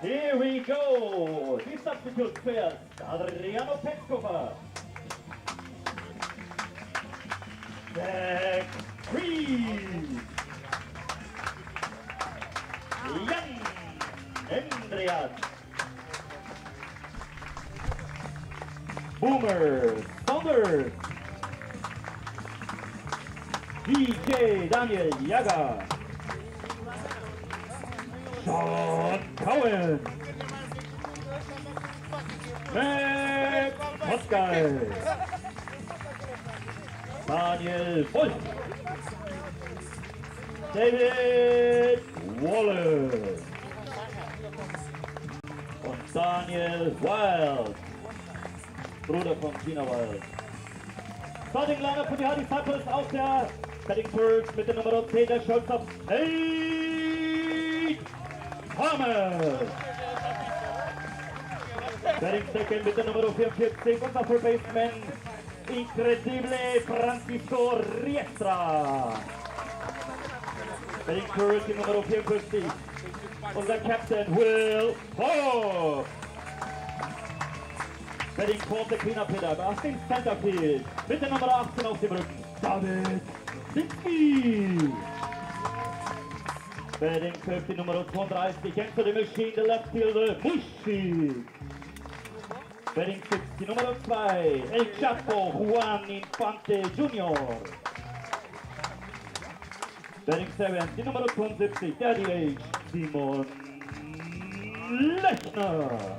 Here we go. Die substitute first. Back three. Jan Andreas. Boomer Saunders. DJ Daniel Jager. Sean Cohen. Matt Hoskai. Daniel Wolf. David Wallace. Und Daniel Wild. Bruder von Tina Wild. Starting Lineup für die Haar Disciples auf der Batting First mit der Nummer 10 der Shortstop. Heidenheim. Batting Second mit der Nummer 44, unser Full Baseman, Incredible Francisco Riestra. Batting Third die Nummer 54, unser Captain Will Fox. Batting Fourth der Cleanup Hitter, aus dem Centerfield, mit der Nummer 18 auf dem Rücken, David Sinski. Batting Fifth die Nummer 32, Enter the Machine, der Left Fielder, Mushi. Batting Sixth die Nummer 2, El Chapo Juan Infante Jr. Batting Seventh die Nummer 72, der DH Simon Lechner.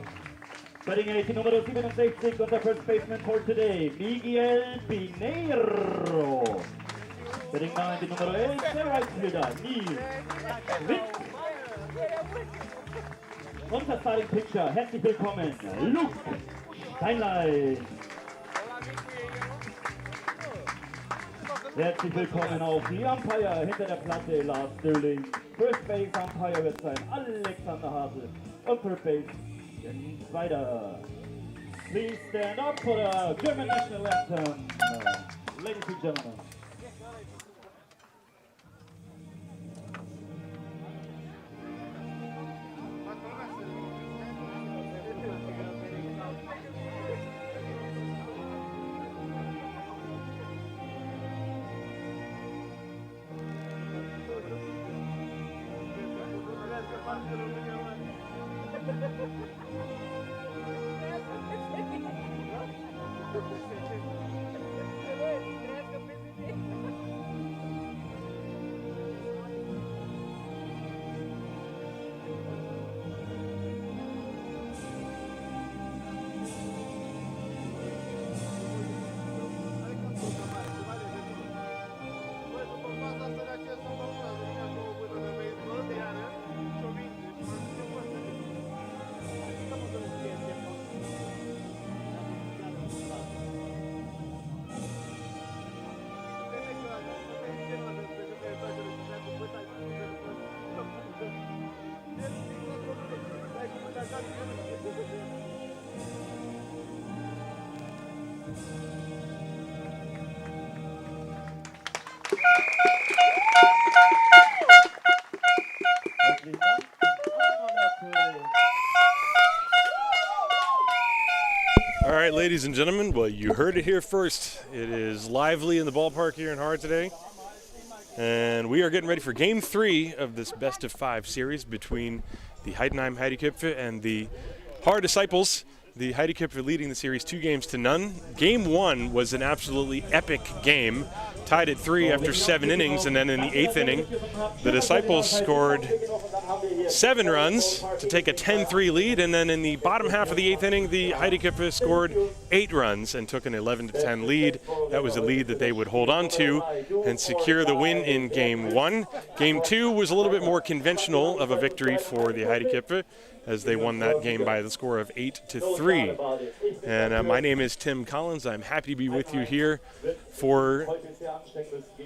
Batting 8 die Nummer 67, unser First Baseman for today, Miguel Pinheiro. Batting 9 die Nummer 8, der Right Fielder, Neil Witt. Unser Starting Pitcher, herzlich willkommen, Luke Steinlein. Herzlich willkommen auch die Umpire hinter der Platte, Lars Döling. First Base Umpire wird sein Alexander Hase. Und Third Base, Jens Weider. Please stand up for the German National Anthem, ladies and gentlemen. All right, ladies and gentlemen, well, you heard it here first. It is lively in the ballpark here in Haar today. And we are getting ready for Game 3 of this best-of-5 series between the Heidenheim Heideköpfe and the Haar Disciples. the Heideköpfe leading the series 2-0. Game 1 was an absolutely epic game, tied at 3 after 7 innings, and then in the 8th inning, the Disciples scored 7 runs to take a 10-3 lead, and then in the bottom half of the 8th inning, the Heideköpfe scored 8 runs and took an 11-10 lead. That was a lead that they would hold on to and secure the win in Game 1. Game 2 was a little bit more conventional of a victory for the Heideköpfe, as they won that game by the score of 8-3. And my name is Tim Collins. I'm happy to be with you here for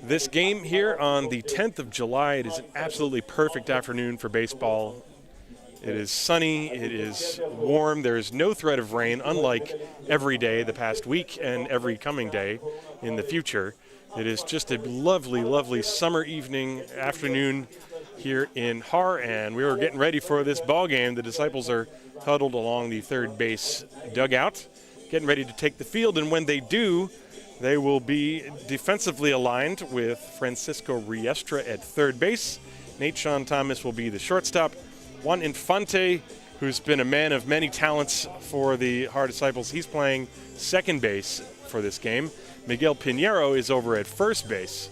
this game here on the 10th of July. It is an absolutely perfect afternoon for baseball. It is sunny, it is warm, there is no threat of rain, unlike every day the past week and every coming day in the future. It is just a lovely, lovely summer evening, afternoon here in Haar, and we are getting ready for this ball game. The Disciples are huddled along the third base dugout, getting ready to take the field, and when they do, they will be defensively aligned with Francisco Riestra at third base. Nate Sean Thomas will be the shortstop. Juan Infante, who's been a man of many talents for the Haar Disciples, he's playing second base for this game. Miguel Pinheiro is over at first base.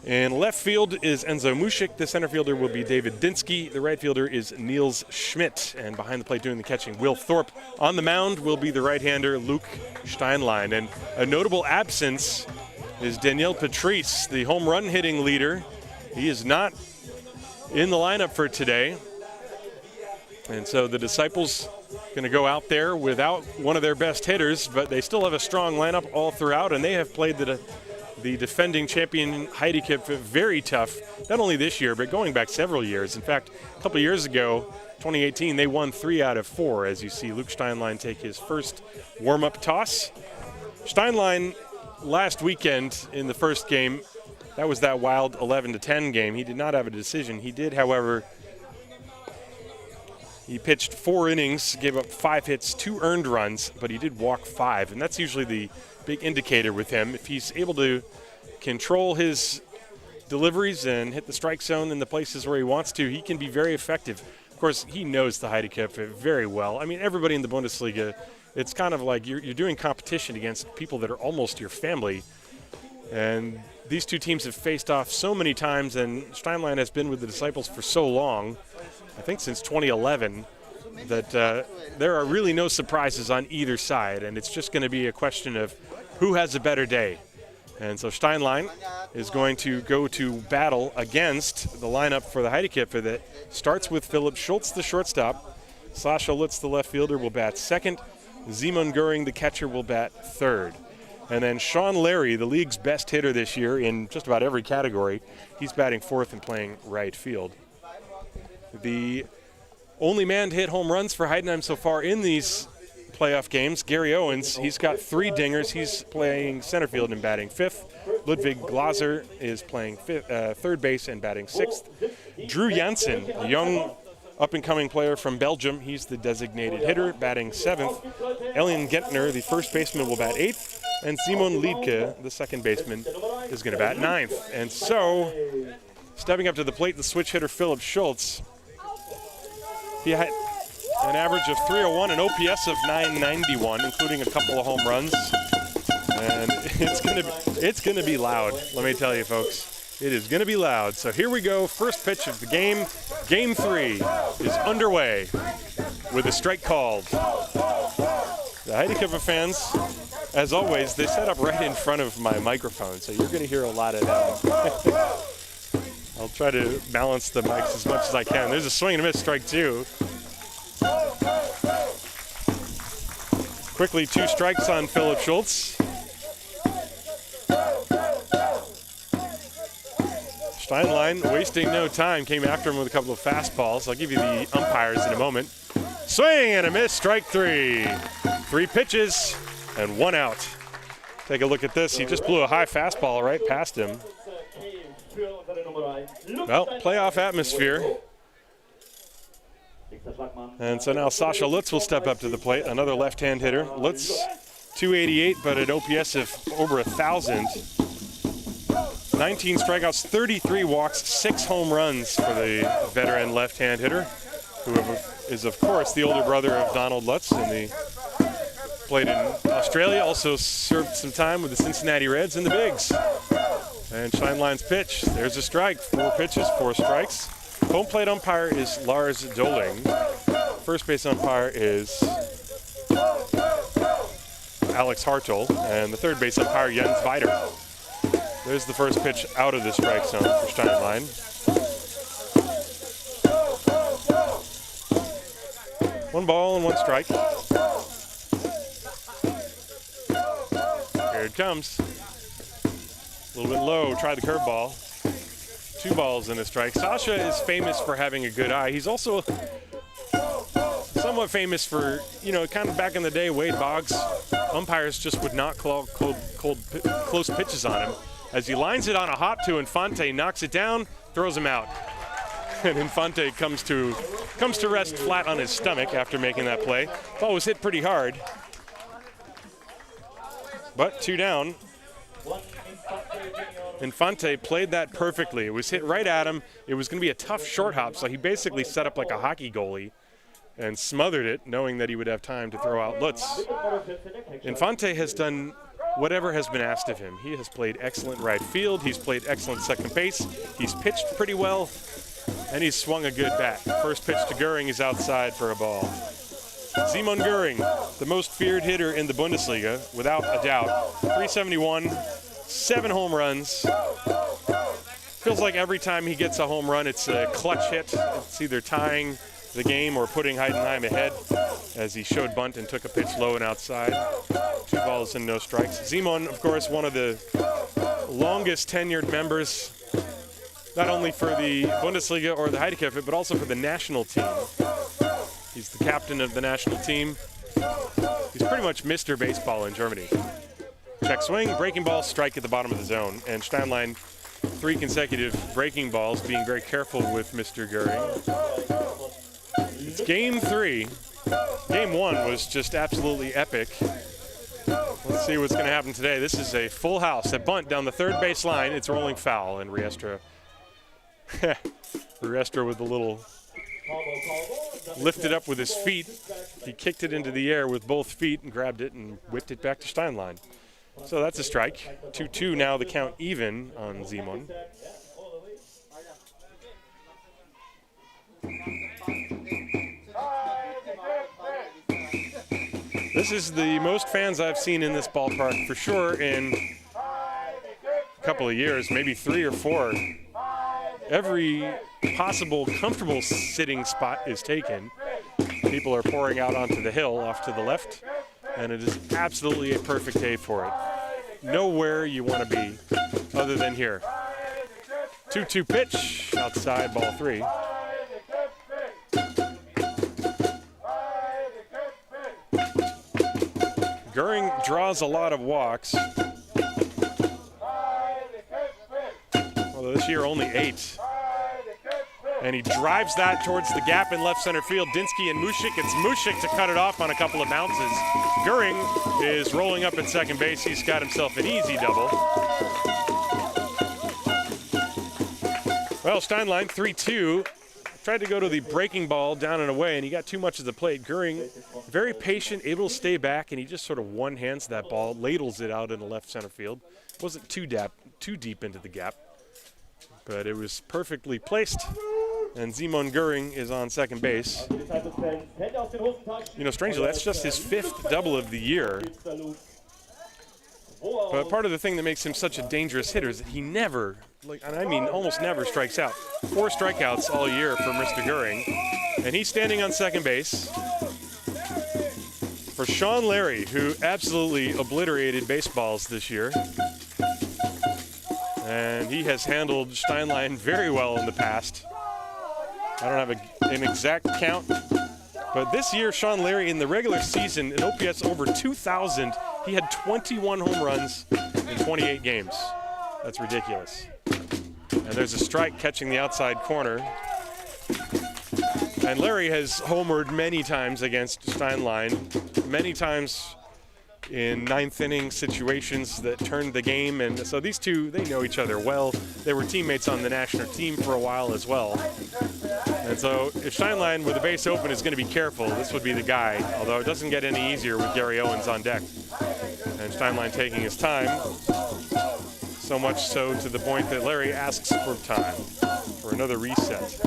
In left field is Enzo Mushik. The center fielder will be David Dinsky. The right fielder is Niels Schmidt. And behind the plate doing the catching, Will Thorpe. On the mound will be the right-hander Luke Steinlein. And a notable absence is Daniel Patrice, the home run hitting leader. He is not in the lineup for today. And so the Disciples going to go out there without one of their best hitters, but they still have a strong lineup all throughout, and they have played the defending champion Heideköpfe very tough, not only this year, but going back several years. In fact, a couple years ago, 2018, they won 3 out of 4, as you see Luke Steinlein take his first warm-up toss. Steinlein, last weekend in the first game, that was that wild 11-10 game. He did not have a decision. He did, however, he pitched 4 innings, gave up 5 hits, 2 earned runs, but he did walk 5, and that's usually the big indicator with him. If he's able to control his deliveries and hit the strike zone in the places where he wants to, he can be very effective. Of course, he knows the Heideköpfe very well. I mean, everybody in the Bundesliga, it's kind of like you're doing competition against people that are almost your family. And these two teams have faced off so many times, and Steinlein has been with the Disciples for so long, I think since 2011, that there are really no surprises on either side, and it's just going to be a question of who has a better day. And so Steinlein is going to go to battle against the lineup for the Heideköpfe that starts with Philipp Schultz, the shortstop. Sascha Lutz, the left fielder, will bat second. Simon Göring, the catcher, will bat third. And then Sean Larry, the league's best hitter this year in just about every category, he's batting fourth and playing right field. The only man to hit home runs for Heidenheim so far in these playoff games, Gary Owens, he's got 3 dingers. He's playing center field and batting 5th. Ludwig Glaser is playing third base and batting 6th. Drew Janssen, a young up-and-coming player from Belgium, he's the designated hitter, batting 7th. Elian Gentner, the first baseman, will bat 8th. And Simon Liedke, the second baseman, is going to bat 9th. And so, stepping up to the plate, the switch hitter Philipp Schultz. He had an average of 301, an OPS of 991, including a couple of home runs. And it's gonna be loud, let me tell you, folks. It is gonna be loud. So here we go, first pitch of the game. Game 3 is underway with a strike called. The Heideköpfe fans, as always, they set up right in front of my microphone, so you're gonna hear a lot of them. I'll try to balance the mics as much as I can. There's a swing and a miss, strike 2. Quickly, 2 strikes on Philipp Schultz. Steinlein, wasting no time, came after him with a couple of fastballs. I'll give you the umpires in a moment. Swing and a miss, strike 3. 3 pitches and 1 out. Take a look at this. He just blew a high fastball right past him. Well, playoff atmosphere. And so now Sascha Lutz will step up to the plate, another left-hand hitter. Lutz, 288, but an OPS of over 1,000. 19 strikeouts, 33 walks, 6 home runs for the veteran left-hand hitter, who is, of course, the older brother of Donald Lutz, and played in Australia, also served some time with the Cincinnati Reds and the Bigs. And Steinlein's pitch, there's a strike. 4 pitches, 4 strikes. Home plate umpire is Lars Doling. First base umpire is Alex Hartl, and the third base umpire Jens Weider. There's the first pitch out of the strike zone for Steinlein. 1 ball and 1 strike. Here it comes. A little bit low, tried the curveball. 2 balls and a strike. Sasha is famous for having a good eye. He's also somewhat famous for, kind of back in the day, Wade Boggs, umpires just would not call close pitches on him. As he lines it on a hop to Infante, knocks it down, throws him out. And Infante comes to rest flat on his stomach after making that play. Ball was hit pretty hard. But 2 down. Infante played that perfectly. It was hit right at him. It was going to be a tough short hop, so he basically set up like a hockey goalie and smothered it, knowing that he would have time to throw out Lutz. Infante has done whatever has been asked of him. He has played excellent right field. He's played excellent second base. He's pitched pretty well, and he's swung a good bat. First pitch to Göring is outside for a ball. Simon Göring, the most feared hitter in the Bundesliga, without a doubt. 371, 7 home runs. Feels like every time he gets a home run, it's a clutch hit. It's either tying the game or putting Heidenheim ahead, as he showed bunt and took a pitch low and outside. 2 balls and no strikes. Simon, of course, one of the longest tenured members, not only for the Bundesliga or the Heideköpfe, but also for the national team. He's the captain of the national team. He's pretty much Mr. Baseball in Germany. Check swing, breaking ball, strike at the bottom of the zone. And Steinlein, 3 consecutive breaking balls, being very careful with Mr. Göring. It's game 3. Game 1 was just absolutely epic. Let's see what's going to happen today. This is a full house. A bunt down the third base line. It's rolling foul, and Riestra with a little lifted up with his feet. He kicked it into the air with both feet and grabbed it and whipped it back to Steinlein. So that's a strike. 2-2 now, the count even on Simon. This is the most fans I've seen in this ballpark for sure in a couple of years, maybe 3 or 4. Every possible comfortable sitting spot is taken. People are pouring out onto the hill off to the left, and it is absolutely a perfect day for it. Nowhere you want to be other than here. 2-2 pitch, outside, ball 3. Göring draws a lot of walks, although this year only 8. And he drives that towards the gap in left center field. Dinsky and Mushik. It's Mushik to cut it off on a couple of bounces. Göring is rolling up at second base. He's got himself an easy double. Well, Steinlein, 3-2. Tried to go to the breaking ball down and away, and he got too much of the plate. Göring, very patient, able to stay back, and he just sort of one-hands that ball, ladles it out into left center field. Wasn't too deep into the gap, but it was perfectly placed. And Simon Göring is on second base. Strangely, that's just his 5th double of the year. But part of the thing that makes him such a dangerous hitter is that he never, almost never strikes out. 4 strikeouts all year for Mr. Göring. And he's standing on second base for Sean Larry, who absolutely obliterated baseballs this year. And he has handled Steinlein very well in the past. I don't have an exact count, but this year, Sean Larry, in the regular season, an OPS over 2,000, he had 21 home runs in 28 games. That's ridiculous. And there's a strike catching the outside corner. And Larry has homered many times against Steinlein, many times in ninth inning situations that turned the game. And so these two, they know each other well. They were teammates on the national team for a while as well. And so if Steinlein with the base open is going to be careful, this would be the guy, although it doesn't get any easier with Gary Owens on deck. And Steinlein taking his time, so much so to the point that Larry asks for time for another reset.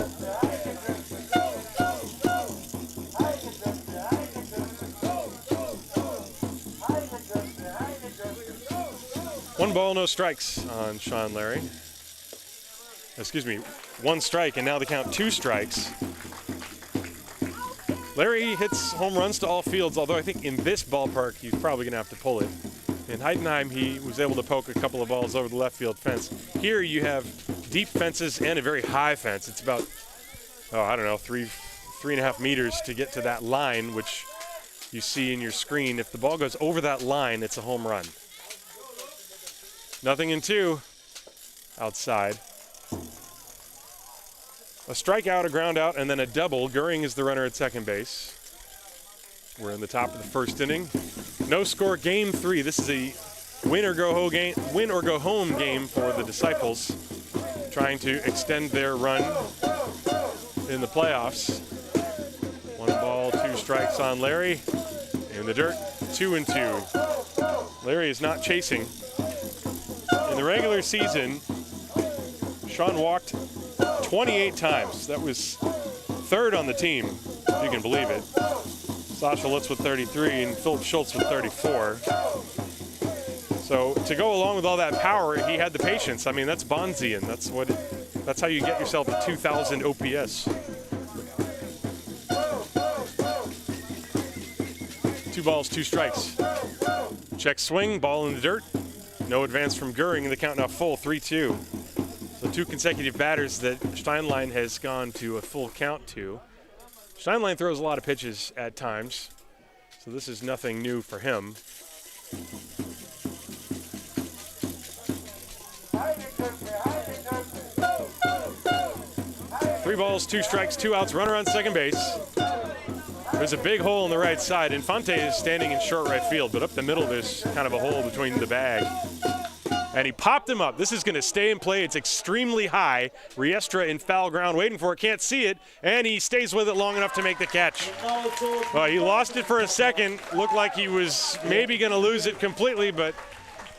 One ball, no strikes on Sean Larry. Excuse me, one strike, and now the count 2 strikes. Larry hits home runs to all fields, although I think in this ballpark he's probably going to have to pull it. In Heidenheim, he was able to poke a couple of balls over the left field fence. Here you have deep fences and a very high fence. It's about, I don't know, 3.5 meters to get to that line, which you see in your screen. If the ball goes over that line, it's a home run. Nothing in 2, outside. A strikeout, a ground out, and then a double. Goering is the runner at second base. We're in the top of the first inning. No score, game 3. This is a win or go home game for the Disciples, trying to extend their run in the playoffs. 1 ball, 2 strikes on Larry. In the dirt, 2-2. Larry is not chasing. In the regular season, Sean walked 28 times. That was 3rd on the team, if you can believe it. Sasha Lutz with 33 and Philip Schultz with 34. So to go along with all that power, he had the patience. I mean, that's Bonzian. That's how you get yourself a 2,000 OPS. 2 balls, 2 strikes. Check swing, ball in the dirt. No advance from Goering, and the count now full, 3-2. So 2 consecutive batters that Steinlein has gone to a full count to. Steinlein throws a lot of pitches at times, so this is nothing new for him. 3 balls, 2 strikes, 2 outs, runner on second base. There's a big hole in the right side. Infante is standing in short right field, but up the middle there's kind of a hole between the bag. And he popped him up. This is going to stay in play. It's extremely high. Riestra in foul ground, waiting for it, can't see it, and he stays with it long enough to make the catch. Well, he lost it for a second. Looked like he was maybe going to lose it completely, but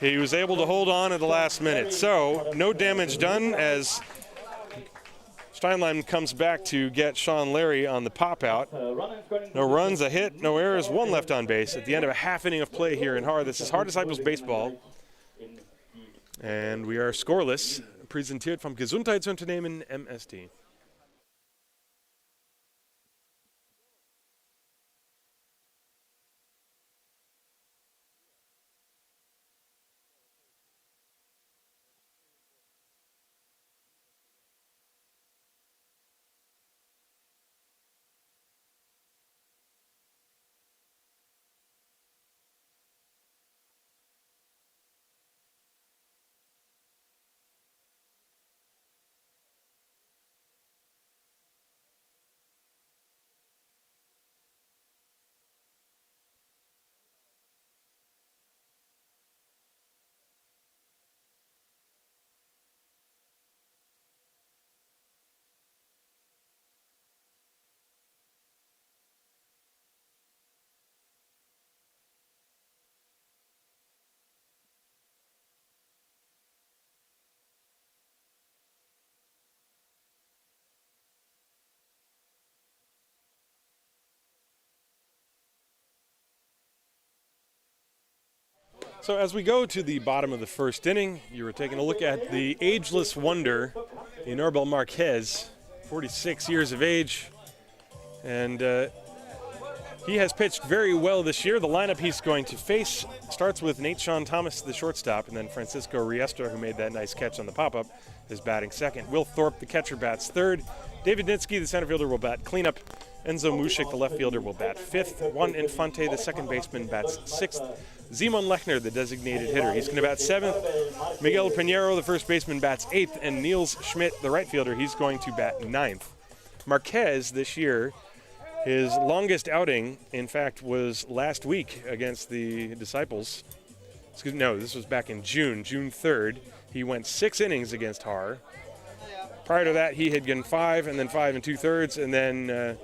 he was able to hold on at the last minute. So no damage done as Steinlein comes back to get Sean Larry on the pop out. No runs, a hit, no errors, 1 left on base at the end of a half inning of play here in Haar. This is Haar Disciples baseball. And we are scoreless, präsentiert vom Gesundheitsunternehmen MSD. So as we go to the bottom of the first inning, you were taking a look at the ageless wonder, Inorbel Marquez, 46 years of age, and he has pitched very well this year. The lineup he's going to face starts with Nate Sean Thomas, the shortstop, and then Francisco Riestra, who made that nice catch on the pop-up, is batting second. Will Thorpe, the catcher, bats third. David Nitsky, the center fielder, will bat cleanup. Enzo Mushik, the left fielder, will bat fifth. Juan Infante, the second baseman, bats sixth. Simon Lechner, the designated hitter, he's going to bat seventh. Miguel Pinheiro, the first baseman, bats eighth. And Niels Schmidt, the right fielder, he's going to bat ninth. Marquez this year His longest outing, in fact, was last week against the Disciples. Excuse me, no, this was back in June 3rd. He went 6 innings against Haar. Prior to that, he had gone 5 and then 5 2/3, and then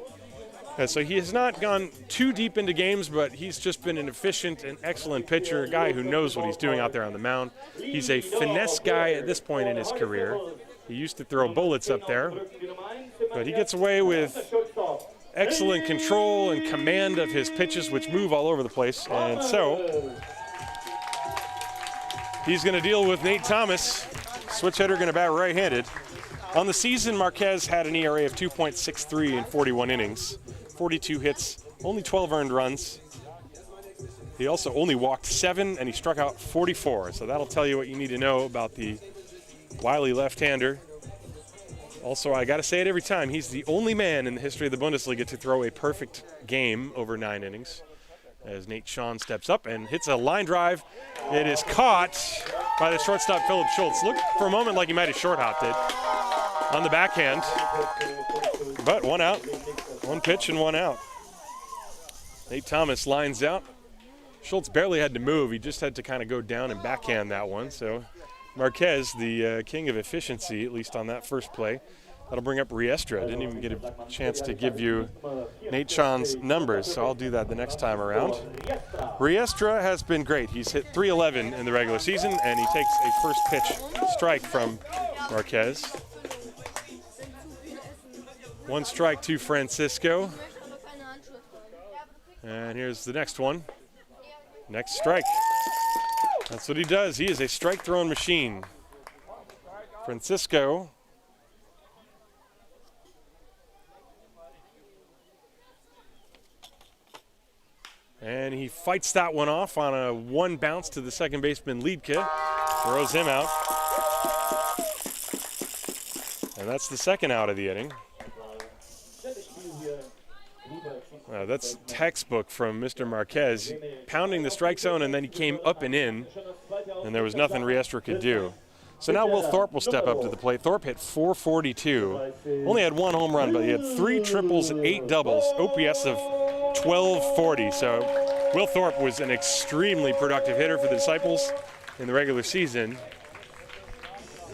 so he has not gone too deep into games, but he's just been an efficient and excellent pitcher, a guy who knows what he's doing out there on the mound. He's a finesse guy at this point in his career. He used to throw bullets up there, but he gets away with excellent control and command of his pitches, which move all over the place. And so he's going to deal with Nate Thomas. Switch hitter going to bat right-handed. On the season, Marquez had an ERA of 2.63 in 41 innings, 42 hits, only 12 earned runs. He also only walked 7, and he struck out 44. So that'll tell you what you need to know about the wily left-hander. Also, I got to say it every time, he's the only man in the history of the Bundesliga to throw a perfect game over 9 innings. As Nate Sean steps up and hits a line drive. It is caught by the shortstop, Philip Schultz. Looked for a moment like he might have short-hopped it on the backhand. But 1 out, 1 pitch and 1 out. Nate Thomas lines out. Schultz barely had to move. He just had to kind of go down and backhand that one. So Marquez, the king of efficiency, at least on that first play. That'll bring up Riestra. Didn't even get a chance to give you Nate Sean's numbers, so I'll do that the next time around. Riestra has been great. He's hit .311 in the regular season, and he takes a first pitch strike from Marquez. 1 strike to Francisco. And here's the next one. Next strike. That's what he does. He is a strike-throwing machine. Francisco. And he fights that one off on a 1 bounce to the second baseman, Liedke. Throws him out. And that's the 2nd out of the inning. That's textbook from Mr. Marquez. Pounding the strike zone, and then he came up and in, and there was nothing Riestra could do. So now Will Thorpe will step up to the plate. Thorpe hit .442. Only had 1 home run, but he had 3 triples and 8 doubles. OPS of 1240. So Will Thorpe was an extremely productive hitter for the Disciples in the regular season.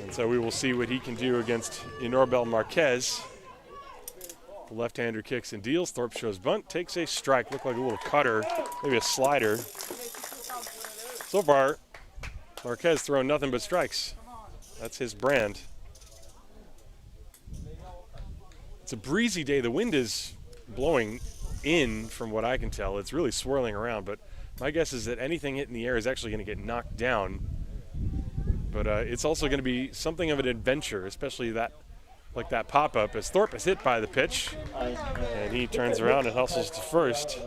And so we will see what he can do against Inorbel Marquez. The left-hander kicks and deals. Thorpe shows bunt, takes a strike. Looked like a little cutter, maybe a slider. So far, Marquez throwing nothing but strikes. That's his brand. It's a breezy day. The wind is blowing in from what I can tell. It's really swirling around, but my guess is that anything hitting the air is actually going to get knocked down. But it's also going to be something of an adventure, especially that pop-up as Thorpe is hit by the pitch, and he turns around and hustles to first.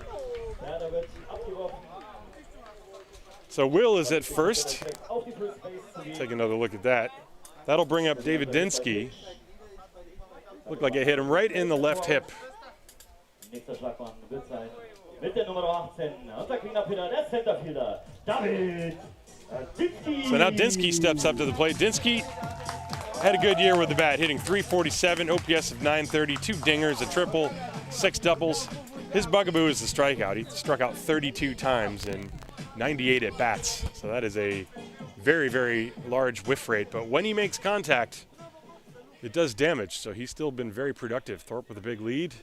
So Will is at first. Take another look at that. That'll bring up David Dinsky. Looked like it hit him right in the left hip. So now Dinsky steps up to the plate. Dinsky had a good year with the bat, hitting .347, OPS of 930, 2 dingers, a triple, 6 doubles. His bugaboo is the strikeout. He struck out 32 times in 98 at-bats. So that is a very, very large whiff rate. But when he makes contact, it does damage. So he's still been very productive. Thorpe with a big lead.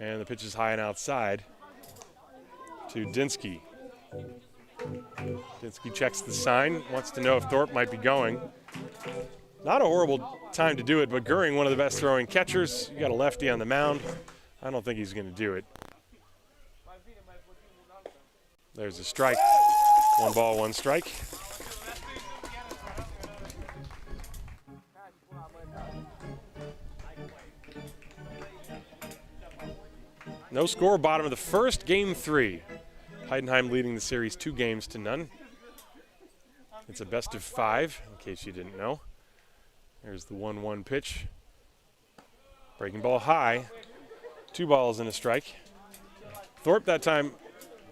And the pitch is high and outside to Dinsky. Dinsky checks the sign, wants to know if Thorpe might be going. Not a horrible time to do it, but Goering, one of the best throwing catchers. You got a lefty on the mound. I don't think he's going to do it. There's a strike. 1 ball, 1 strike. No score, bottom of the first, game 3. Heidenheim leading the series 2-0. It's a best of 5, in case you didn't know. There's the 1-1 pitch. Breaking ball high. 2 balls and a strike. Thorpe that time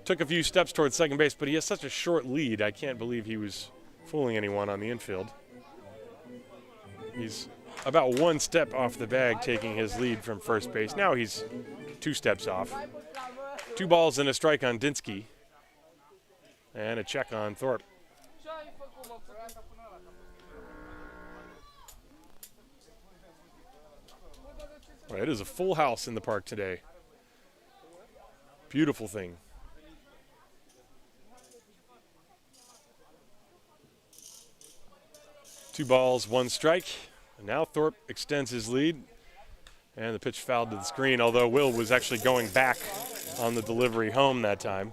took a few steps towards second base, but he has such a short lead, I can't believe he was fooling anyone on the infield. He's about 1 step off the bag, taking his lead from first base. Now he's 2 steps off. 2 balls and a strike on Dinsky. And a check on Thorpe. Well, it is a full house in the park today. Beautiful thing. Two balls, 1 strike. And now Thorpe extends his lead. And the pitch fouled to the screen, although Will was actually going back on the delivery home that time.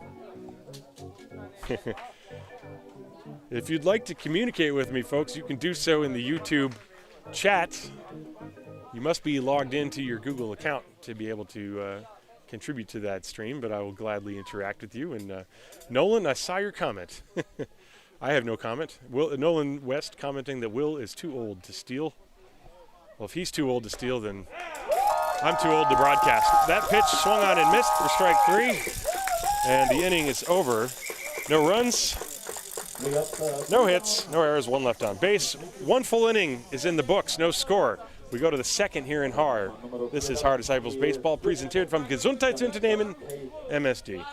If you'd like to communicate with me, folks, you can do so in the YouTube chat. You must be logged into your Google account to be able to contribute to that stream, but I will gladly interact with you. And Nolan, I saw your comment. I have no comment. Nolan West commenting that Will is too old to steal. Well, if he's too old to steal, then I'm too old to broadcast. That pitch swung on and missed for strike 3. And the inning is over. No runs, no hits, no errors, 1 left on base. 1 full inning is in the books, no score. We go to the 2nd here in Haar. This is Haar Disciples Baseball, presented from Gesundheitsunternehmen MSD.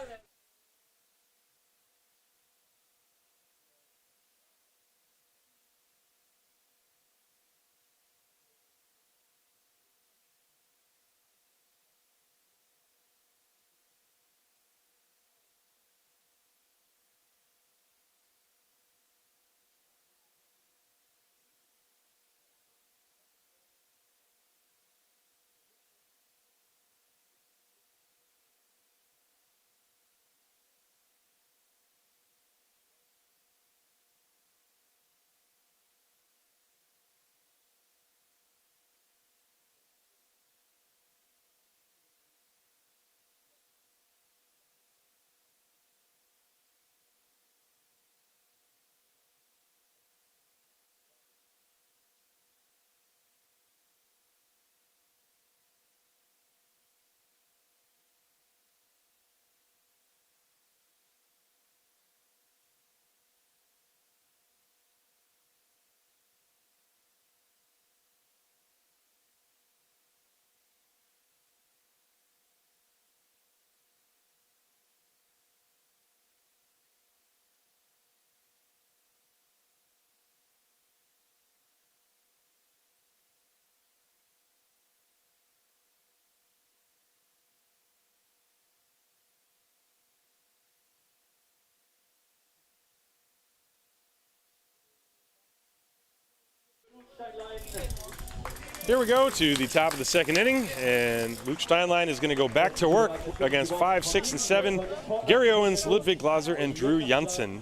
Here we go to the top of the 2nd inning, and Luke Steinlein is going to go back to work against 5, 6, and 7. Gary Owens, Ludwig Glaser, and Drew Janssen.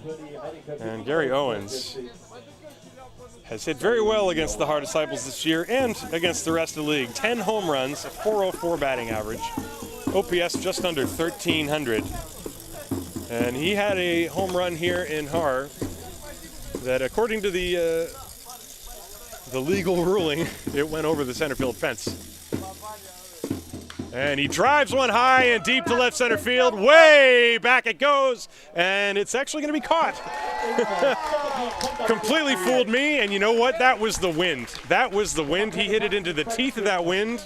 And Gary Owens has hit very well against the Haar Disciples this year and against the rest of the league. 10 home runs, a .404 batting average, OPS just under 1,300. And he had a home run here in Haar that, according to the legal ruling, it went over the center field fence. And he drives one high and deep to left center field. Way back it goes, and it's actually going to be caught. Completely fooled me, and you know what? That was the wind. That was the wind. He hit it into the teeth of that wind.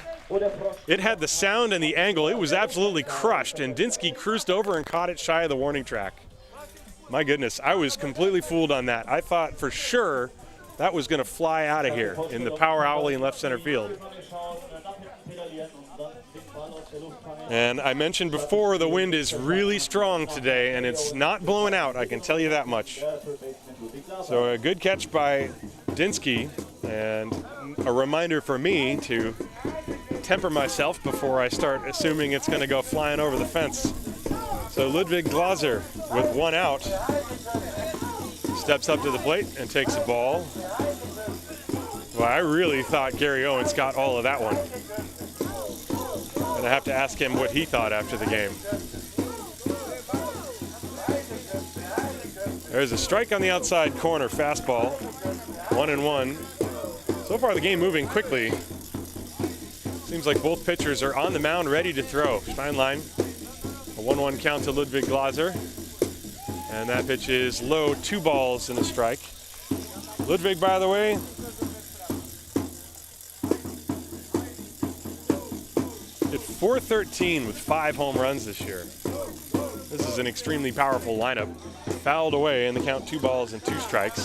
It had the sound and the angle. It was absolutely crushed, and Dinsky cruised over and caught it shy of the warning track. My goodness, I was completely fooled on that. I thought for sure that was going to fly out of here in the power alley in left center field. And I mentioned before, the wind is really strong today, and it's not blowing out, I can tell you that much. So a good catch by Dinsky, and a reminder for me to temper myself before I start assuming it's going to go flying over the fence. So Ludwig Glaser, with 1 out, steps up to the plate and takes a ball. Well, I really thought Gary Owens got all of that one. And I have to ask him what he thought after the game. There's a strike on the outside corner, fastball, 1-1. So far the game moving quickly. Seems like both pitchers are on the mound ready to throw. Steinlein, a 1-1 count to Ludwig Glaser. And that pitch is low, 2 balls and a strike. Ludwig, by the way, it .413 with 5 home runs this year. This is an extremely powerful lineup. Fouled away in the count, 2 balls and 2 strikes.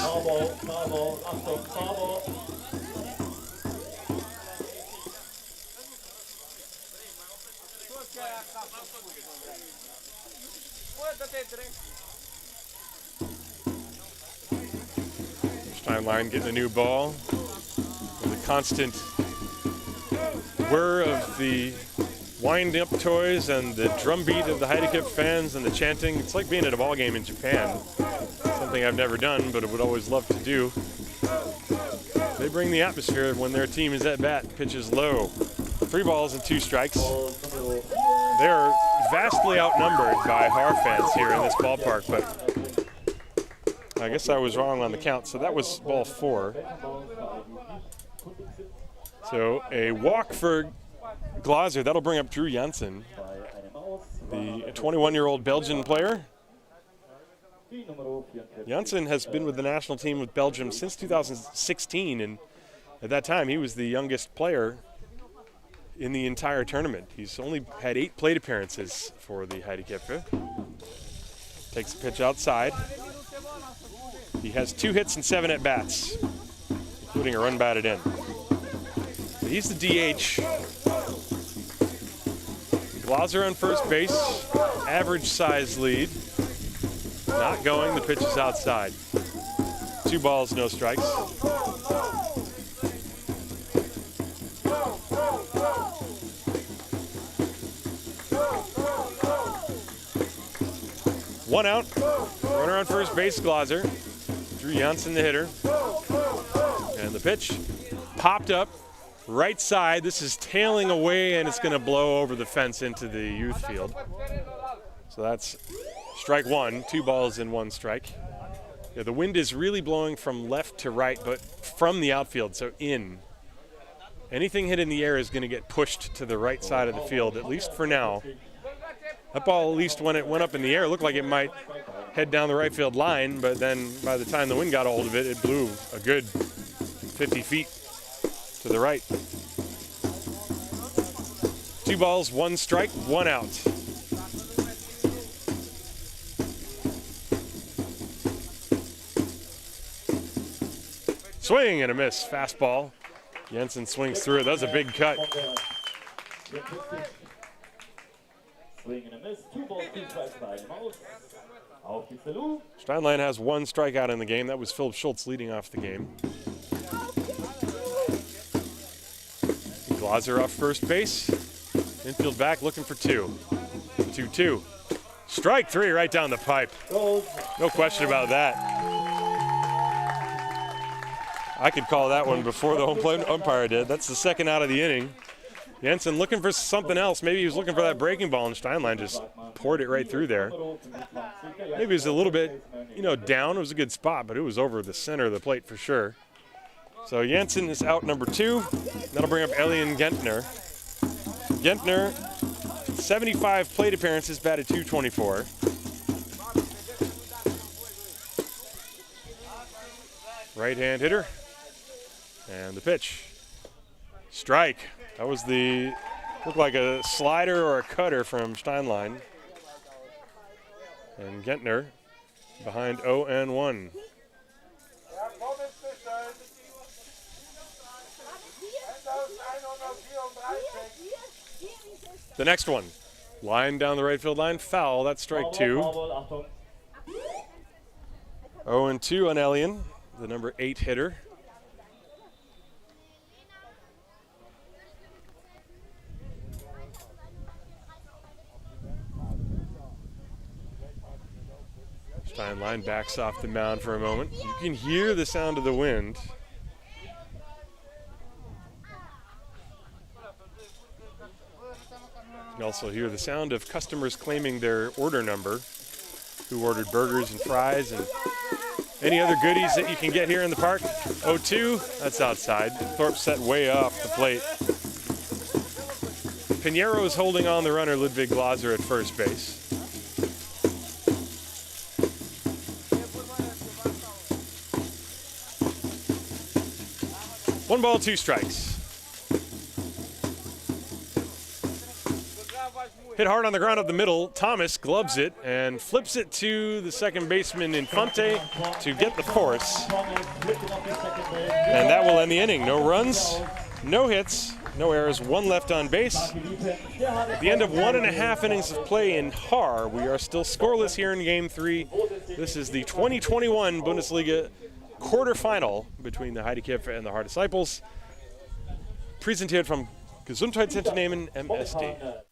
Steinlein getting a new ball. The constant whir of the wind-up toys and the drumbeat of the Heideköpfe fans and the chanting. It's like being at a ball game in Japan. Something I've never done, but I would always love to do. They bring the atmosphere when their team is at bat. Pitches low. 3 balls and 2 strikes. They're vastly outnumbered by Haar fans here in this ballpark, but I guess I was wrong on the count. So that was ball 4. So a walk for Glaser. That'll bring up Drew Janssen, the 21-year-old Belgian player. Janssen has been with the national team with Belgium since 2016, and at that time he was the youngest player in the entire tournament. He's only had 8 plate appearances for the Heideköpfe. Takes a pitch outside. He has 2 hits and 7 at-bats, including a run batted in. He's the DH. Glaser on first base, average size lead. Not going, the pitch is outside. 2 balls, no strikes. One out, runner on first base, Glaser. Drew Janssen, the hitter. And the pitch popped up. Right side, this is tailing away and it's going to blow over the fence into the youth field. So that's strike 1, 2 balls and 1 strike. Yeah, the wind is really blowing from left to right, but from the outfield, so in. Anything hit in the air is going to get pushed to the right side of the field, at least for now. That ball, at least when it went up in the air, looked like it might head down the right field line, but then by the time the wind got a hold of it, it blew a good 50 feet. To the right. 2 balls, 1 strike, 1 out. Swing and a miss. Fastball. Janssen swings through it. That was a big cut. Swing and a miss. 2 balls, 2 strikes by him out. Steinlein has 1 strikeout in the game. That was Philip Schultz leading off the game. Glaser off first base. Infield back looking for 2. 2-2. Strike 3 right down the pipe. No question about that. I could call that one before the home plate umpire did. That's the 2nd out of the inning. Janssen looking for something else. Maybe he was looking for that breaking ball, and Steinlein just poured it right through there. Maybe it was a little bit, down. It was a good spot, but it was over the center of the plate for sure. So Janssen is out number 2. That'll bring up Elian Gentner. Gentner, 75 plate appearances, batted .224. Right-hand hitter. And the pitch. Strike. That was looked like a slider or a cutter from Steinlein. And Gentner behind 0-1. The next one, line down the right field line, foul. That's strike 2. 0-2 on Elian, the number 8 hitter. Steinlein backs off the mound for a moment. You can hear the sound of the wind. You can also hear the sound of customers claiming their order number, who ordered burgers and fries and any other goodies that you can get here in the park. 0-2, that's outside. Thorpe set way off the plate. Pinheiro is holding on the runner, Ludwig Glaser at first base. One ball, 2 strikes. Hit hard on the ground up the middle. Thomas gloves it and flips it to the second baseman Infante to get the force. And that will end the inning. No runs, no hits, no errors, one left on base. At the end of 1.5 innings of play in Haar, we are still scoreless here in Game 3. This is the 2021 Bundesliga quarterfinal between the Heideköpfe and the Haar Disciples. Präsentiert vom Gesundheitsunternehmen MSD.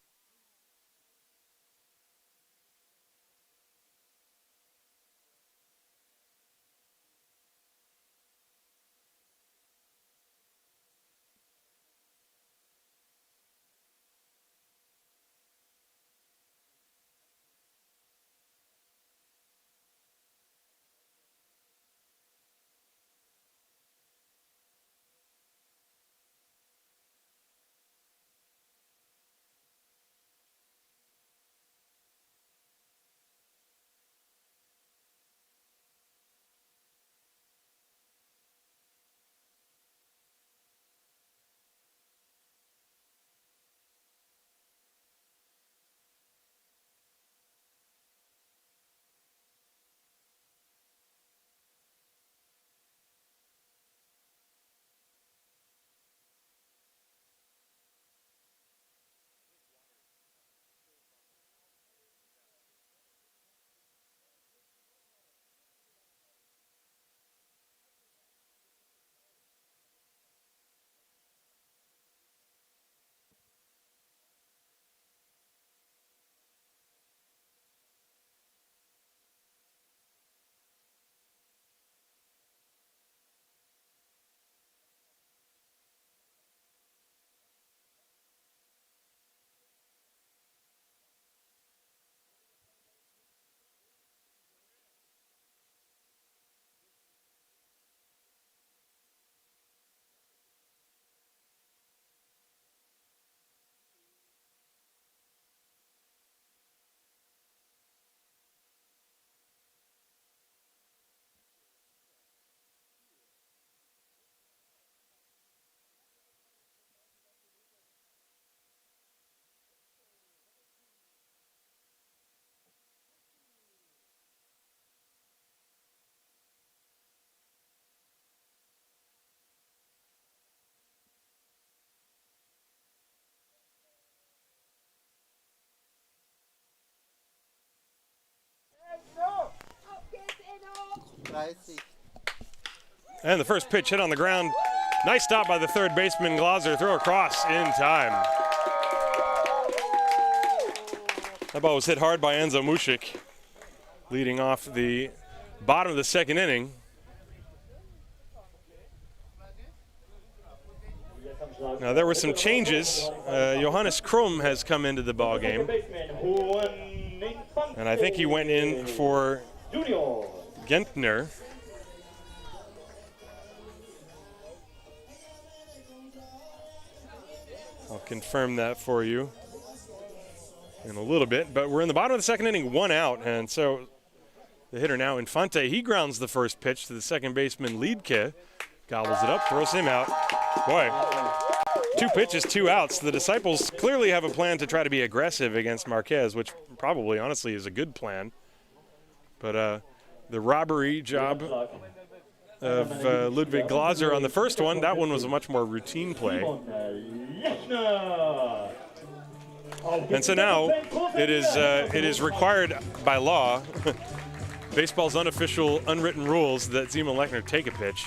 And the first pitch hit on the ground. Nice stop by the third baseman Glaser. Throw across in time. That ball was hit hard by Enzo Mushik, leading off the bottom of the second inning. Now there were some changes. Johannes Krum has come into the ball game, and I think he went in for Gentner. I'll confirm that for you in a little bit, but we're in the bottom of the second inning, 1 out, and so the hitter now, Infante, he grounds the first pitch to the second baseman, Liedke, gobbles it up, throws him out. Boy, 2 pitches, 2 outs. The Disciples clearly have a plan to try to be aggressive against Marquez, which probably, honestly, is a good plan. But the robbery job of Ludwig Glaser on the first one, that one was a much more routine play. And so now it is required by law, baseball's unofficial unwritten rules, that Simon Lechner take a pitch.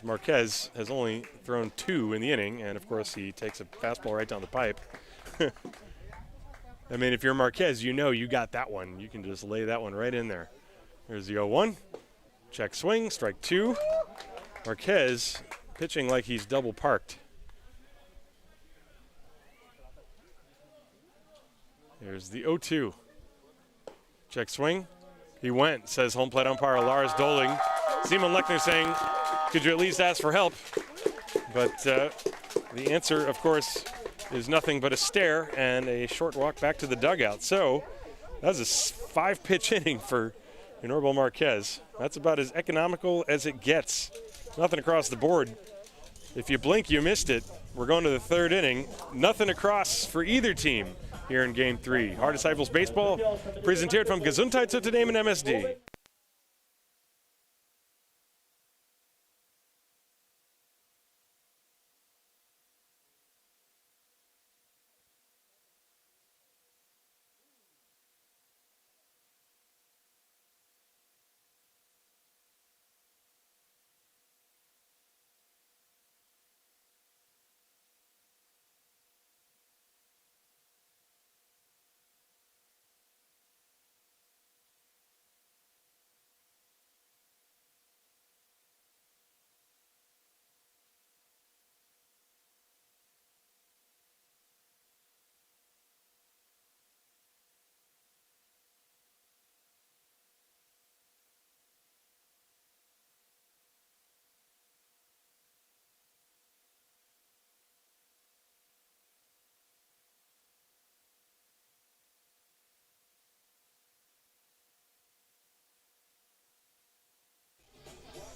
Marquez has only thrown 2 in the inning, and of course he takes a fastball right down the pipe. I mean, if you're Marquez, you know you got that one. You can just lay that one right in there. There's the 0-1. Check swing, strike 2. Marquez pitching like he's double parked. There's the 0-2. Check swing. He went, says home plate umpire Lars Doling. Simon Lechner saying, could you at least ask for help? But the answer, of course, is nothing but a stare and a short walk back to the dugout. So that was a 5-pitch inning for Enorbo Marquez. That's about as economical as it gets. Nothing across the board. If you blink, you missed it. We're going to the third inning. Nothing across for either team. here in Game 3. Haar Disciples Baseball, präsentiert vom Gesundheitsunternehmen MSD.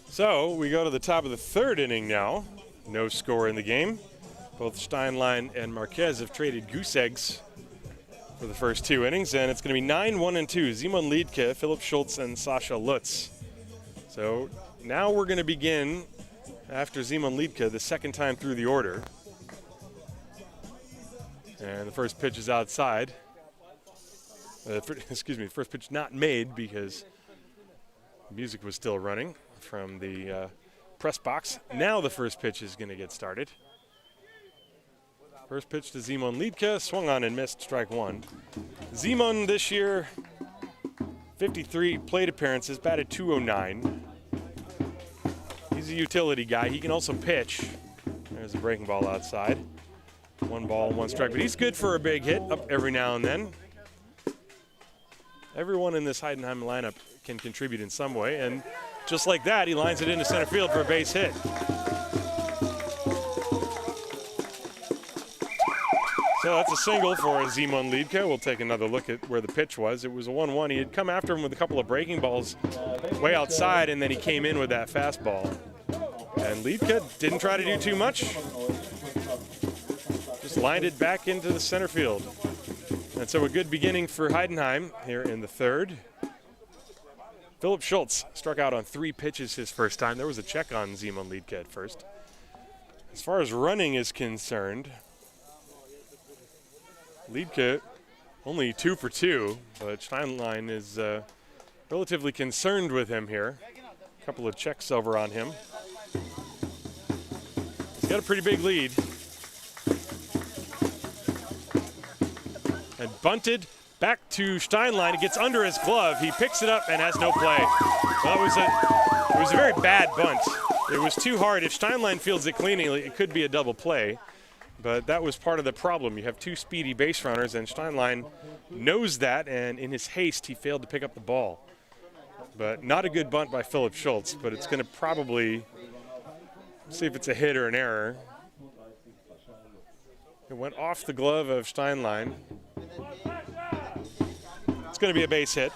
So we go to the top of the third inning now. No score in the game. Both Steinlein and Marquez have traded goose eggs for the first 2 innings, and it's going to be 9-1-2. Simon Liedke, Philipp Schultz, and Sascha Lutz. So now we're going to begin, after Simon Liedke, the second time through the order. And the first pitch is outside. First pitch not made because music was still running from the press box. Now the first pitch is going to get started. First pitch to Simon Liedke, swung on and missed, strike 1. Simon this year, 53 plate appearances, batted .209. He's a utility guy. He can also pitch. There's a breaking ball outside. 1 ball, 1 strike, but he's good for a big hit up every now and then. Everyone in this Heidenheim lineup can contribute in some way, and just like that, he lines it into center field for a base hit. So that's a single for Simon Liedke. We'll take another look at where the pitch was. It was a 1-1. He had come after him with a couple of breaking balls way outside, and then he came in with that fastball. And Liedke didn't try to do too much. Just lined it back into the center field. And so a good beginning for Heidenheim here in the third. Philipp Schultz struck out on 3 pitches his first time. There was a check on Simon Liedke at first. As far as running is concerned, Liedke only 2 for 2, but Steinlein is relatively concerned with him here. A couple of checks over on him. He's got a pretty big lead. And bunted back to Steinlein. It gets under his glove. He picks it up and has no play. Well, it was a very bad bunt. It was too hard. If Steinlein fields it cleanly, it could be a double play. But that was part of the problem. You have 2 speedy base runners, and Steinlein knows that, and in his haste, he failed to pick up the ball. But not a good bunt by Philipp Schultz, but it's going to probably see if it's a hit or an error. It went off the glove of Steinlein. It's going to be a base hit.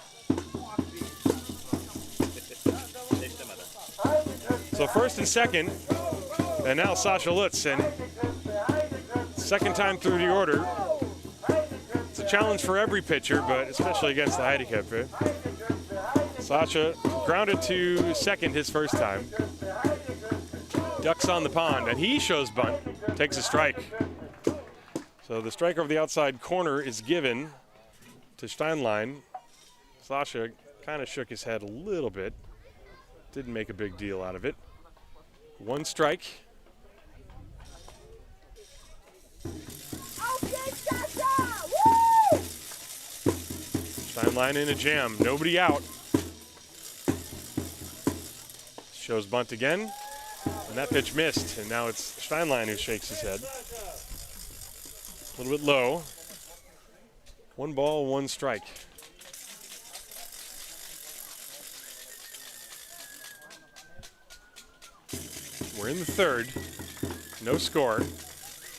So first and second, and now Sascha Lutz, and second time through the order. It's a challenge for every pitcher, but especially against the Heideköpfe. Sascha grounded to second his first time. Ducks on the pond, and he shows bunt, takes a strike. So the strike over the outside corner is given to Steinlein. Sascha kind of shook his head a little bit. Didn't make a big deal out of it. 1 strike. Steinlein in a jam, nobody out. Shows bunt again, and that pitch missed, and now it's Steinlein who shakes his head. A little bit low. 1 ball, 1 strike. We're in the third, no score.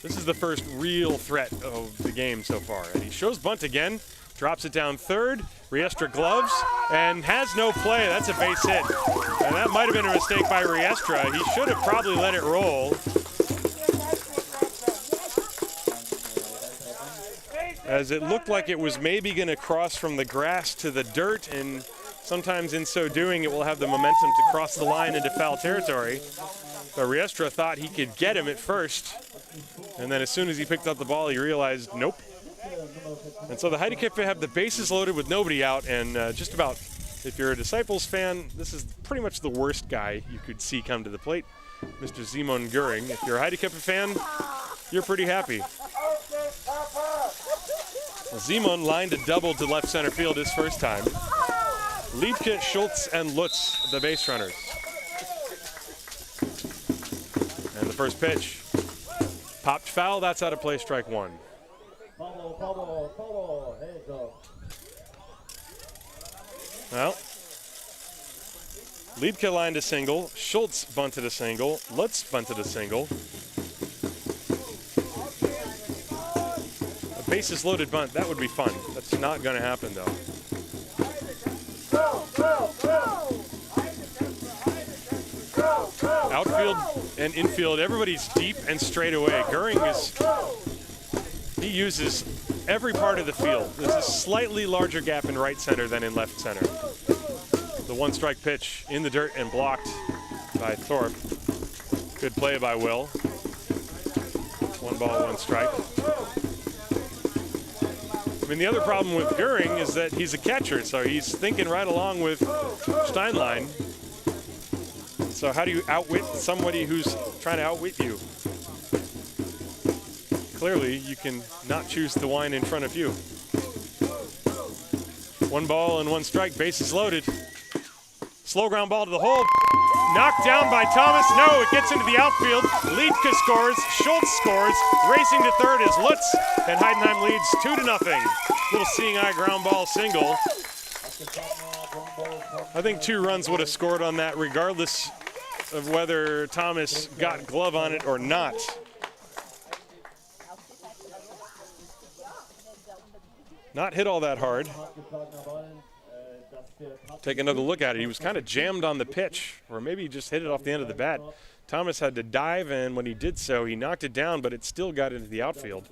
This is the first real threat of the game so far. And he shows bunt again, drops it down third, Riestra gloves, and has no play. That's a base hit. And that might have been a mistake by Riestra. He should have probably let it roll. as it looked like it was maybe going to cross from the grass to the dirt, and sometimes in so doing it will have the momentum to cross the line into foul territory. But Riestra thought he could get him at first, and then as soon as he picked up the ball, he realized, nope. And so the Heideköpfe have the bases loaded with nobody out, and just about, if you're a Disciples fan, this is pretty much the worst guy you could see come to the plate, Mr. Simon Göring. If you're a Heideköpfe fan, you're pretty happy. Well, Simon lined a double to left center field his first time. Liedtke, Schultz, and Lutz, the base runners. And the first pitch. Popped foul, that's out of play, strike one. Well, Liedtke lined a single, Schultz bunted a single, Lutz bunted a single. A bases loaded bunt, that would be fun. That's not going to happen though. Outfield and infield, everybody's deep and straight away. Göring he uses every part of the field. There's a slightly larger gap in right center than in left center. The one strike pitch in the dirt and blocked by Thorpe. Good play by Will. 1 ball, 1 strike. I mean, the other problem with Göring is that he's a catcher, so he's thinking right along with Steinlein. So how do you outwit somebody who's trying to outwit you? Clearly, you can not choose the wine in front of you. 1 ball and 1 strike, bases loaded. Slow ground ball to the hole. Knocked down by Thomas. No, it gets into the outfield. Liedtke scores. Schultz scores. Racing to third is Lutz, and Heidenheim leads 2-0. Little seeing eye ground ball single. I think 2 runs would have scored on that, regardless of whether Thomas got glove on it or not. Not hit all that hard. Take another look at it. He was kind of jammed on the pitch, or maybe he just hit it off the end of the bat. Thomas had to dive, and when he did so, he knocked it down, but it still got into the outfield.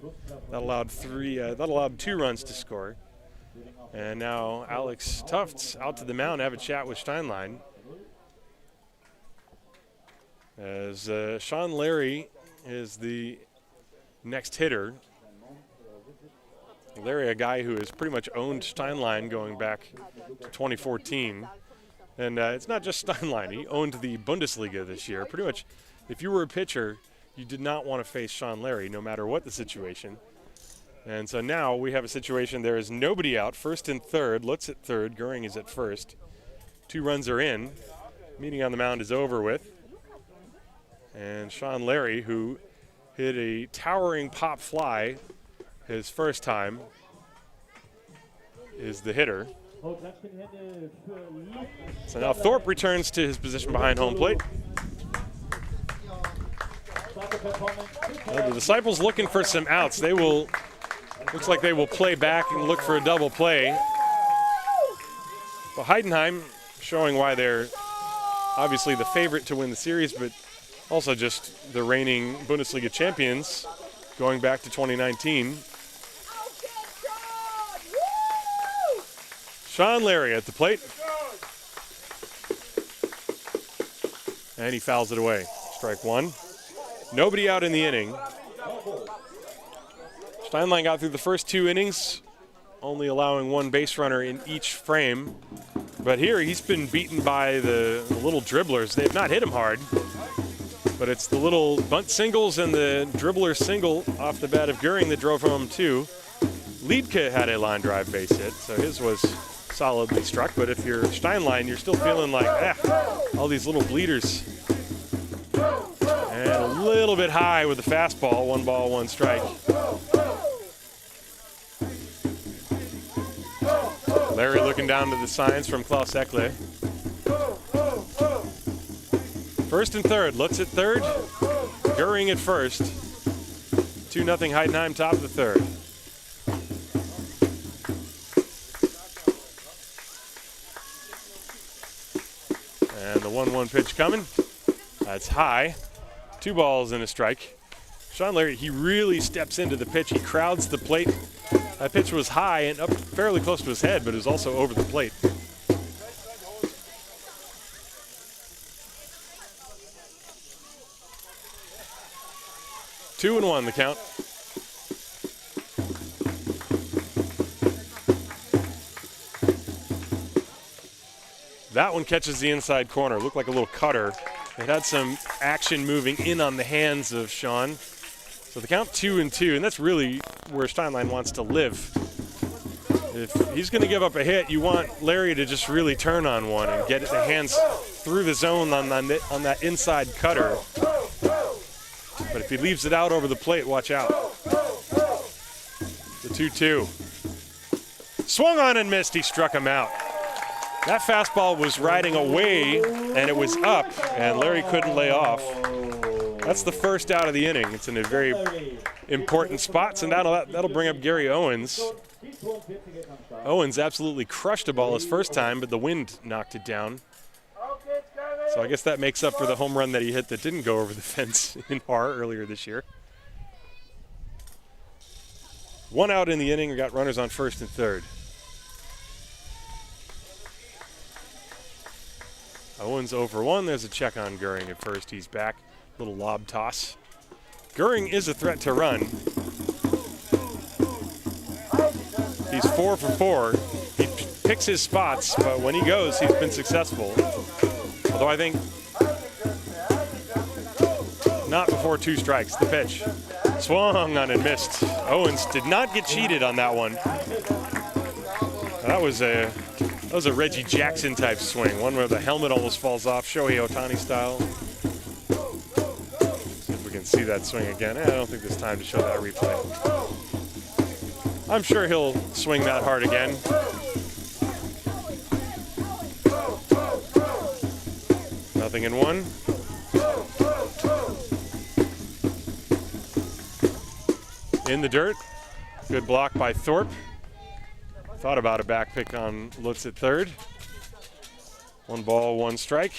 That allowed 2 runs to score. And now Alex Tufts out to the mound, have a chat with Steinlein. As Sean Larry is the next hitter. Larry, a guy who has pretty much owned Steinlein going back to 2014. And it's not just Steinlein. He owned the Bundesliga this year. Pretty much, if you were a pitcher, you did not want to face Sean Larry, no matter what the situation. And so now we have a situation, there is nobody out, first and third. Lutz at third, Göring is at first. 2 runs are in. Meeting on the mound is over with. And Sean Larry, who hit a towering pop fly his first time, is the hitter. So now Thorpe returns to his position behind home plate. Well, the Disciples looking for some outs. They will, looks like they will play back and look for a double play. Well, Heidenheim showing why they're obviously the favorite to win the series, but also just the reigning Bundesliga champions going back to 2019. Sean Larry at the plate. And he fouls it away. Strike 1. Nobody out in the inning. Steinlein got through the first 2 innings, only allowing 1 base runner in each frame. But here he's been beaten by the little dribblers. They have not hit him hard, but it's the little bunt singles and the dribbler single off the bat of Göring that drove home 2. Liedtke had a line drive base hit, so his was solidly struck. But if you're Steinlein, you're still feeling like, all these little bleeders. And a little bit high with the fastball. 1 ball, 1 strike. Larry looking down to the signs from Klaus Eckle. First and third. Lutz at third. Göring at first. 2-0 Heidenheim, top of the third. And the 1-1 pitch coming. That's high. 2 balls and a strike. Sean Larry, he really steps into the pitch. He crowds the plate That pitch was high and up fairly close to his head, but it was also over the plate. Two and one, the count. That one catches the inside corner. Looked like a little cutter. It had some action moving in on the hands of Sean. So the count 2-2, and that's really where Steinlein wants to live. If he's going to give up a hit, you want Larry to just really turn on one and get the hands through the zone on that inside cutter. But if he leaves it out over the plate, watch out. The 2-2. Swung on and missed. He struck him out. That fastball was riding away, and it was up, and Larry couldn't lay off. That's the first out of the inning. It's in a very important spot, so that'll bring up Gary Owens. Owens absolutely crushed a ball his first time, but the wind knocked it down. So I guess that makes up for the home run that he hit that didn't go over the fence in Haar earlier this year. One out in the inning. We got runners on first and third. Owens 0-for-1. There's a check on Goering at first. He's back. Little lob toss. Goering is a threat to run. He's 4-for-4. He picks his spots, but when he goes, he's been successful. Although I think not before 2 strikes. The pitch. Swung on and missed. Owens did not get cheated on that one. That was a Reggie Jackson type swing, one where the helmet almost falls off, Shohei Ohtani style. See if we can see that swing again. I don't think there's time to show that replay. I'm sure he'll swing that hard again. Nothing in one. In the dirt. Good block by Thorpe. Thought about a back pick on Lutz at third. 1 ball, 1 strike.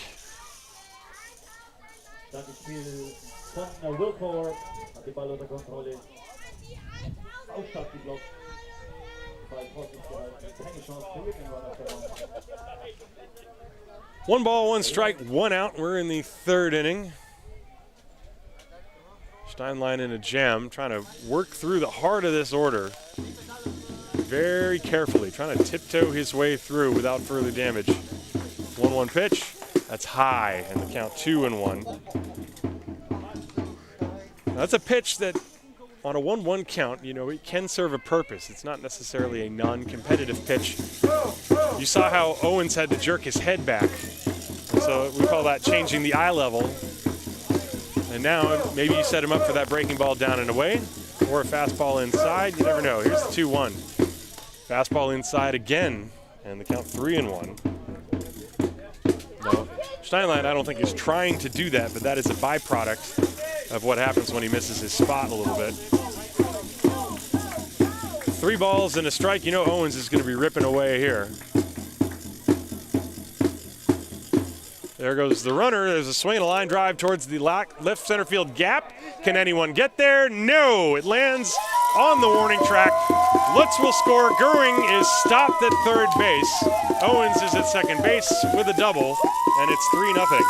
One ball, 1 strike, 1 out. We're in the third inning. Steinlein in a jam, trying to work through the heart of this order. Very carefully, trying to tiptoe his way through without further damage. 1-1 pitch. That's high, and the count 2-1. Now, that's a pitch that, on a 1-1 count, you know, it can serve a purpose. It's not necessarily a non-competitive pitch. You saw how Owens had to jerk his head back. So we call that changing the eye level. And now maybe you set him up for that breaking ball down and away, or a fastball inside. You never know. Here's the 2-1. Fastball inside again, and the count 3-1. No, Steinlein, I don't think is trying to do that, but that is a byproduct of what happens when he misses his spot a little bit. 3 balls and a strike. You know Owens is going to be ripping away here. There goes the runner. There's a swing and a line drive towards the left center field gap. Can anyone get there? No. It lands on the warning track. Lutz will score. Goering is stopped at third base. Owens is at second base with a double, and it's 3-0.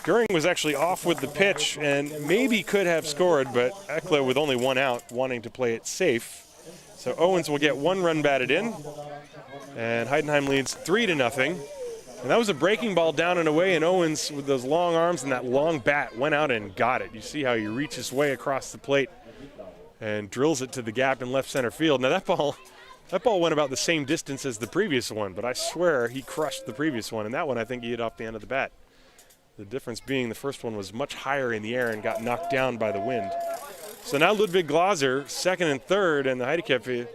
Goering was actually off with the pitch and maybe could have scored, but Ekla with only 1 out wanting to play it safe. So Owens will get 1 run batted in, and Heidenheim leads 3-0. And that was a breaking ball down and away, and Owens, with those long arms and that long bat, went out and got it. You see how he reaches way across the plate and drills it to the gap in left center field. Now that ball went about the same distance as the previous one, but I swear he crushed the previous one, and that one I think he hit off the end of the bat. The difference being the first one was much higher in the air and got knocked down by the wind. So now Ludwig Glaser, second and third, and the Heideköpfe,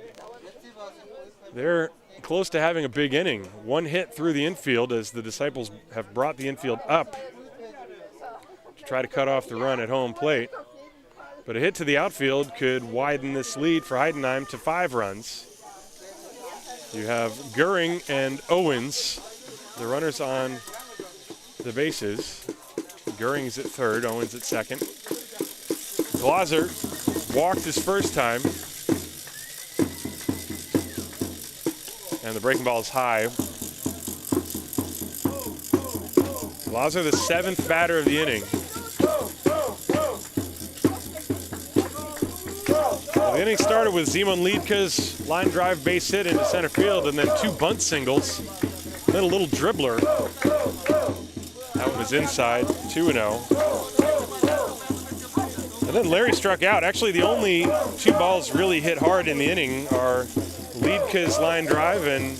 they're close to having a big inning. 1 hit through the infield as the Disciples have brought the infield up to try to cut off the run at home plate. But a hit to the outfield could widen this lead for Heidenheim to 5 runs. You have Goering and Owens, the runners on the bases. Goering is at third, Owens at second. Glaser walked his first time. And the breaking ball is high. Glaser, the 7th batter of the inning. Well, the inning started with Simon Liedke's line drive base hit into center field, and then 2 bunt singles, then a little dribbler. That one was inside, 2-0. And then Larry struck out. Actually, the only 2 balls really hit hard in the inning are Liedke's line drive and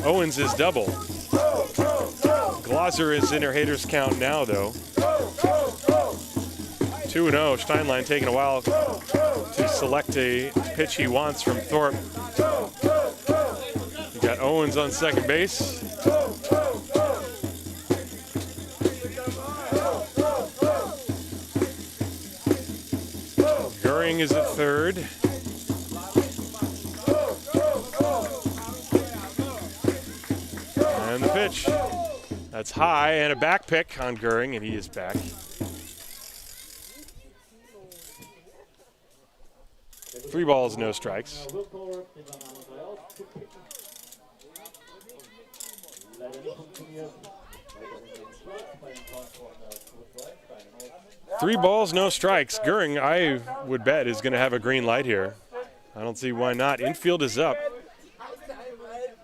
Owens' double. Glaser is in her haters count now, though. 2-0. Steinlein taking a while to select a pitch he wants from Thorpe. We got Owens on second base. Goering is at third. And the pitch. That's high, and a back pick on Goering, and he is back. 3 balls, no strikes. Three balls, no strikes. Goering, I would bet, is going to have a green light here. I don't see why not. Infield is up.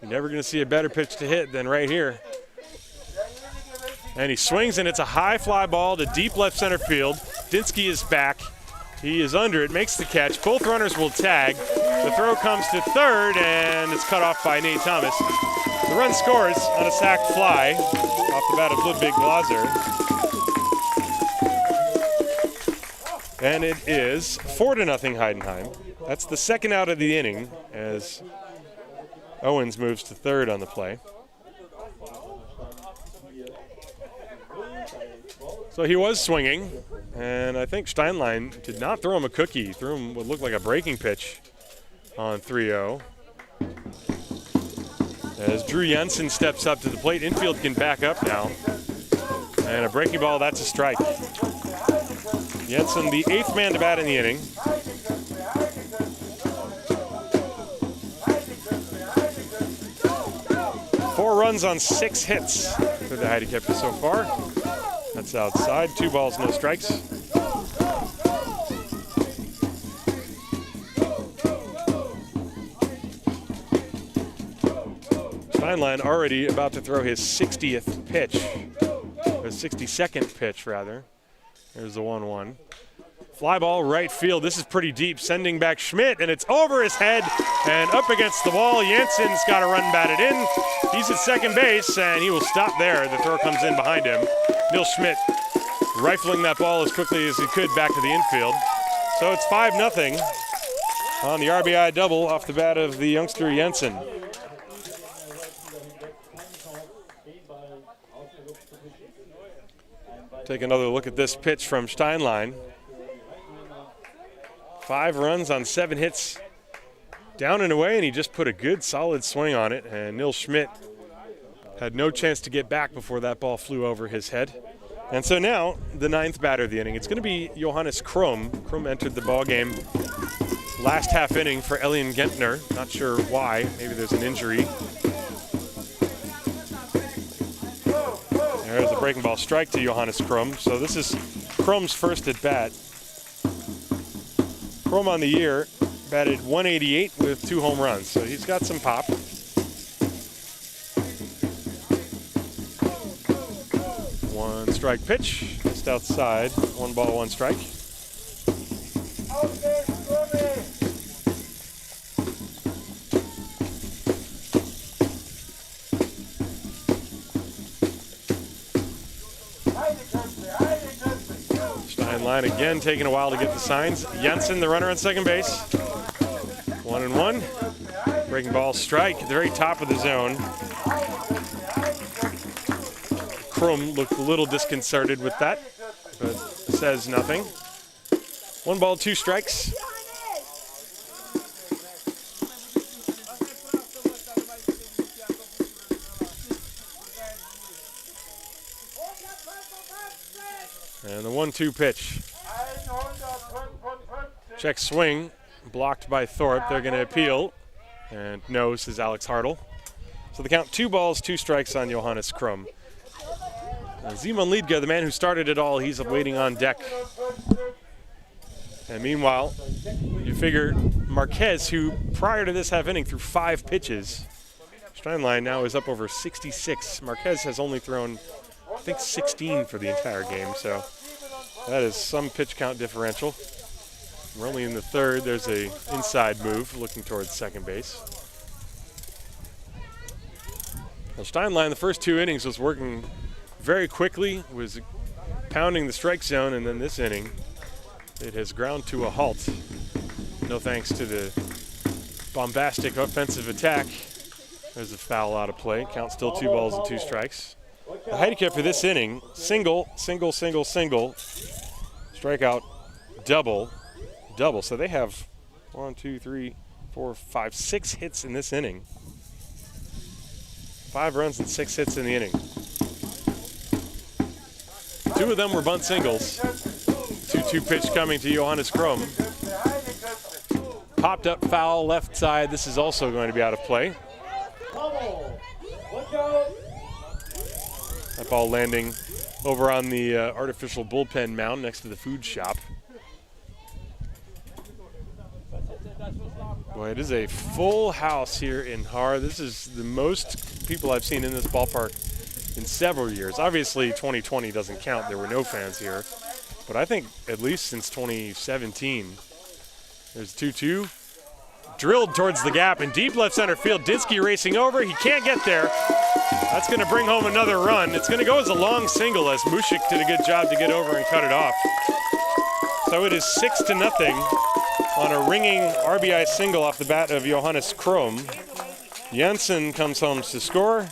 You're never going to see a better pitch to hit than right here. And he swings, and it's a high fly ball to deep left center field. Dinsky is back. He is under it, makes the catch. Both runners will tag. The throw comes to third, and it's cut off by Nate Thomas. The run scores on a sac fly off the bat of Ludwig Glaser. And it is 4-0 Heidenheim. That's the second out of the inning as Owens moves to third on the play. So he was swinging, and I think Steinlein did not throw him a cookie. He threw him what looked like a breaking pitch on 3-0. As Drew Jensen steps up to the plate, infield can back up now. And a breaking ball, that's a strike. Jensen, the 8th man to bat in the inning. Four runs on 6 hits for the Heideköpfe so far. That's outside. 2 balls, no strikes. Steinlein already about to throw his 60th pitch, or 62nd pitch, rather. There's the 1-1. Fly ball right field. This is pretty deep, sending back Schmidt, and it's over his head and up against the wall. Jensen's got a run batted in. He's at second base, and he will stop there. The throw comes in behind him. Neil Schmidt rifling that ball as quickly as he could back to the infield. So it's 5-0 on the RBI double off the bat of the youngster Jensen. Take another look at this pitch from Steinlein. 5 runs on 7 hits down and away, and he just put a good solid swing on it, and Neil Schmidt had no chance to get back before that ball flew over his head. And so now the 9th batter of the inning. It's going to be Johannes Krumm. Krumm entered the ball game last half inning for Elian Gentner. Not sure why. Maybe there's an injury. There's a breaking ball strike to Johannes Krumm. So this is Krumm's first at bat. Krumm on the year batted .188 with 2 home runs. So he's got some pop. One strike pitch, just outside. 1 ball, 1 strike. Steinlein again taking a while to get the signs. Jensen, the runner on second base. 1-1. Breaking ball strike at the very top of the zone. Krumm looked a little disconcerted with that, but says nothing. 1 ball, 2 strikes. And the 1-2 pitch. Check swing, blocked by Thorpe. They're going to appeal. And no, says Alex Hartl. So the count 2 balls, 2 strikes on Johannes Krum. Simon Liedke, the man who started it all, he's waiting on deck. And meanwhile, you figure Marquez, who prior to this half inning threw 5 pitches, Steinlein now is up over 66. Marquez has only thrown, I think, 16 for the entire game, so that is some pitch count differential. We're only in the 3rd. There's a inside move looking towards second base. Well, Steinlein, the first 2 innings, was working very quickly, was pounding the strike zone, and then this inning, it has ground to a halt. No thanks to the bombastic offensive attack. There's a foul out of play. Count still 2 balls and 2 strikes. The Heideköpfe for this inning, single, single, single, single, strikeout, double, double. So they have 1, 2, 3, 4, 5, 6 hits in this inning. 5 runs and 6 hits in the inning. 2 of them were bunt singles. 2-2 pitch coming to Johannes Krum. Popped up foul left side. This is also going to be out of play. That ball landing over on the artificial bullpen mound next to the food shop. Boy, it is a full house here in Haar. This is the most people I've seen in this ballpark in several years. Obviously, 2020 doesn't count. There were no fans here. But I think at least since 2017. There's 2-2. Drilled towards the gap in deep left center field. Dinsky racing over. He can't get there. That's going to bring home another run. It's going to go as a long single as Mushik did a good job to get over and cut it off. So it is 6-0 on a ringing RBI single off the bat of Johannes Krum. Jensen comes home to score.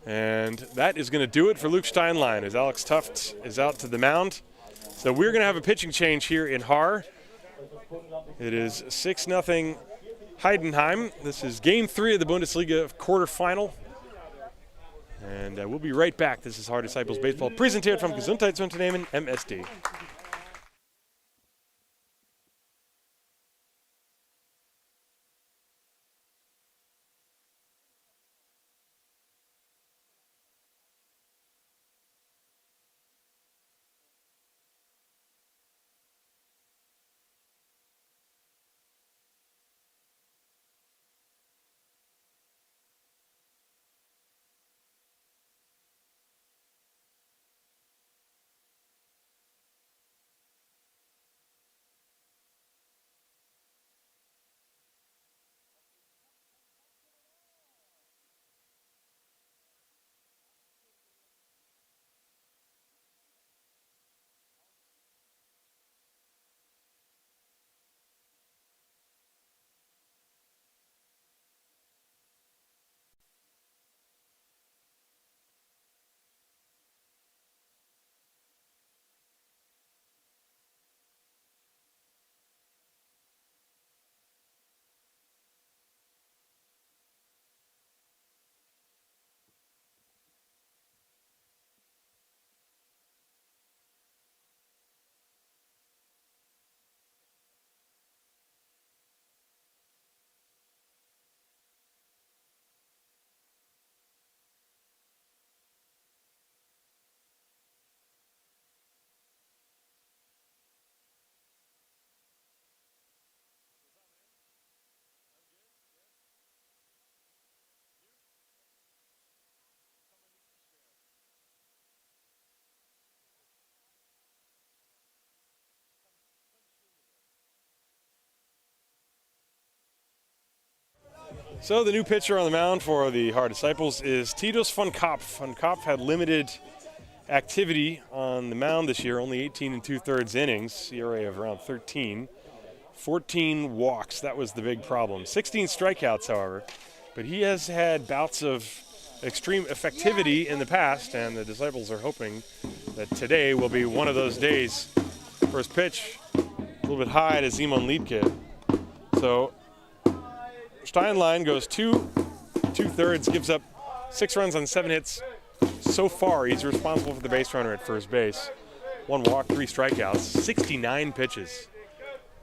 And that is going to do it for Luke Steinlein as Alex Tuft is out to the mound. So we're going to have a pitching change here in Haar. It is 6-0 Heidenheim. This is Game 3 of the Bundesliga quarterfinal. And we'll be right back. This is Haar Disciples Baseball, presented from Gesundheitsunternehmen MSD. So the new pitcher on the mound for the Haar Disciples is Titus von Kopf. Von Kopf had limited activity on the mound this year, only 18 2/3 innings, ERA of around 13. 14 walks, that was the big problem. 16 strikeouts, however. But he has had bouts of extreme effectivity in the past, and the Disciples are hoping that today will be one of those days. First pitch, a little bit high to Simon Liedke. So Steinlein goes 2 2/3, gives up 6 runs on 7 hits so far. He's responsible for the base runner at first base. 1 walk, 3 strikeouts, 69 pitches.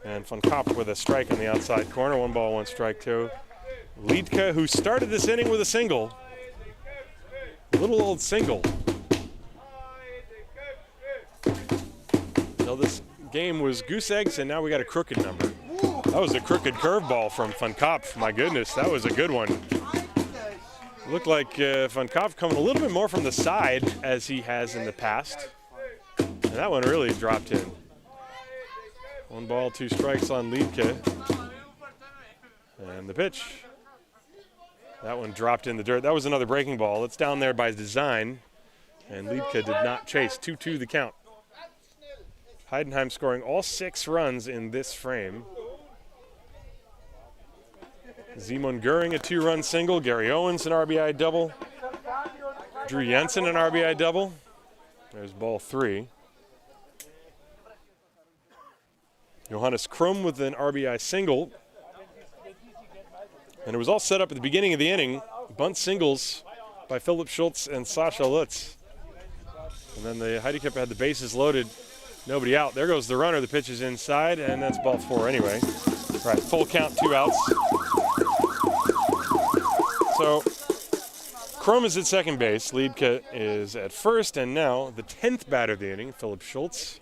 And Van Kopp with a strike on the outside corner. 1 ball, 1 strike, 2. Liedke, who started this inning with a single. Little old single. So this game was goose eggs, and now we got a crooked number. That was a crooked curveball from Van Kopp. My goodness, that was a good one. Looked like Van Kopp coming a little bit more from the side as he has in the past. And that one really dropped in. 1 ball, 2 strikes on Liedke. And the pitch. That one dropped in the dirt. That was another breaking ball. It's down there by design. And Liedke did not chase. 2-2 the count. Heidenheim scoring all 6 runs in this frame. Simon Göring a 2-run single. Gary Owens an RBI double. Drew Jensen an RBI double. There's ball 3. Johannes Krum with an RBI single. And it was all set up at the beginning of the inning. Bunt singles by Philip Schultz and Sasha Lutz. And then the Heideköpfe had the bases loaded. Nobody out. There goes the runner. The pitch is inside, and that's ball 4 anyway. All right, full count, 2 outs. So Krum is at second base. Liedke is at first, and now the 10th batter of the inning, Philip Schultz.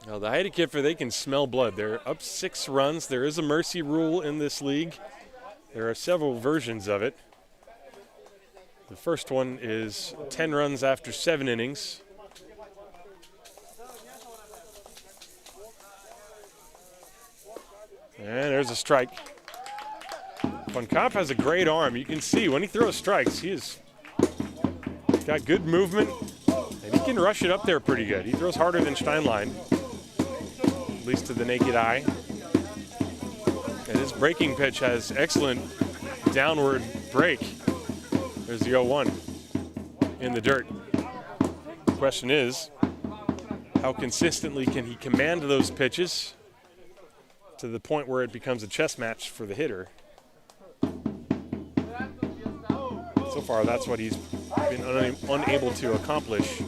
Now the Heideköpfe, they can smell blood. They're up 6 runs. There is a mercy rule in this league. There are several versions of it. The first one is 10 runs after 7 innings. And there's a strike. Van Kopp has a great arm. You can see when he throws strikes, he's got good movement, and he can rush it up there pretty good. He throws harder than Steinlein, at least to the naked eye. And his breaking pitch has excellent downward break. There's the 0-1 in the dirt. The question is, how consistently can he command those pitches to the point where it becomes a chess match for the hitter? So far, that's what he's been unable to accomplish.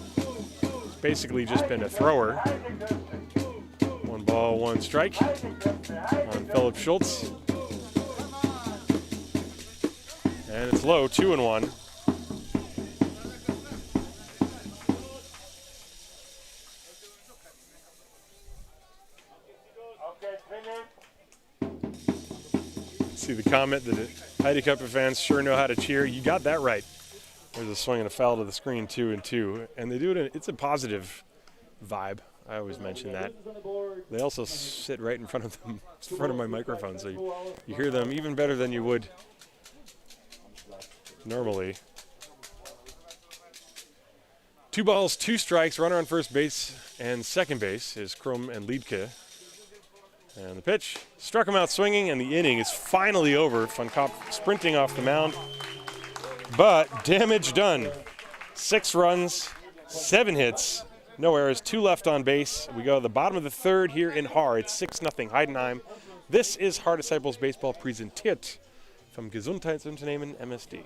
It's basically just been a thrower. 1 ball, 1 strike on Philip Schultz. And it's low, 2-1. See the comment that Heideköpfe fans sure know how to cheer. You got that right. There's a swing and a foul to the screen, 2-2. And they do it, it's a positive vibe. I always mention that. They also sit right in front of them, in front of my microphone, so you hear them even better than you would normally. 2 balls, 2 strikes, runner on first base and second base is Krum and Liedke. And the pitch struck him out swinging, and the inning is finally over. Van Kopp sprinting off the mound, but damage done. 6 runs, 7 hits, no errors, 2 left on base. We go to the bottom of the 3rd here in Haar. It's 6-0 Heidenheim. This is Haar Disciples Baseball präsentiert vom Gesundheitsunternehmen MSD.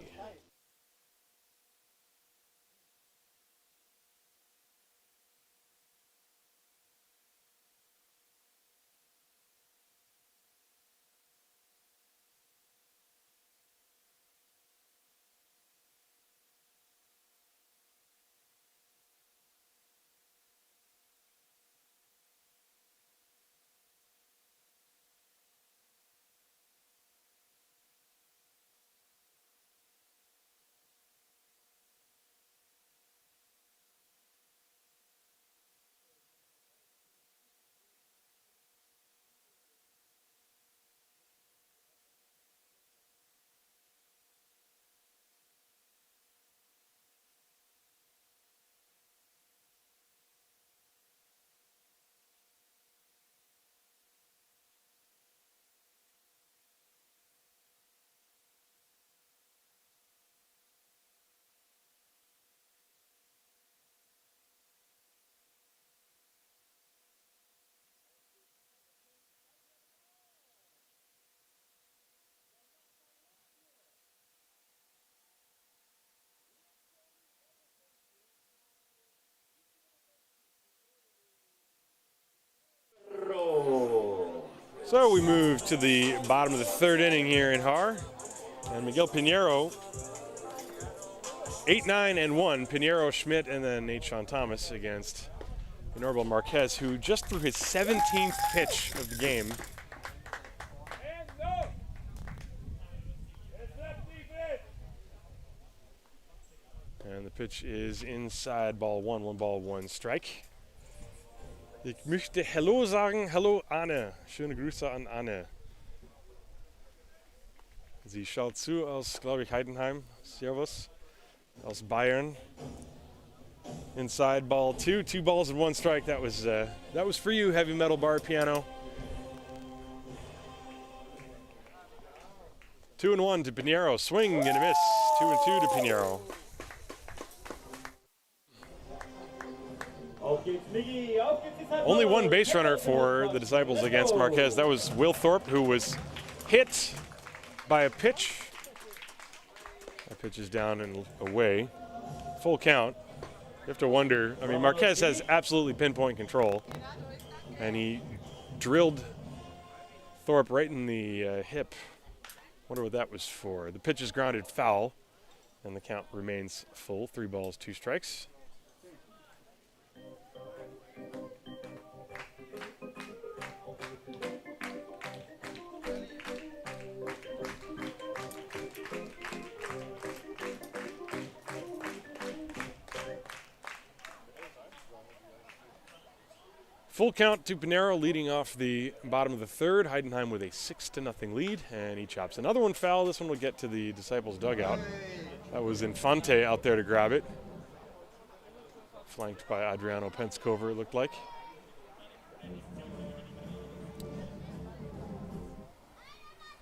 So we move to the bottom of the third inning here in Haar. And Miguel Pinheiro, 8-9-1. Pinheiro, Schmidt, and then Nate Sean Thomas against Norberto Marquez, who just threw his 17th pitch of the game. And the pitch is inside, ball one, 1 strike. Ich möchte Hallo sagen. Hallo Anne. Schöne Grüße an Anne. Sie schaut zu aus, glaube ich, Heidenheim. Servus. Aus Bayern. Inside, ball two. 2 balls and 1 strike. That was for you, heavy metal bar piano. 2-1 to Pinheiro. Swing and a miss. 2-2 to Pinheiro. Only 1 base runner for the Disciples against Marquez. That was Will Thorpe, who was hit by a pitch. That pitch is down and away. Full count. You have to wonder. I mean, Marquez has absolutely pinpoint control. And he drilled Thorpe right in the hip. Wonder what that was for. The pitch is grounded foul. And the count remains full. 3 balls, 2 strikes. Full count to Pinheiro, leading off the bottom of the third. Heidenheim with a 6-0 lead, and he chops another one foul. This one will get to the Disciples' dugout. That was Infante out there to grab it. Flanked by Adriano Penskover, it looked like.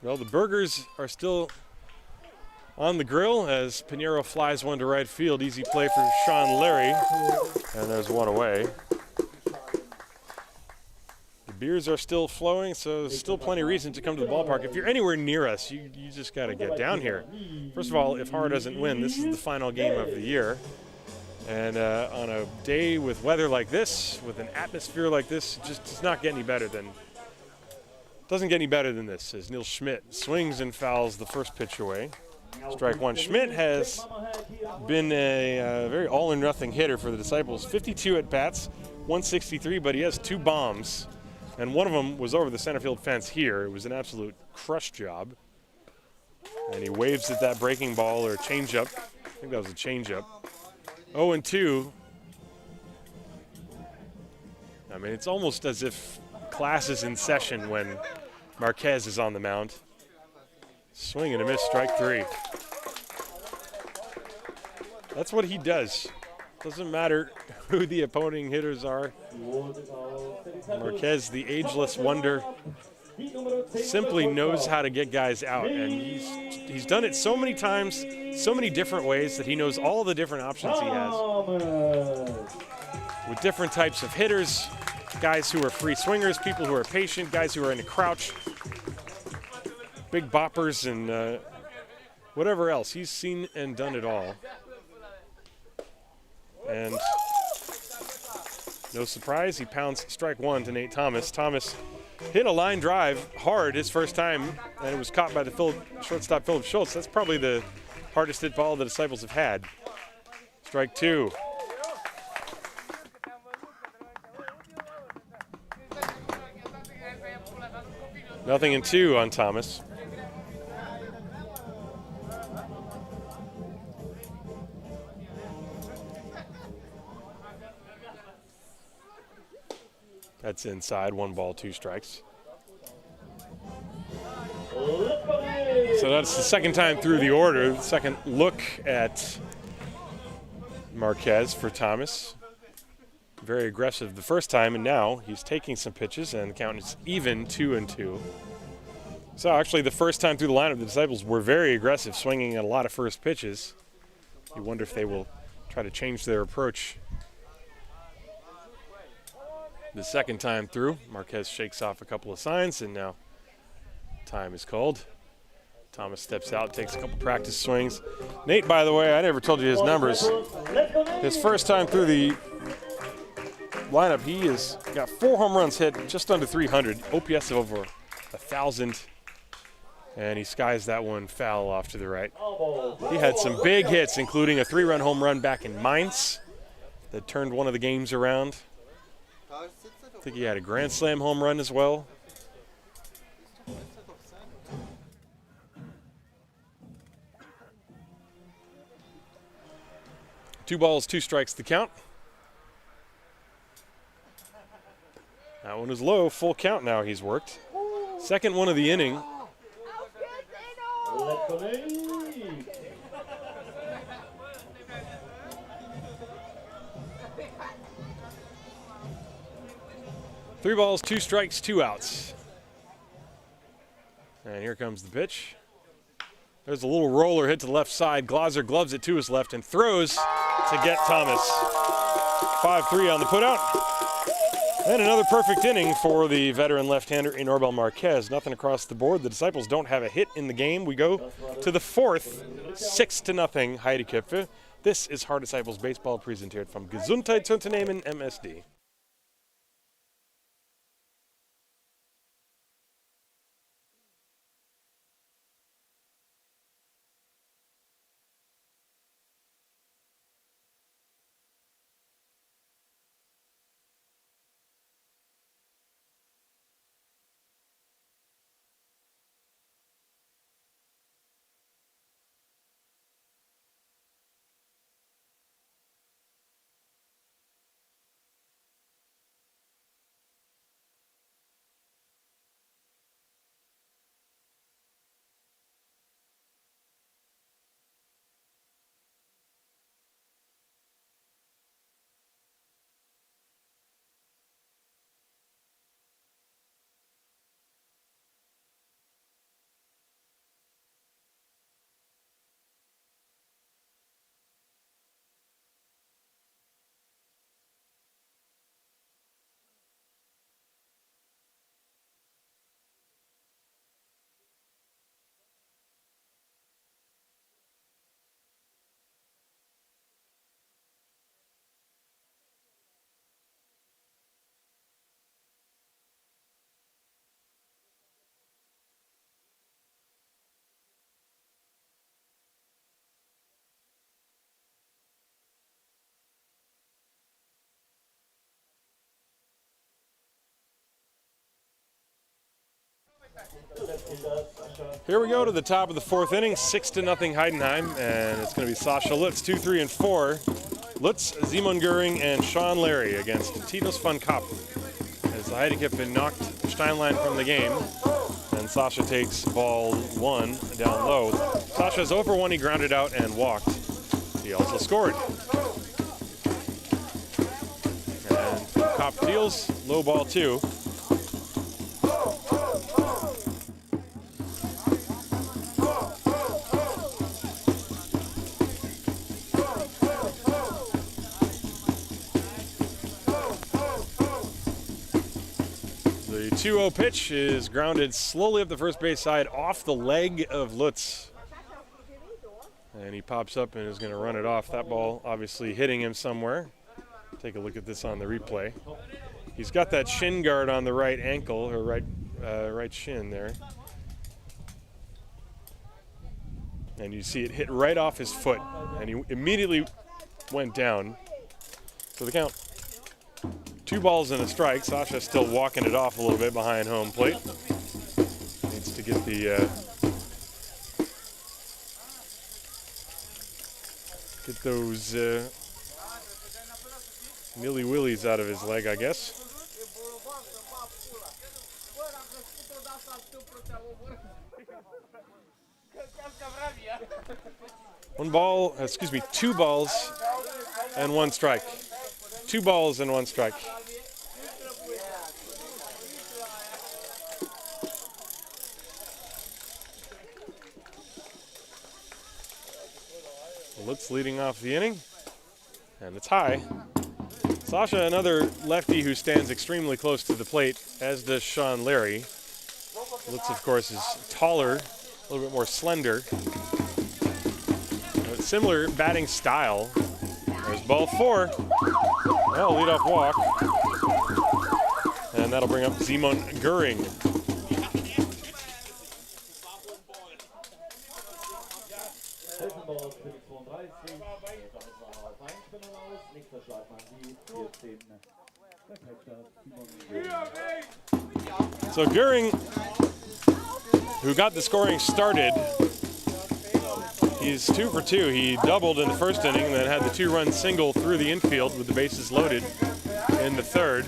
Well, the burgers are still on the grill as Pinheiro flies one to right field. Easy play for Sean Larry, and there's one away. Beers are still flowing, so there's still plenty of reason to come to the ballpark. If you're anywhere near us, you just got to get down here. First of all, if Haar doesn't win, this is the final game of the year. And on a day with weather like this, with an atmosphere like this, it's not getting any better than, doesn't get any better than this, as Neil Schmidt swings and fouls the first pitch away. Strike 1. Schmidt has been a very all-or-nothing hitter for the Disciples. 52 at-bats, 163, but he has 2 bombs. And one of them was over the center field fence here. It was an absolute crush job. And he waves at that breaking ball or changeup. I think that was a changeup. 0-2. I mean, it's almost as if class is in session when Marquez is on the mound. Swing and a miss, strike 3. That's what he does. Doesn't matter who the opposing hitters are. Marquez, the ageless wonder, simply knows how to get guys out, and he's done it so many times, so many different ways that he knows all the different options he has. With different types of hitters, guys who are free swingers, people who are patient, guys who are in a crouch, big boppers, and whatever else. He's seen and done it all. And no surprise, he pounds strike 1 to Nate Thomas. Thomas hit a line drive hard his first time, and it was caught by the shortstop Philip Schultz. That's probably the hardest hit ball the Disciples have had. Strike 2. Nothing in 2 on Thomas. That's inside, 1 ball, 2 strikes. So that's the second time through the order, the second look at Marquez for Thomas. Very aggressive the first time, and now he's taking some pitches, and the count is even, 2-2. So actually the first time through the lineup, the Disciples were very aggressive, swinging at a lot of first pitches. You wonder if they will try to change their approach. The second time through, Marquez shakes off a couple of signs, and now time is called. Thomas steps out, takes a couple practice swings. Nate, by the way, I never told you his numbers. His first time through the lineup, he has got 4 home runs hit, just under 300, OPS of over 1,000. And he skies that one foul off to the right. He had some big hits, including a 3-run home run back in Mainz that turned one of the games around. I think he had a Grand Slam home run as well. Two balls, two strikes to count. That one is low, full count now he's worked. Second one of the inning. Three balls, two strikes, two outs. And here comes the pitch. There's a little roller hit to the left side. Glauser gloves it to his left and throws to get Thomas. 5-3 on the putout. And another perfect inning for the veteran left-hander Inorbel Marquez. Nothing across the board. The Disciples don't have a hit in the game. We go to the fourth, 6-0 Heideköpfe. This is Haar Disciples baseball presented from Gesundheitsunternehmen MSD. Here we go to the top of the fourth inning, 6-0 Heidenheim, and it's going to be Sascha Lutz, 2, 3, and 4. Lutz, Simon Göring, and Sean Larry against Titus van Kapp. As the Heideköpfe knocked Steinlein from the game, and Sascha takes ball one down low. Sascha's over one, he grounded out and walked. He also scored. And Kapp deals, low ball two. The 2-0 pitch is grounded slowly up the first base side off the leg of Lutz. And he pops up and is going to run it off. That ball obviously hitting him somewhere. Take a look at this on the replay. He's got that shin guard on the right ankle, or right shin there. And you see it hit right off his foot, and he immediately went down. So the count, 2 balls and a strike. Sascha's still walking it off a little bit behind home plate. Needs to get the get those Millie Willies out of his leg, I guess. Two balls and one strike. 2 balls and 1 strike. Lutz leading off the inning, and it's high. Sascha, another lefty who stands extremely close to the plate, as does Sean Larry. Lutz, of course, is taller, a little bit more slender. But similar batting style. There's ball 4. Well, leadoff walk. And that'll bring up Simon Göring. Elfenball für die 32. Damit war auf 1 Spinner raus. Nächster Schlag man die 14. Der Catcher Simon. So Göring, who got the scoring started, he's 2 for 2. He doubled in the first inning, then had the 2-run single through the infield with the bases loaded in the third.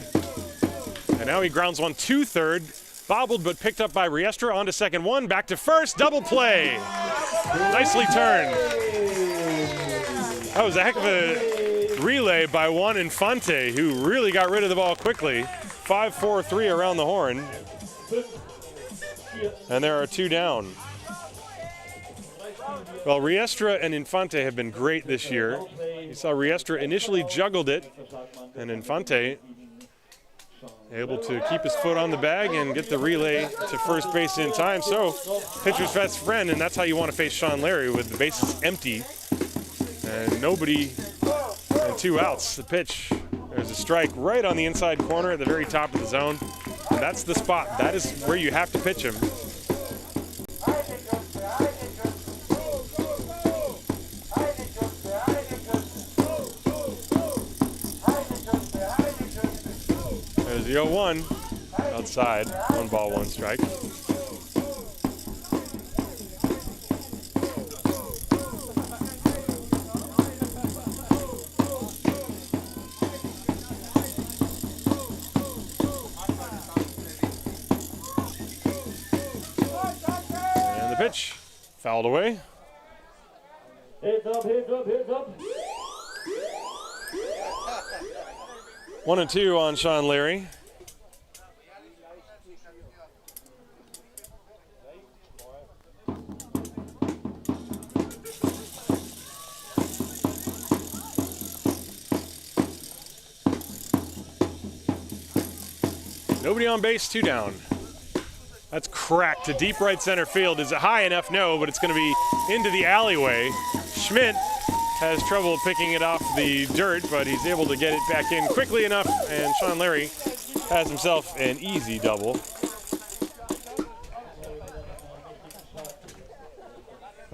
And now he grounds one to third, bobbled but picked up by Riestra onto second one, back to first, double play. Nicely turned. That was a heck of a relay by Juan Infante, who really got rid of the ball quickly. 5-4-3 around the horn. And there are 2 down. Well, Riestra and Infante have been great this year. You saw Riestra initially juggled it, and Infante able to keep his foot on the bag and get the relay to first base in time. So, pitcher's best friend, and that's how you want to face Sean Larry, with the bases empty and nobody and 2 outs. The pitch, there's a strike right on the inside corner at the very top of the zone. And that's the spot. That is where you have to pitch him. There's the 0-1 outside. 1 ball, 1 strike. And the pitch fouled away. Heads up, heads up, heads up. 1-2 on Sean Larry. Nobody on base, 2 down. That's cracked to deep right center field. Is it high enough? No, but it's going to be into the alleyway. Schmidt has trouble picking it off the dirt, but he's able to get it back in quickly enough, and Sean Larry has himself an easy double.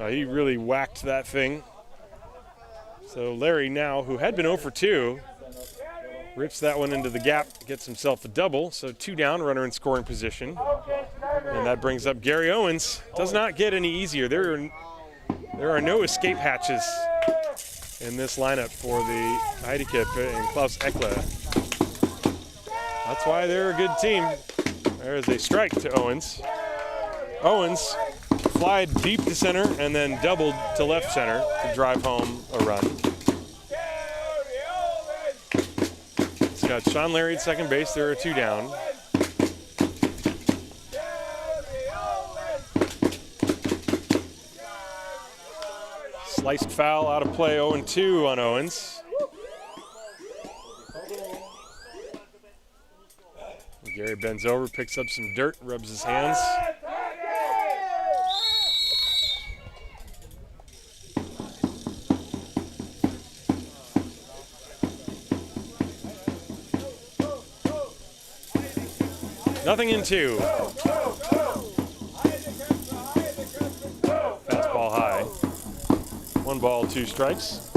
He really whacked that thing. So Larry now, who had been 0 for 2, rips that one into the gap, gets himself a double. So 2 down, runner in scoring position. And that brings up Gary Owens. Does not get any easier. There are no escape hatches in this lineup for the Heideköpfe and Klaus Eckler. That's why they're a good team. There is a strike to Owens. Owens flied deep to center and then doubled to left center to drive home a run. It's got Sean Larry at second base. There are 2 down. Sliced foul out of play, 0-2 on Owens. Gary bends over, picks up some dirt, rubs his hands. Nothing in 2. Fastball high. 1 ball, 2 strikes.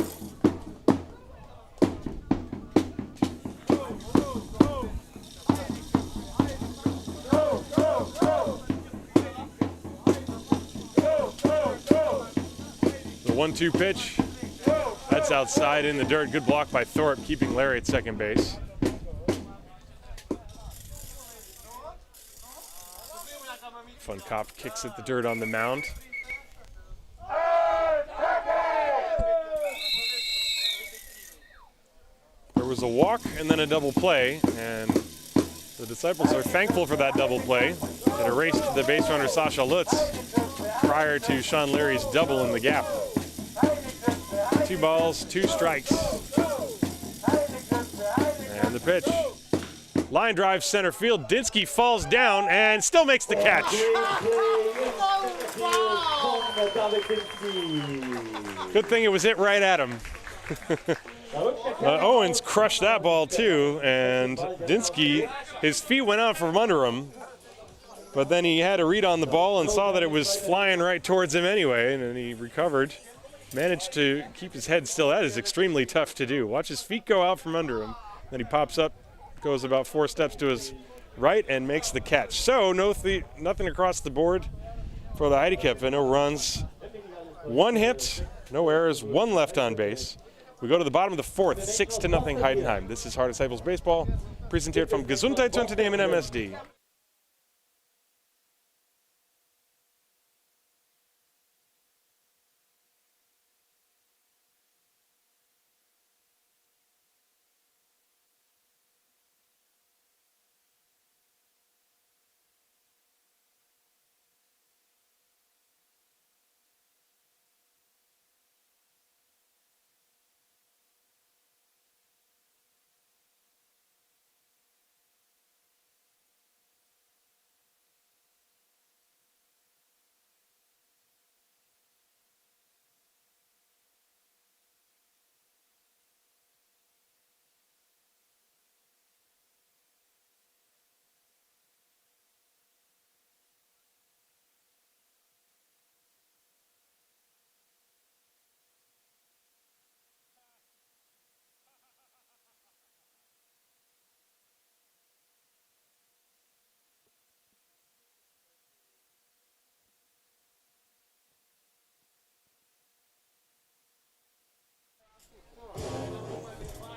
The 1-2 pitch. That's outside in the dirt. Good block by Thorpe, keeping Larry at second base. Fun Cop kicks at the dirt on the mound. There was a walk and then a double play, and the Disciples are thankful for that double play. It erased the base runner Sasha Lutz prior to Sean Larry's double in the gap. 2 balls, 2 strikes. And the pitch. Line drive center field. Dinsky falls down and still makes the catch. Good thing it was hit right at him. Owens crushed that ball too, and Dinsky, his feet went out from under him, but then he had a read on the ball and saw that it was flying right towards him anyway, and then he recovered managed to keep his head still. That is extremely tough to do. Watch his feet go out from under him. Then he pops up, goes about 4 steps to his right, and makes the catch. So nothing across the board for the Heideköpfe. No runs, 1 hit, no errors, 1 left on base. We go to the bottom of the 4th, 6-0 Heidenheim. This is Haar Disciples Baseball, presented from Gesundheitsunternehmen MSD.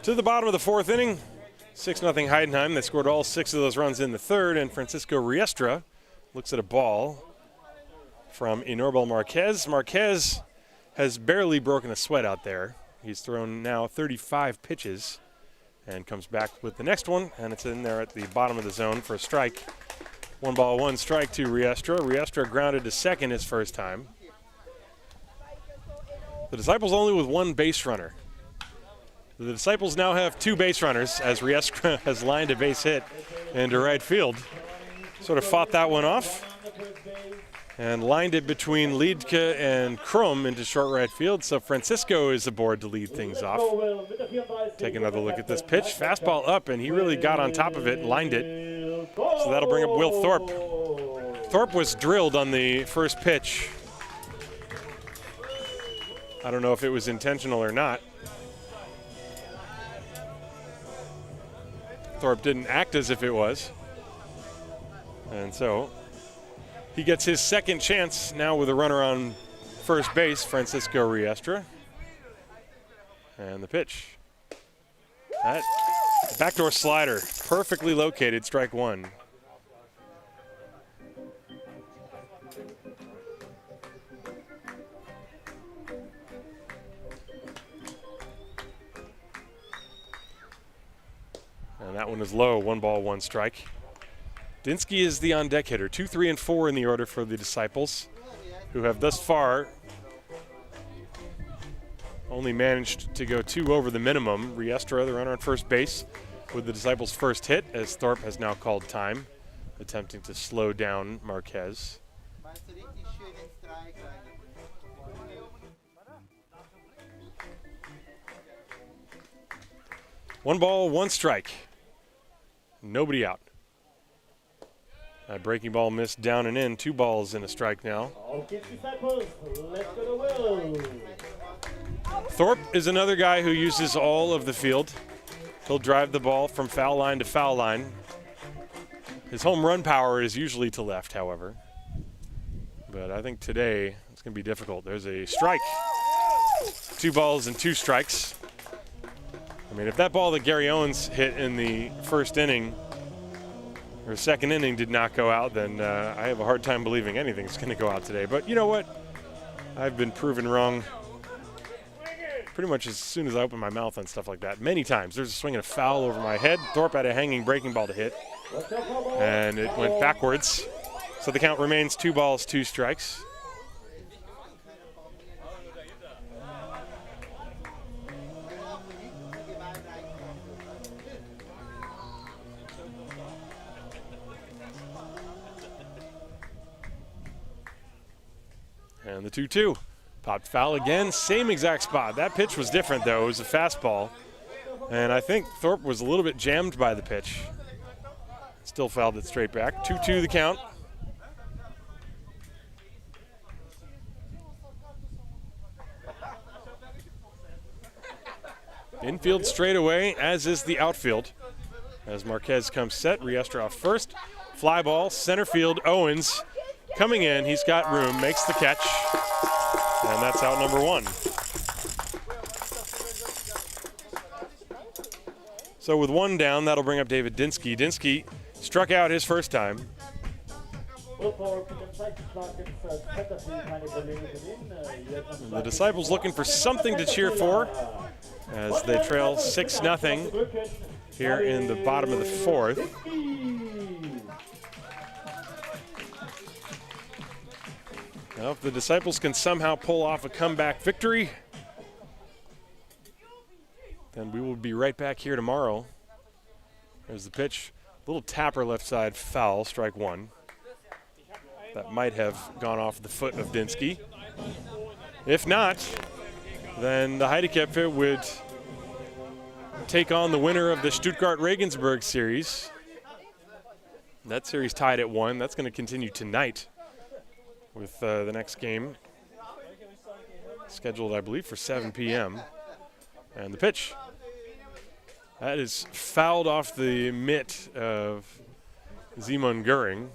To the bottom of the 4th inning, 6-0 Heidenheim. They scored all 6 of those runs in the 3rd, and Francisco Riestra looks at a ball from Inorbel Marquez. Marquez has barely broken a sweat out there. He's thrown now 35 pitches and comes back with the next one, and it's in there at the bottom of the zone for a strike. 1 ball, 1 strike to Riestra. Riestra grounded to second his first time. The Disciples only with 1 base runner. The Disciples now have 2 base runners as Riestra has lined a base hit into right field. Sort of fought that one off and lined it between Liedke and Krum into short right field. So Francisco is aboard to lead things off. Take another look at this pitch. Fastball up, and he really got on top of it and lined it. So that'll bring up Will Thorpe. Thorpe was drilled on the first pitch. I don't know if it was intentional or not. Thorpe didn't act as if it was. And so he gets his second chance now with a runner on first base, Francisco Riestra. And the pitch. That backdoor slider, perfectly located, strike 1. And that one is low, 1 ball, 1 strike. Dinsky is the on-deck hitter, 2, 3, and 4 in the order for the Disciples, who have thus far only managed to go 2 over the minimum. Riestra, the runner on first base, with the Disciples' first hit, as Thorpe has now called time, attempting to slow down Marquez. One ball, 1 strike. Nobody out. That breaking ball missed down and in. 2 balls and a strike now. Thorpe is another guy who uses all of the field. He'll drive the ball from foul line to foul line. His home run power is usually to left, however. But I think today it's going to be difficult. There's a strike. 2 balls and 2 strikes. I mean, if that ball that Gary Owens hit in the first inning or second inning did not go out, then I have a hard time believing anything's going to go out today. But you know what? I've been proven wrong pretty much as soon as I open my mouth on stuff like that. Many times. There's a swing and a foul over my head. Thorpe had a hanging breaking ball to hit, and it went backwards. So the count remains 2 balls, 2 strikes. And the 2-2. Popped foul again, same exact spot. That pitch was different, though. It was a fastball. And I think Thorpe was a little bit jammed by the pitch. Still fouled it straight back. 2-2 the count. Infield straight away, as is the outfield. As Marquez comes set, Riestra off first. Fly ball, center field, Owens coming in. He's got room, makes the catch, and that's out number 1. So with 1 down, that'll bring up David Dinsky. Dinsky struck out his first time. And the Disciples looking for something to cheer for as they trail 6-0 here in the bottom of the 4th. Now, if the Disciples can somehow pull off a comeback victory, then we will be right back here tomorrow. There's the pitch. Little tapper left side foul, strike 1. That might have gone off the foot of Dinsky. If not, then the Heideköpfe would take on the winner of the Stuttgart-Regensburg series. That series tied at 1. That's going to continue tonight with the next game scheduled, I believe, for 7 p.m. And the pitch. That is fouled off the mitt of Simon Göring.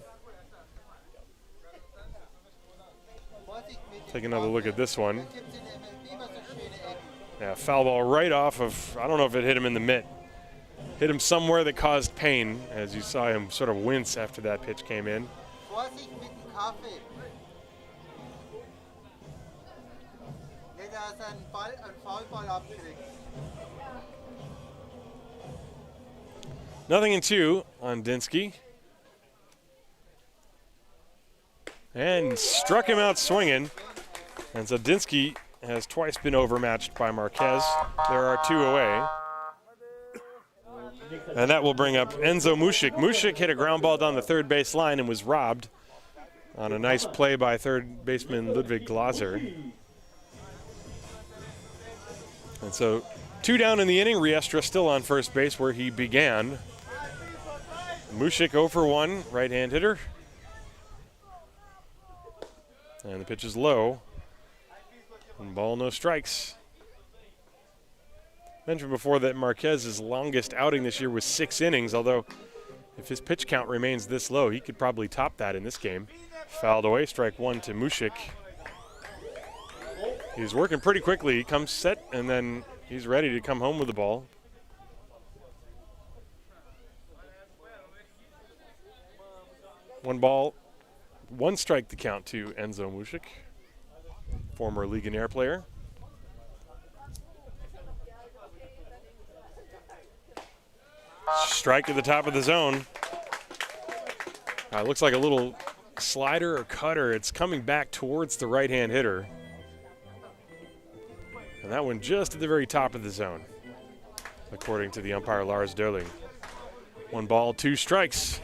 Take another look at this one. Yeah, foul ball right off of, I don't know if it hit him in the mitt. Hit him somewhere that caused pain, as you saw him sort of wince after that pitch came in. Nothing in 2 on Dinsky. And struck him out swinging. And so Dinsky has twice been overmatched by Marquez. There are 2 away. And that will bring up Enzo Mušik. Mušik hit a ground ball down the third base line and was robbed on a nice play by third baseman Ludwig Glaser. And so 2 down in the inning. Riestra still on first base where he began. Mušik 0 for 1, right-hand hitter. And the pitch is low. And ball, no strikes. Mentioned before that Marquez's longest outing this year was 6 innings, although if his pitch count remains this low, he could probably top that in this game. Fouled away, strike 1 to Mušik. He's working pretty quickly. He comes set, and then he's ready to come home with the ball. One ball, 1 strike to count to Enzo Mušik, former Legionnaire player. Strike at the top of the zone. Looks like a little slider or cutter. It's coming back towards the right-hand hitter. And that one just at the very top of the zone, according to the umpire Lars Döling. 1 ball, 2 strikes.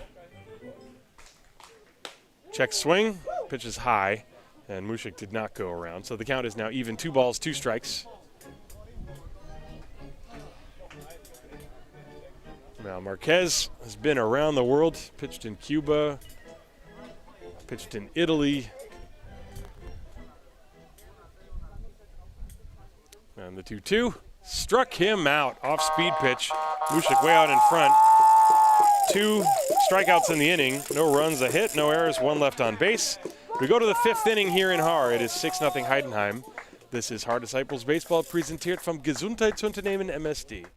Check swing, pitch is high, and Mušik did not go around. So the count is now even, 2 balls, 2 strikes. Now Marquez has been around the world, pitched in Cuba, pitched in Italy. And the 2-2 struck him out, off-speed pitch. Mušik way out in front. 2 strikeouts in the inning, no runs, a hit, no errors, 1 left on base. We go to the 5th inning here in Haar. It is 6-0 Heidenheim. This is Haar Disciples Baseball, präsentiert vom Gesundheitsunternehmen MSD.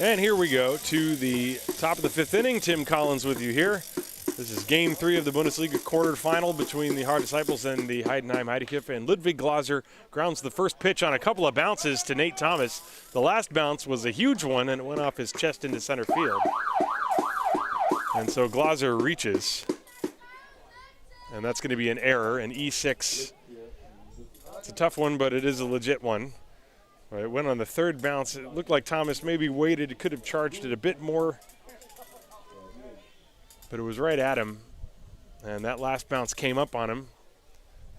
And here we go to the top of the 5th inning. Tim Collins with you here. This is Game 3 of the Bundesliga quarterfinal between the Haar Disciples and the Heidenheim Heideköpfe. And Ludwig Glaser grounds the first pitch on a couple of bounces to Nate Thomas. The last bounce was a huge one, and it went off his chest into center field. And so Glaser reaches. And that's going to be an error, an E6. It's a tough one, but it is a legit one. It went on the 3rd bounce. It looked like Thomas maybe waited. It could have charged it a bit more. But it was right at him. And that last bounce came up on him.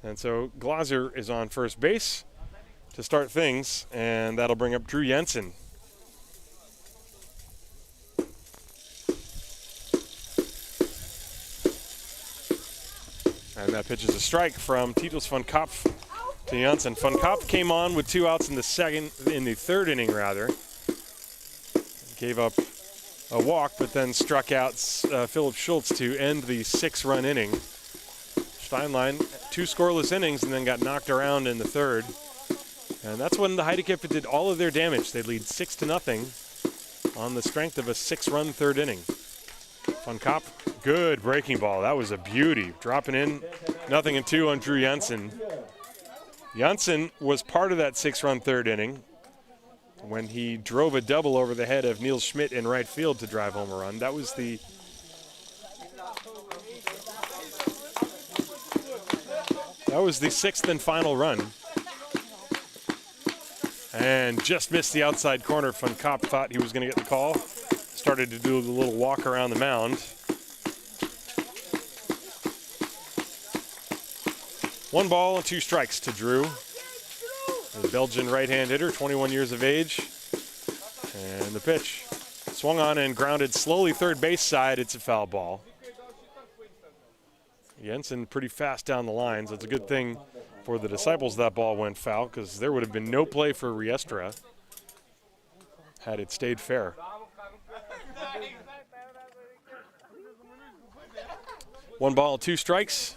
And so Glaser is on first base to start things. And that'll bring up Drew Jensen. And that pitch is a strike from Titus von Kopf to Janssen. Von Kopf came on with 2 outs in the 3rd inning rather. Gave up a walk, but then struck out Philip Schultz to end the 6-run inning. Steinlein, 2 scoreless innings and then got knocked around in the 3rd. And that's when the Heideköpfe did all of their damage. They lead 6-0 on the strength of a 6-run 3rd inning. Von Kopf, good breaking ball. That was a beauty. Dropping in, 0-2 on Drew Janssen. Janssen was part of that 6-run 3rd inning when he drove a double over the head of Niels Schmidt in right field to drive home a run. That was the sixth and final run. And just missed the outside corner. Von Kopf thought he was going to get the call. Started to do the little walk around the mound. 1 ball and 2 strikes to Drew. The Belgian right-hand hitter, 21 years of age. And the pitch. Swung on and grounded slowly 3rd base side. It's a foul ball. Jensen pretty fast down the line, so it's a good thing for the Disciples that ball went foul, because there would have been no play for Riestra had it stayed fair. 1 ball, 2 strikes.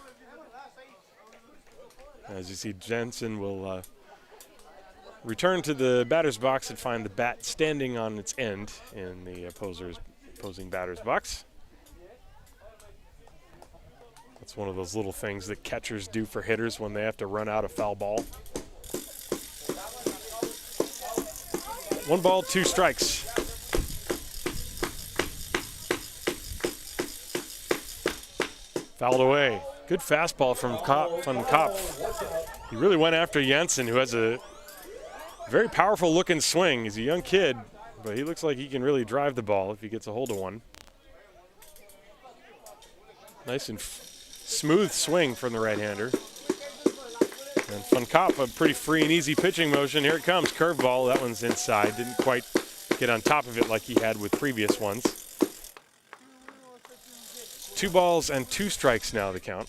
As you see, Jensen will return to the batter's box and find the bat standing on its end in the opposing batter's box. That's one of those little things that catchers do for hitters when they have to run out a foul ball. 1 ball, 2 strikes. Fouled away. Good fastball from Von Kopf. He really went after Janssen, who has a very powerful looking swing. He's a young kid, but he looks like he can really drive the ball if he gets a hold of one. Nice and smooth swing from the right-hander. And Von Kopf, a pretty free and easy pitching motion. Here it comes, curveball. That one's inside. Didn't quite get on top of it like he had with previous ones. 2 balls and 2 strikes now the count.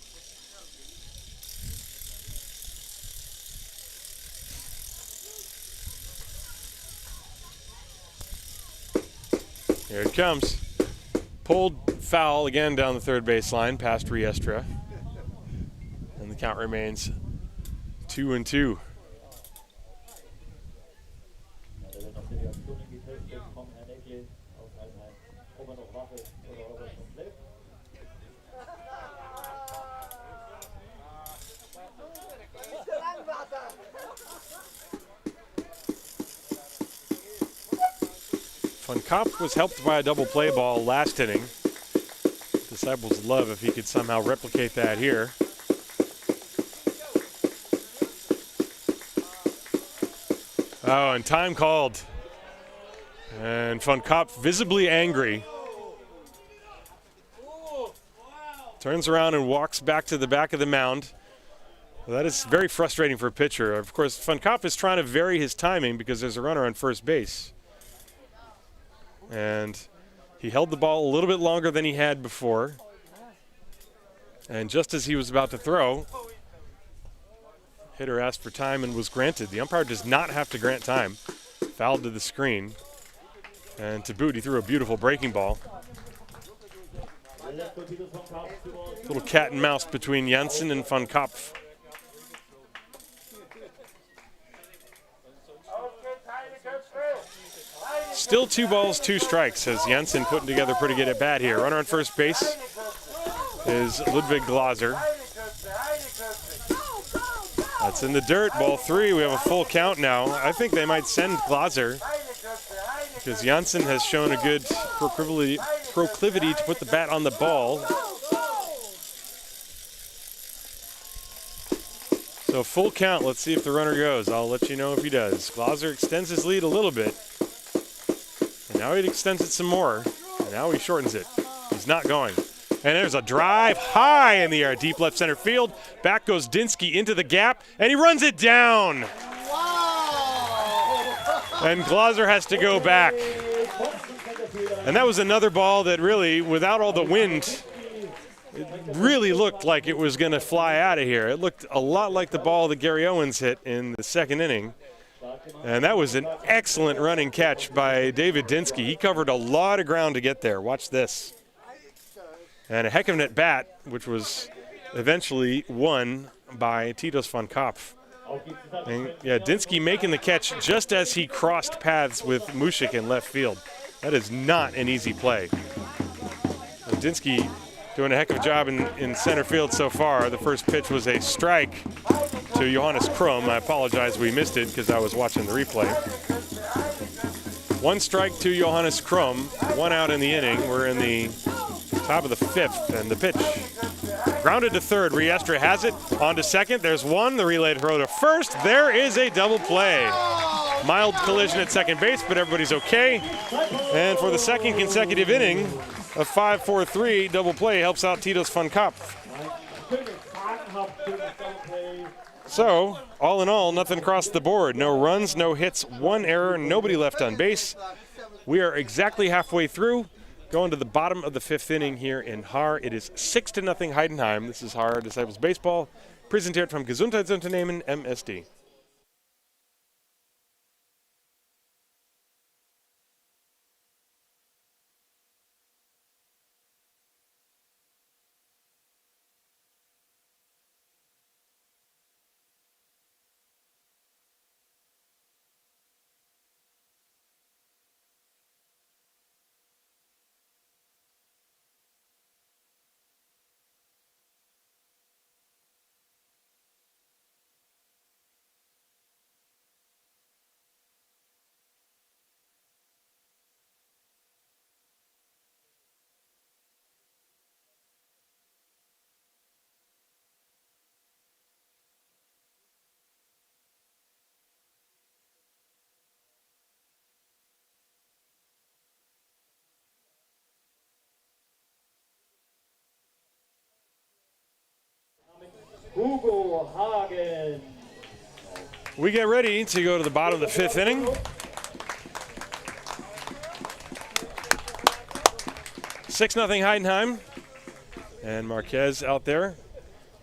Here it comes. Pulled foul again down the 3rd baseline past Riestra. And the count remains 2-2. Von Kopf was helped by a double play ball last inning. Disciples would love if he could somehow replicate that here. Oh, and time called. And Von Kopf visibly angry. Turns around and walks back to the back of the mound. Well, that is very frustrating for a pitcher. Of course, Von Kopf is trying to vary his timing because there's a runner on first base. And he held the ball a little bit longer than he had before. And just as he was about to throw, hitter asked for time and was granted. The umpire does not have to grant time. Fouled to the screen. And to boot, he threw a beautiful breaking ball. Little cat and mouse between Janssen and Von Kopf. still 2 balls, 2 strikes as Jensen putting together pretty good at bat here. Runner on first base is Ludwig Glaser. That's in the dirt, ball 3. We have a full count now. I think they might send Glaser because Janssen has shown a good proclivity to put the bat on the ball. So full count. Let's see if the runner goes. I'll let you know if he does. Glaser extends his lead a little bit. And now he extends it some more. And now he shortens it. He's not going. And there's a drive high in the air, deep left center field. Back goes Dinsky into the gap, and he runs it down. Wow! And Glaser has to go back. And that was another ball that really, without all the wind, it really looked like it was going to fly out of here. It looked a lot like the ball that Gary Owens hit in the second inning. And that was an excellent running catch by David Dinsky. He covered a lot of ground to get there. Watch this. And a heck of an at bat, which was eventually won by Titus von Kopf. And yeah, Dinsky making the catch just as he crossed paths with Mushik in left field. That is not an easy play. And Dinsky doing a heck of a job in center field so far. The first pitch was a strike to Johannes Krum. I apologize we missed it because I was watching the replay. 1 strike to Johannes Krum, 1 out in the inning. We're in the top of the 5th, and the pitch grounded to third. Riestra has it on to second. There's 1. The relay throw to first. There is a double play. Mild collision at second base, but everybody's okay. And for the second consecutive inning, a 5-4-3 double play helps out Titus von Kopf. So, all in all, nothing across the board. No runs, no hits, 1 error, nobody left on base. We are exactly halfway through. Going to the bottom of the 5th inning here in Haar. It is 6-0 Heidenheim. This is Haar Disciples Baseball, präsentiert vom Gesundheitsunternehmen MSD. Hugo Hagen. We get ready to go to the bottom of the 5th inning. 6-0 Heidenheim. And Marquez out there.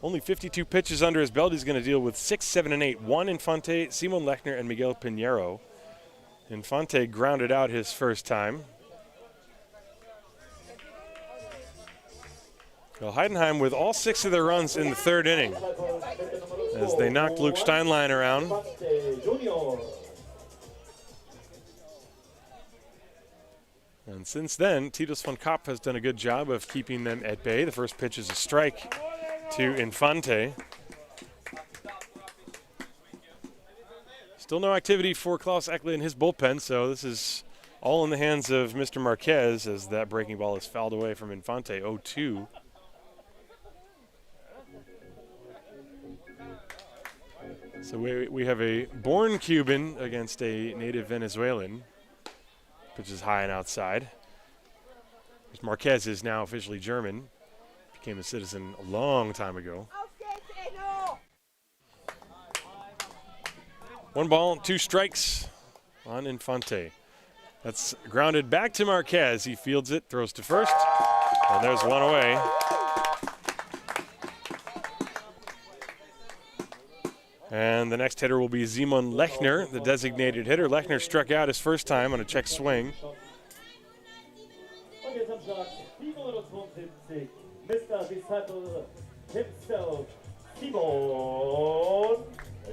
Only 52 pitches under his belt. He's going to deal with 6, 7, and 8. Juan Infante, Simon Lechner, and Miguel Pinheiro. Infante grounded out his first time. Well, Heidenheim with all 6 of their runs in the 3rd inning as they knocked Luke Steinlein around. And since then, Titus von Kopf has done a good job of keeping them at bay. The first pitch is a strike to Infante. Still no activity for Klaus Eckley in his bullpen, so this is all in the hands of Mr. Marquez as that breaking ball is fouled away from Infante, 0-2. So we have a born Cuban against a native Venezuelan. Pitch is high and outside. Marquez is now officially German. Became a citizen a long time ago. 1 ball, 2 strikes on Infante. That's grounded back to Marquez. He fields it, throws to first, and there's 1 away. And the next hitter will be Simon Lechner, the designated hitter. Lechner struck out his first time on a check swing. Mr. Disciple himself, Simon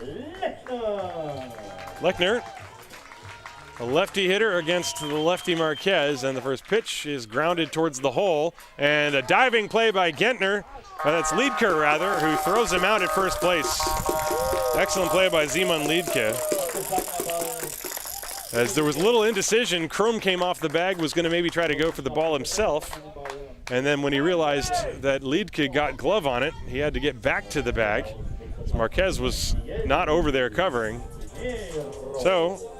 Lechner. Lechner A lefty hitter against the lefty Marquez, and the first pitch is grounded towards the hole, and a diving play by Gentner, that's Liedke rather, who throws him out at first place. Excellent play by Simon Liedke. As there was a little indecision, Krum came off the bag, was going to maybe try to go for the ball himself, and then when he realized that Liedke got glove on it, he had to get back to the bag. Marquez was not over there covering. So,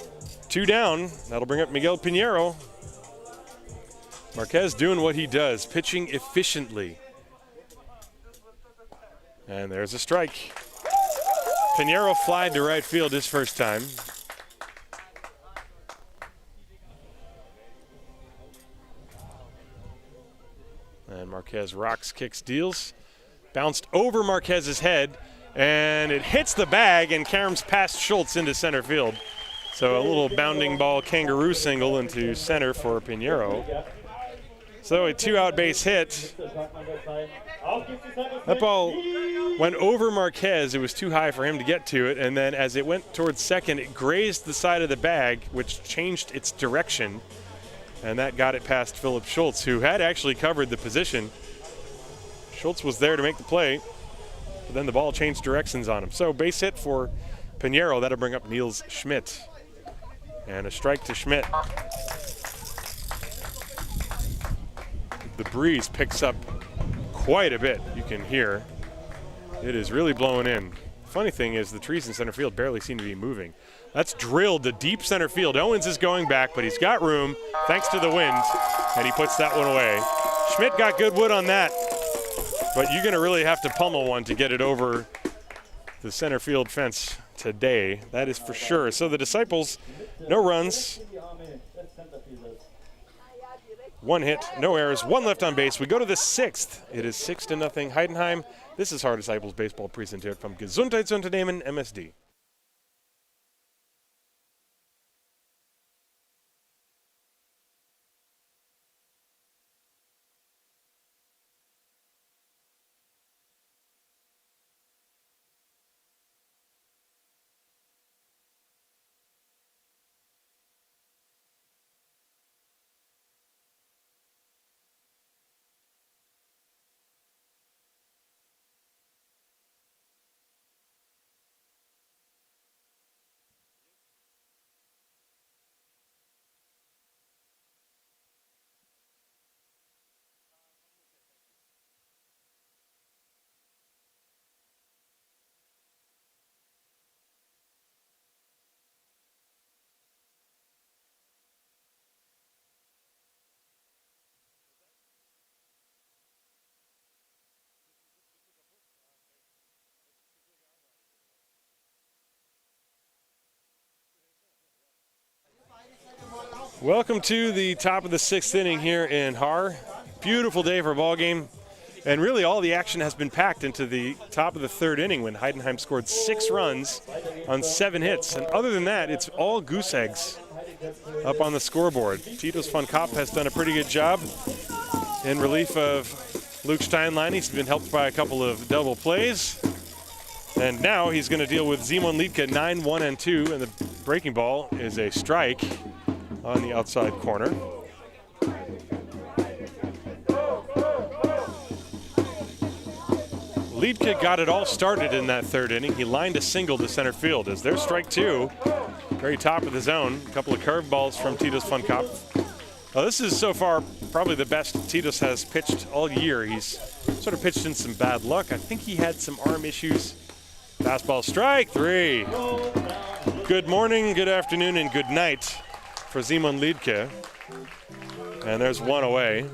2 down. That'll bring up Miguel Pinheiro. Marquez doing what he does, pitching efficiently. And there's a strike. Pinheiro flied to right field his first time. And Marquez rocks, kicks, deals. Bounced over Marquez's head, and it hits the bag, and caroms past Schultz into center field. So a little bounding ball kangaroo single into center for Pinheiro. So a 2-out base hit. That ball went over Marquez. It was too high for him to get to it, and then as it went towards second, it grazed the side of the bag, which changed its direction, and that got it past Philip Schultz, who had actually covered the position. Schultz was there to make the play, but then the ball changed directions on him. So base hit for Pinheiro. That'll bring up Niels Schmidt. And a strike to Schmidt. The breeze picks up quite a bit, you can hear. It is really blowing in. Funny thing is the trees in center field barely seem to be moving. That's drilled to deep center field. Owens is going back, but he's got room thanks to the wind, and he puts that one away. Schmidt got good wood on that, but you're going to really have to pummel one to get it over the center field fence today. That is for sure. So the Disciples, no runs, 1 hit, no errors, 1 left on base. We go to the 6th. It is 6-0 Heidenheim. This is Haar Disciples baseball presented from Gesundheitsunternehmen MSD. Welcome to the top of the 6th inning here in Haar. Beautiful day for a ball game, and really all the action has been packed into the top of the 3rd inning when Heidenheim scored 6 runs on 7 hits. And other than that, it's all goose eggs up on the scoreboard. Titus von Kopp has done a pretty good job in relief of Luke Steinlein. He's been helped by a couple of double plays. And now he's going to deal with Simon Liedke, 9-1-2, and the breaking ball is a strike on the outside corner. Liedke got it all started in that 3rd inning. He lined a single to center field as there's strike 2, very top of the zone. A couple of curveballs from Titus von Kopp. Well, this is so far probably the best Titus has pitched all year. He's sort of pitched in some bad luck. I think he had some arm issues. Fastball, strike 3. Good morning, good afternoon, and good night for Simon Liedke. And there's one away.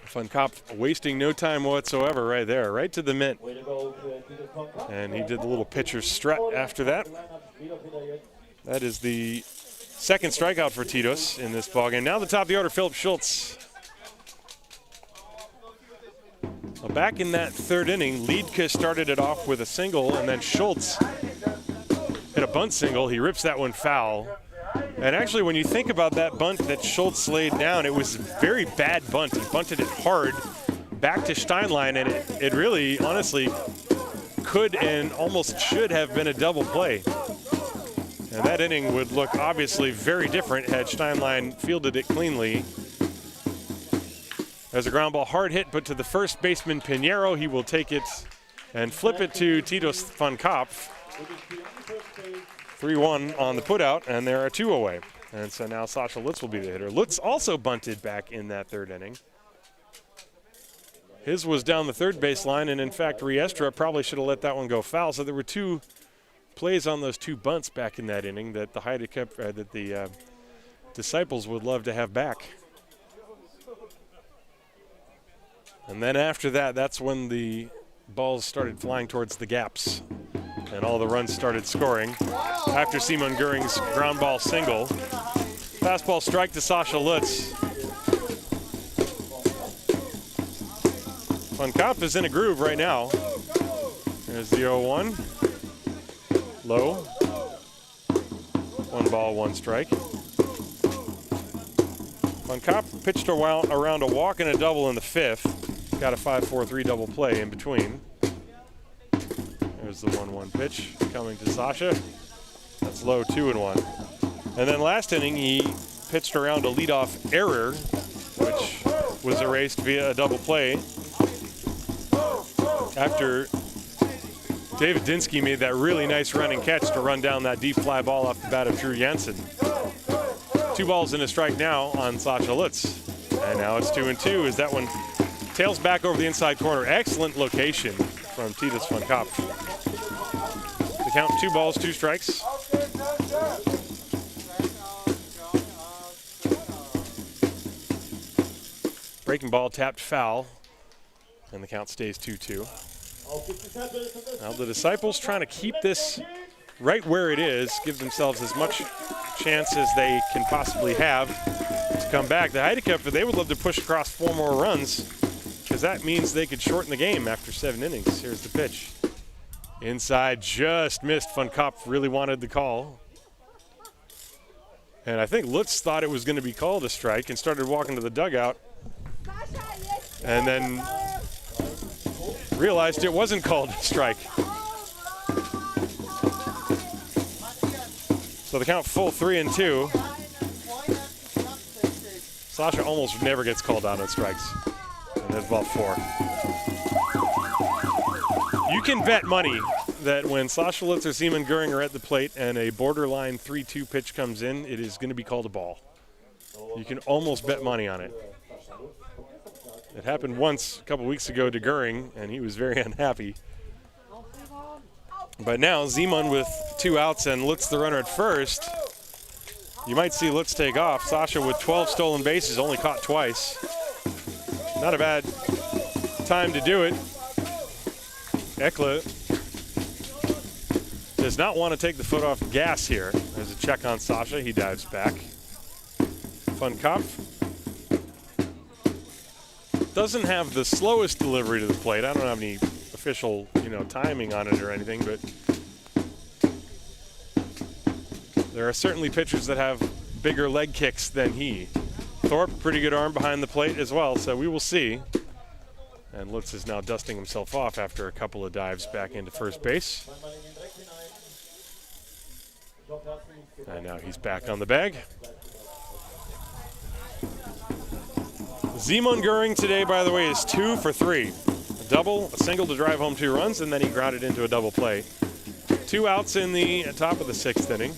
Von Kopp wasting no time whatsoever right there, right to the mitt. And he did the little pitcher's strut after that. That is the 2nd strikeout for Titus in this ballgame. Now the top of the order, Philip Schultz. Well, back in that 3rd inning, Liedke started it off with a single, and then Schultz hit a bunt single. He rips that one foul. And actually, when you think about that bunt that Schultz laid down, it was a very bad bunt. He bunted it hard back to Steinlein, and it really, honestly, could and almost should have been a double play. And that inning would look obviously very different had Steinlein fielded it cleanly. There's a ground ball, hard hit, but to the first baseman Pinheiro. He will take it and flip it to Titus van Kopf. 3-1 on the putout, and there are 2 away. And so now Sasha Lutz will be the hitter. Lutz also bunted back in that 3rd inning. His was down the 3rd baseline, and in fact, Riestra probably should have let that one go foul. So there were 2 plays on those 2 bunts back in that inning that the Heideköpfe, that the Disciples would love to have back. And then after that, that's when the balls started flying towards the gaps and all the runs started scoring. After Simon Göring's ground ball single, fastball strike to Sasha Lutz. Van Kopf is in a groove right now. There's the 0-1. Low. 1 ball, 1 strike. Van Kopf pitched around a walk and a double in the 5th. Got a 5-4-3 double play in between. There's the 1-1 pitch coming to Sasha. That's low, 2-1. And then last inning, he pitched around a leadoff error, which was erased via a double play after David Dinsky made that really nice running catch to run down that deep fly ball off the bat of Drew Jensen. 2 balls and a strike now on Sasha Lutz. And now it's 2-2 as that one tails back over the inside corner. Excellent location from Titus van Kopf. The count 2 balls, 2 strikes. Breaking ball tapped foul, and the count stays 2-2. Now the Disciples trying to keep this right where it is, give themselves as much chance as they can possibly have to come back. The Heideköpfe, they would love to push across 4 more runs because that means they could shorten the game after 7 innings. Here's the pitch. Inside, just missed. Van Kopf really wanted the call. And I think Lutz thought it was going to be called a strike and started walking to the dugout. And then realized it wasn't called a strike. So the count full 3-2. Sasha almost never gets called out on strikes. And that's ball 4. You can bet money that when Sasha Lutz or Simon Göring are at the plate and a borderline 3-2 pitch comes in, it is going to be called a ball. You can almost bet money on it. It happened once a couple weeks ago to Göring, and he was very unhappy. But now Simon with 2 outs and Lutz the runner at first. You might see Lutz take off. Sasha with 12 stolen bases, only caught twice. Not a bad time to do it. Ekla does not want to take the foot off the gas here. There's a check on Sasha. He dives back. Van Kopf doesn't have the slowest delivery to the plate. I don't have any official, timing on it or anything, but there are certainly pitchers that have bigger leg kicks than he. Thorpe, pretty good arm behind the plate as well, so we will see. And Lutz is now dusting himself off after a couple of dives back into first base. And now he's back on the bag. Simon Göring today, by the way, is 2 for 3. A double, a single to drive home 2 runs, and then he grounded into a double play. 2 outs in the top of the 6th inning.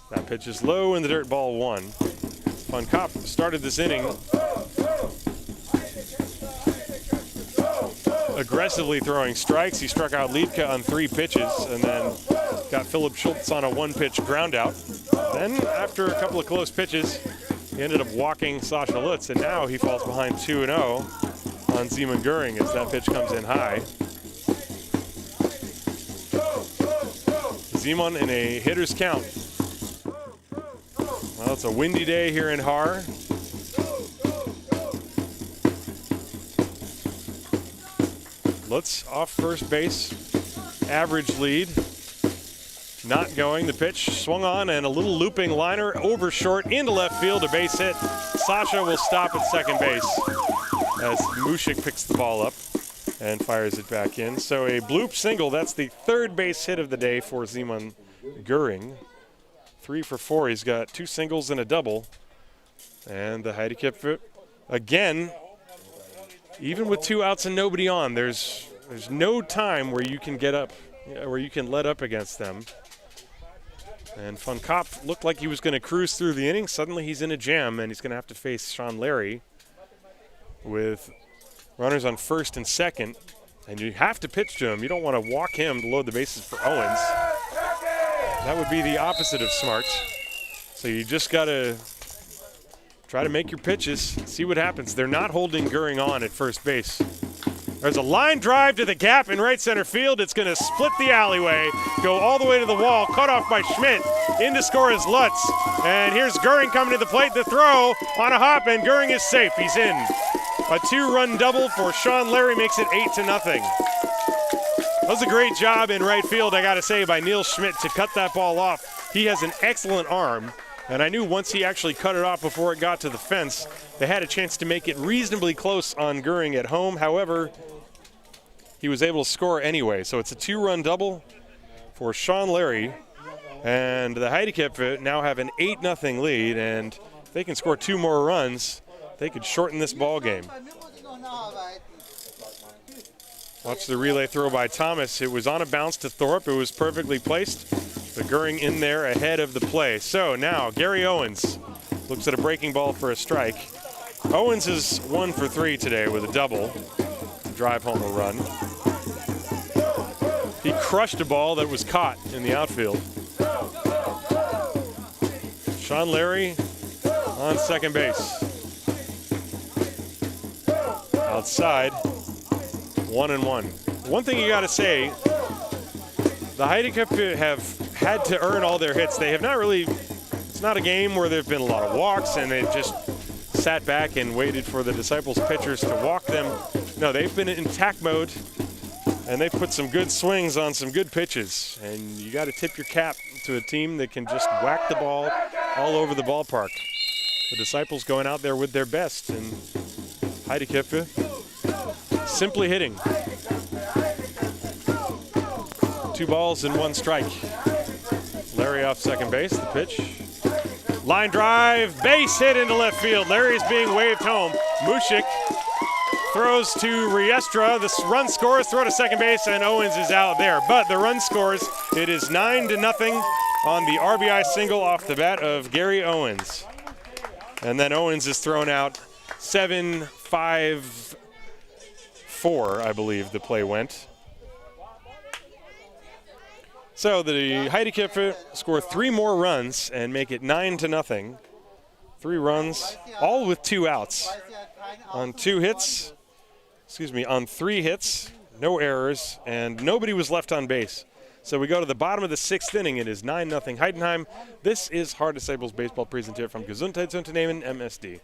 That pitch is low in the dirt, ball 1. Van Kopf started this inning aggressively throwing strikes. He struck out Liedtke on 3 pitches and then got Philip Schultz on a 1-pitch ground out. Then after a couple of close pitches, he ended up walking Sasha Lutz, and now he falls behind 2-0 on Simon Göring as that pitch comes in high. Simon in a hitter's count. Well, it's a windy day here in Haar. Lutz off first base, average lead. Not going, the pitch swung on and a little looping liner over short into left field, a base hit. Sasha will stop at second base as Mushik picks the ball up. and fires it back in. So a bloop single. That's the third base hit of the day for Simon Göring. 3 for 4. He's got 2 singles and a double. And the Heideköpfe, again, even with 2 outs and nobody on, there's no time where you can get up, where you can let up against them. And Van Kopp looked like he was going to cruise through the inning. Suddenly he's in a jam, and he's going to have to face Sean Larry with runners on first and second. And you have to pitch to him. You don't want to walk him to load the bases for Owens. That would be the opposite of smart. So you just got to try to make your pitches, see what happens. They're not holding Göring on at first base. There's a line drive to the gap in right center field. It's going to split the alleyway, go all the way to the wall, cut off by Schmidt. In to score is Lutz. And here's Göring coming to the plate. The throw on a hop, and Göring is safe. He's in. A 2-run double for Sean Larry makes it 8-0. That was a great job in right field, I got to say, by Neil Schmidt to cut that ball off. He has an excellent arm. And I knew once he actually cut it off before it got to the fence, they had a chance to make it reasonably close on Göring at home. However, he was able to score anyway. So it's a 2-run double for Sean Larry. And the Heideköpfe now have an 8-0 lead. And if they can score 2 more runs, they could shorten this ball game. Watch the relay throw by Thomas. It was on a bounce to Thorpe. It was perfectly placed. The Göring in there ahead of the play. So now Gary Owens looks at a breaking ball for a strike. Owens is 1 for 3 today with a double to drive home a run. He crushed a ball that was caught in the outfield. Sean Larry on second base. Outside, 1-1. One thing you got to say, the Heideköpfe have had to earn all their hits. They have not really, it's not a game where there have been a lot of walks and they've just sat back and waited for the Disciples pitchers to walk them. No, they've been in attack mode and they've put some good swings on some good pitches. And you got to tip your cap to a team that can just whack the ball all over the ballpark. The Disciples going out there with their best, and Heideköpfe simply hitting. 2 balls and 1 strike. Larry off second base, the pitch. Line drive, base hit into left field. Larry's being waved home. Mushik throws to Riestra. The run scores, throw to second base, and Owens is out there. But the run scores, it is 9-0 on the RBI single off the bat of Gary Owens. And then Owens is thrown out 7-5-4, I believe the play went. So the Heideköpfe score 3 more runs and make it 9-0. 3 runs, all with 2 outs. On 3 hits, no errors, and nobody was left on base. So we go to the bottom of the 6th inning. It is 9-0 Heidenheim. This is Haar Disciples baseball presented from Gesundheitsunternehmen MSD.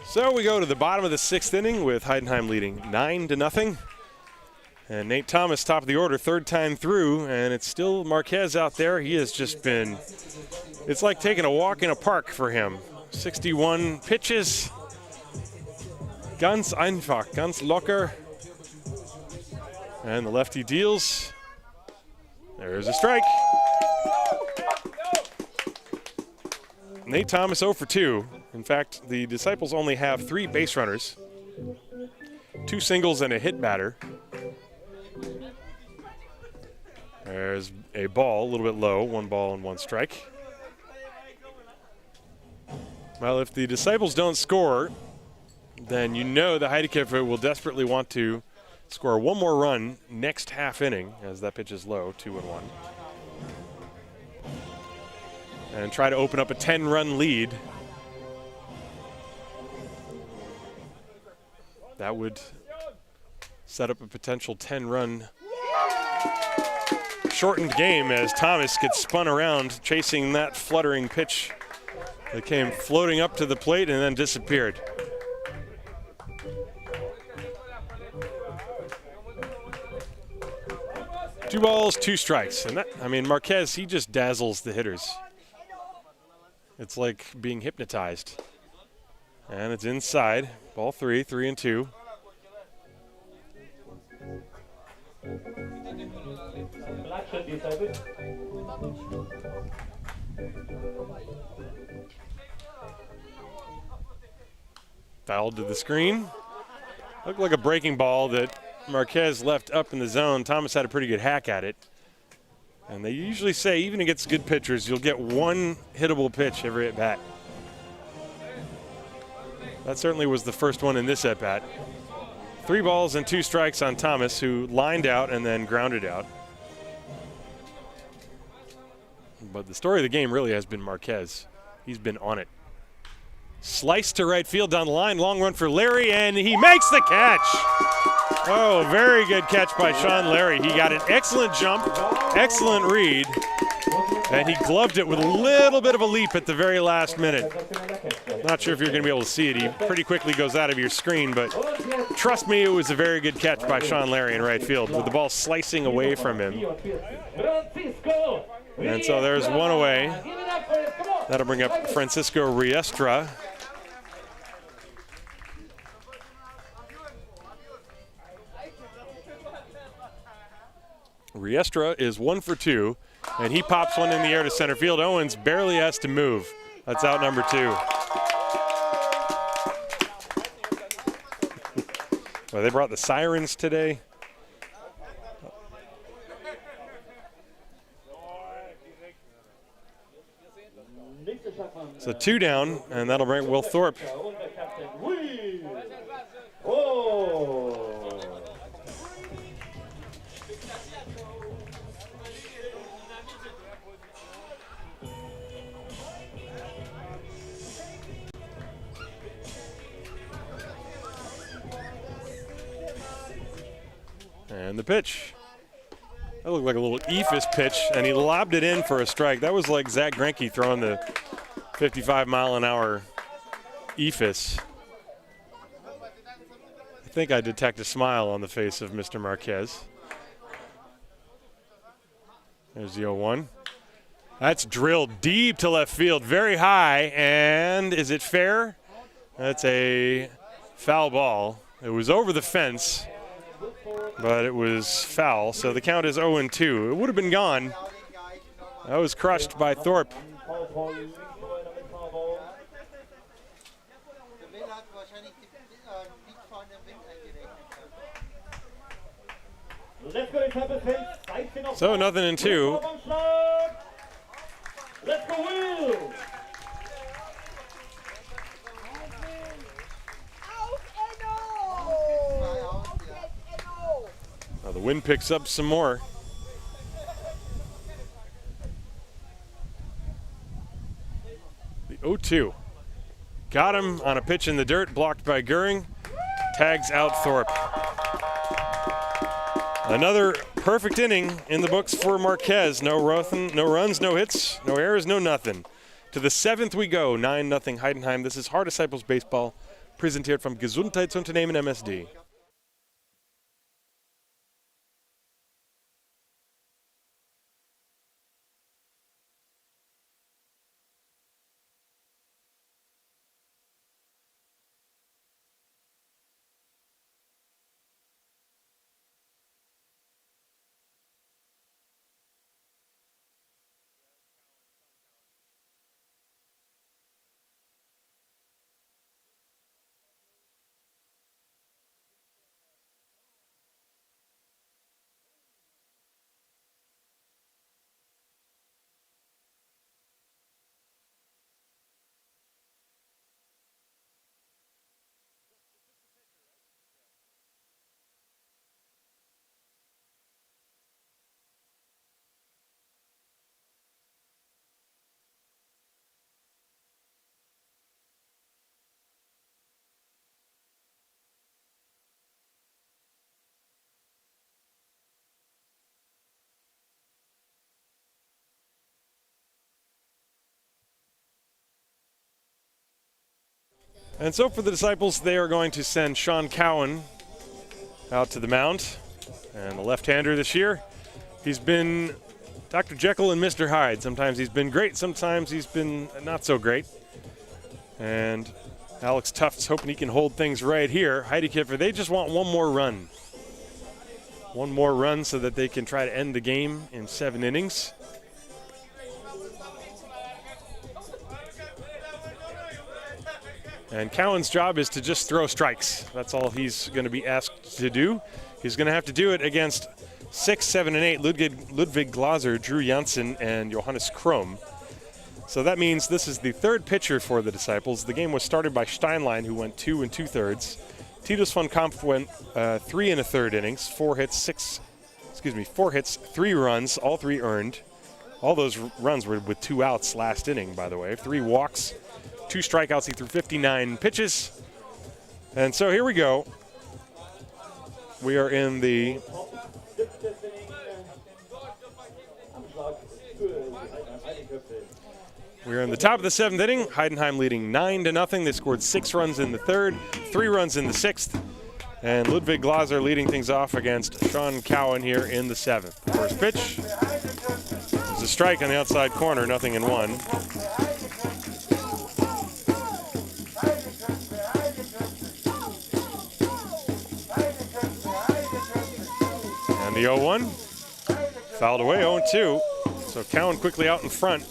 So we go to the bottom of the 6th inning with Heidenheim leading 9-0. And Nate Thomas, top of the order, 3rd time through, and it's still Marquez out there. He has just been It's like taking a walk in a park for him. 61 pitches. Ganz einfach, ganz locker. And the lefty deals. There's a strike. Nate Thomas 0 for 2. In fact, the Disciples only have 3 base runners, 2 singles and a hit batter. There's a ball, a little bit low, 1 ball and 1 strike. Well, if the Disciples don't score, then you know the Heideköpfe will desperately want to score 1 more run next half inning, as that pitch is low, 2-1. And try to open up a 10-run lead. That would set up a potential 10-run shortened game as Thomas gets spun around chasing that fluttering pitch that came floating up to the plate and then disappeared. Two balls, 2 strikes. And that, I mean, Marquez, he just dazzles the hitters. It's like being hypnotized. And it's inside. Ball 3, 3-2. Fouled to the screen. Looked like a breaking ball that Marquez left up in the zone. Thomas had a pretty good hack at it. And they usually say even against good pitchers, you'll get 1 hittable pitch every at bat. That certainly was the first one in this at bat. 3 balls and 2 strikes on Thomas, who lined out and then grounded out. But the story of the game really has been Marquez. He's been on it. Slice to right field down the line, long run for Larry, and he makes the catch. Oh, very good catch by Sean Larry. He got an excellent jump, excellent read, and he gloved it with a little bit of a leap at the very last minute. Not sure if you're going to be able to see it. He pretty quickly goes out of your screen, but trust me, it was a very good catch by Sean Larry in right field with the ball slicing away from him. And so there's 1 away. That'll bring up Francisco Riestra. Riestra is 1 for 2, and he pops one in the air to center field. Owens barely has to move. That's out number 2. Well, they brought the sirens today. So 2 down, and that'll bring Will Thorpe. And the pitch. That looked like a little eephus pitch, and he lobbed it in for a strike. That was like Zach Greinke throwing the 55-mile-an-hour eephus. I think I detect a smile on the face of Mr. Marquez. There's the 0-1. That's drilled deep to left field, very high, and is it fair? That's a foul ball. It was over the fence, but it was foul, so the count is 0-2. It would have been gone. That was crushed by Thorpe. So 0-2. Let's go, Will! Now the wind picks up some more. The 0-2. Got him on a pitch in the dirt, blocked by Goering. Tags out Thorpe. Another perfect inning in the books for Marquez. No runs, no hits, no errors, no nothing. To the 7th we go, 9-0 Heidenheim. This is Haar Disciples Baseball, präsentiert vom Gesundheitsunternehmen MSD. And so for the Disciples, they are going to send Sean Cowan out to the mound. And the left-hander this year, he's been Dr. Jekyll and Mr. Hyde. Sometimes he's been great, sometimes he's been not so great. And Alex Tuft's hoping he can hold things right here. Heideköpfe, they just want one more run. One more run so that they can try to end the game in 7 innings. And Cowan's job is to just throw strikes. That's all he's going to be asked to do. He's going to have to do it against 6, 7, and 8, Ludwig Glaser, Drew Janssen, and Johannes Krom. So that means this is the 3rd pitcher for the Disciples. The game was started by Steinlein, who went 2 2/3. Titus von Kampf went 3 1/3 innings, 4 hits, 3 runs, all 3 earned. All those runs were with 2 outs last inning, by the way. 3 walks, 2 strikeouts. He threw 59 pitches. And so here we go. We are in the top of the 7th inning. Heidenheim leading 9-0. They scored 6 runs in the 3rd, 3 runs in the 6th. And Ludwig Glaser leading things off against Sean Cowan here in the 7th. First pitch is a strike on the outside corner, 0-1. And the 0-1, fouled away, 0-2. So Cowan quickly out in front.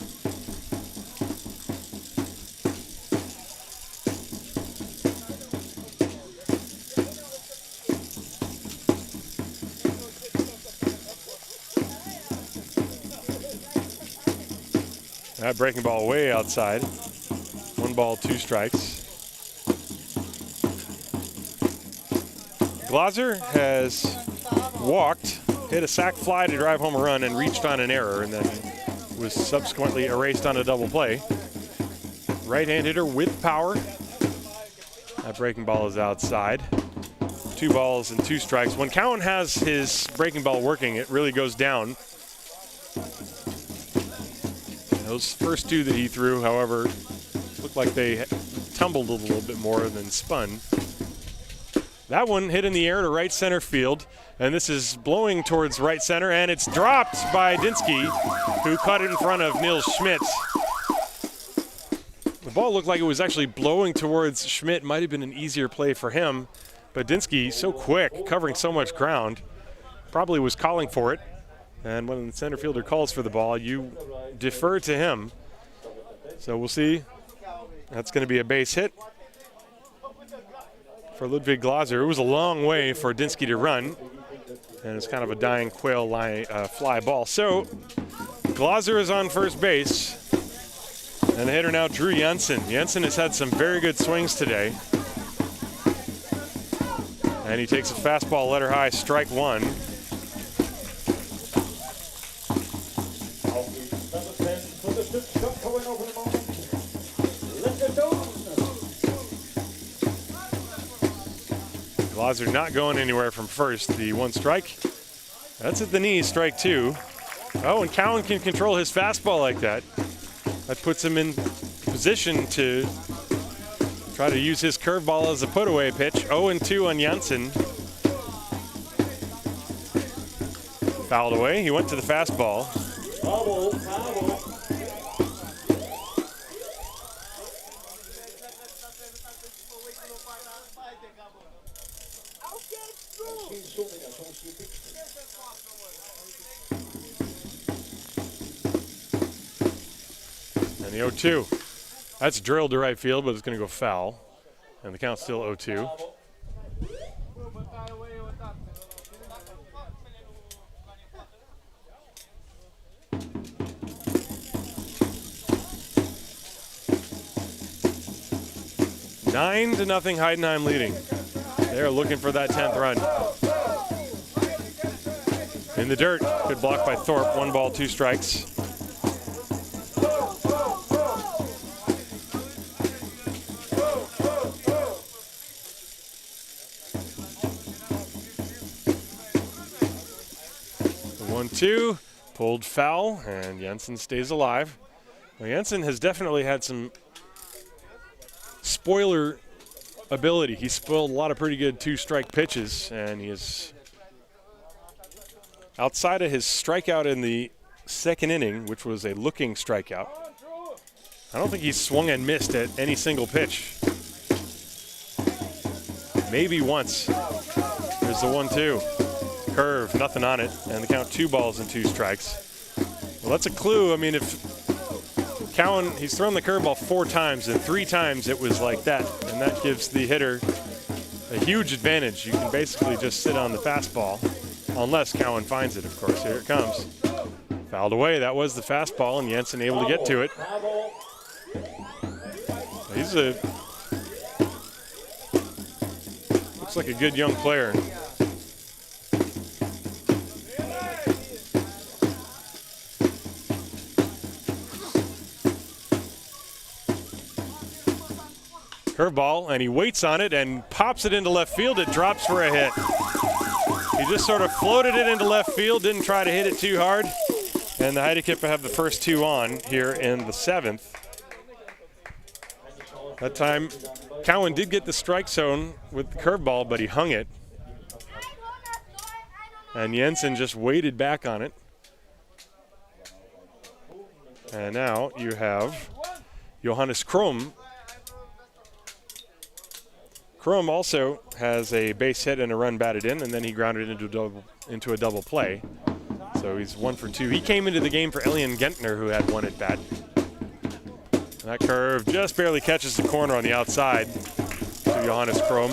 That breaking ball way outside. 1 ball, 2 strikes. Glaser has walked, hit a sac fly to drive home a run, and reached on an error, and then was subsequently erased on a double play. Right-hand hitter with power. That breaking ball is outside. 2 balls and 2 strikes. When Cowan has his breaking ball working, it really goes down. Those first 2 that he threw, however, looked like they tumbled a little bit more than spun. That one hit in the air to right center field, and this is blowing towards right center, and it's dropped by Dinsky, who caught it in front of Niels Schmidt. The ball looked like it was actually blowing towards Schmidt. Might have been an easier play for him, but Dinsky, so quick, covering so much ground, probably was calling for it. And when the center fielder calls for the ball, you defer to him. So we'll see. That's going to be a base hit for Ludwig Glaser. It was a long way for Dinsky to run, and it's kind of a dying quail fly ball. So Glaser is on first base, and the hitter now Drew Janssen. Janssen has had some very good swings today. And he takes a fastball letter high, strike 1. Glaser not going anywhere from first. The 1 strike. That's at the knees, strike 2. Oh, and Cowan can control his fastball like that. That puts him in position to try to use his curveball as a put-away pitch. 0-2 on Janssen. Fouled away. He went to the fastball. And the 0-2. That's drilled to right field, but it's going to go foul. And the count's still 0-2. Nine to nothing, Heidenheim leading. They're looking for that 10th run. In the dirt, good block by Thorpe. 1 ball, 2 strikes. The 1-2, pulled foul, and Janssen stays alive. Well, Janssen has definitely had some spoiler ability. He spoiled a lot of pretty good two-strike pitches, and he is outside of his strikeout in the second inning, which was a looking strikeout. I don't think he's swung and missed at any single pitch. Maybe once. There's the 1-2. Curve, nothing on it, and the count 2 balls and 2 strikes. Well, that's a clue. I mean, if Cowan, he's thrown the curveball 4 times, and 3 times it was like that, and that gives the hitter a huge advantage. You can basically just sit on the fastball, unless Cowan finds it, of course. Here it comes. Fouled away. That was the fastball, and Jensen able to get to it. He's looks like a good young player. Curveball, and he waits on it and pops it into left field. It drops for a hit. He just sort of floated it into left field, didn't try to hit it too hard. And the Heideköpfe have the first 2 on here in the 7th. That time, Cowan did get the strike zone with the curveball, but he hung it. And Jensen just waited back on it. And now you have Johannes Krom. Krom also has a base hit and a run batted in, and then he grounded into a double play. So he's 1 for 2. He came into the game for Elian Gentner, who had 1 at bat. And that curve just barely catches the corner on the outside to Johannes Krom.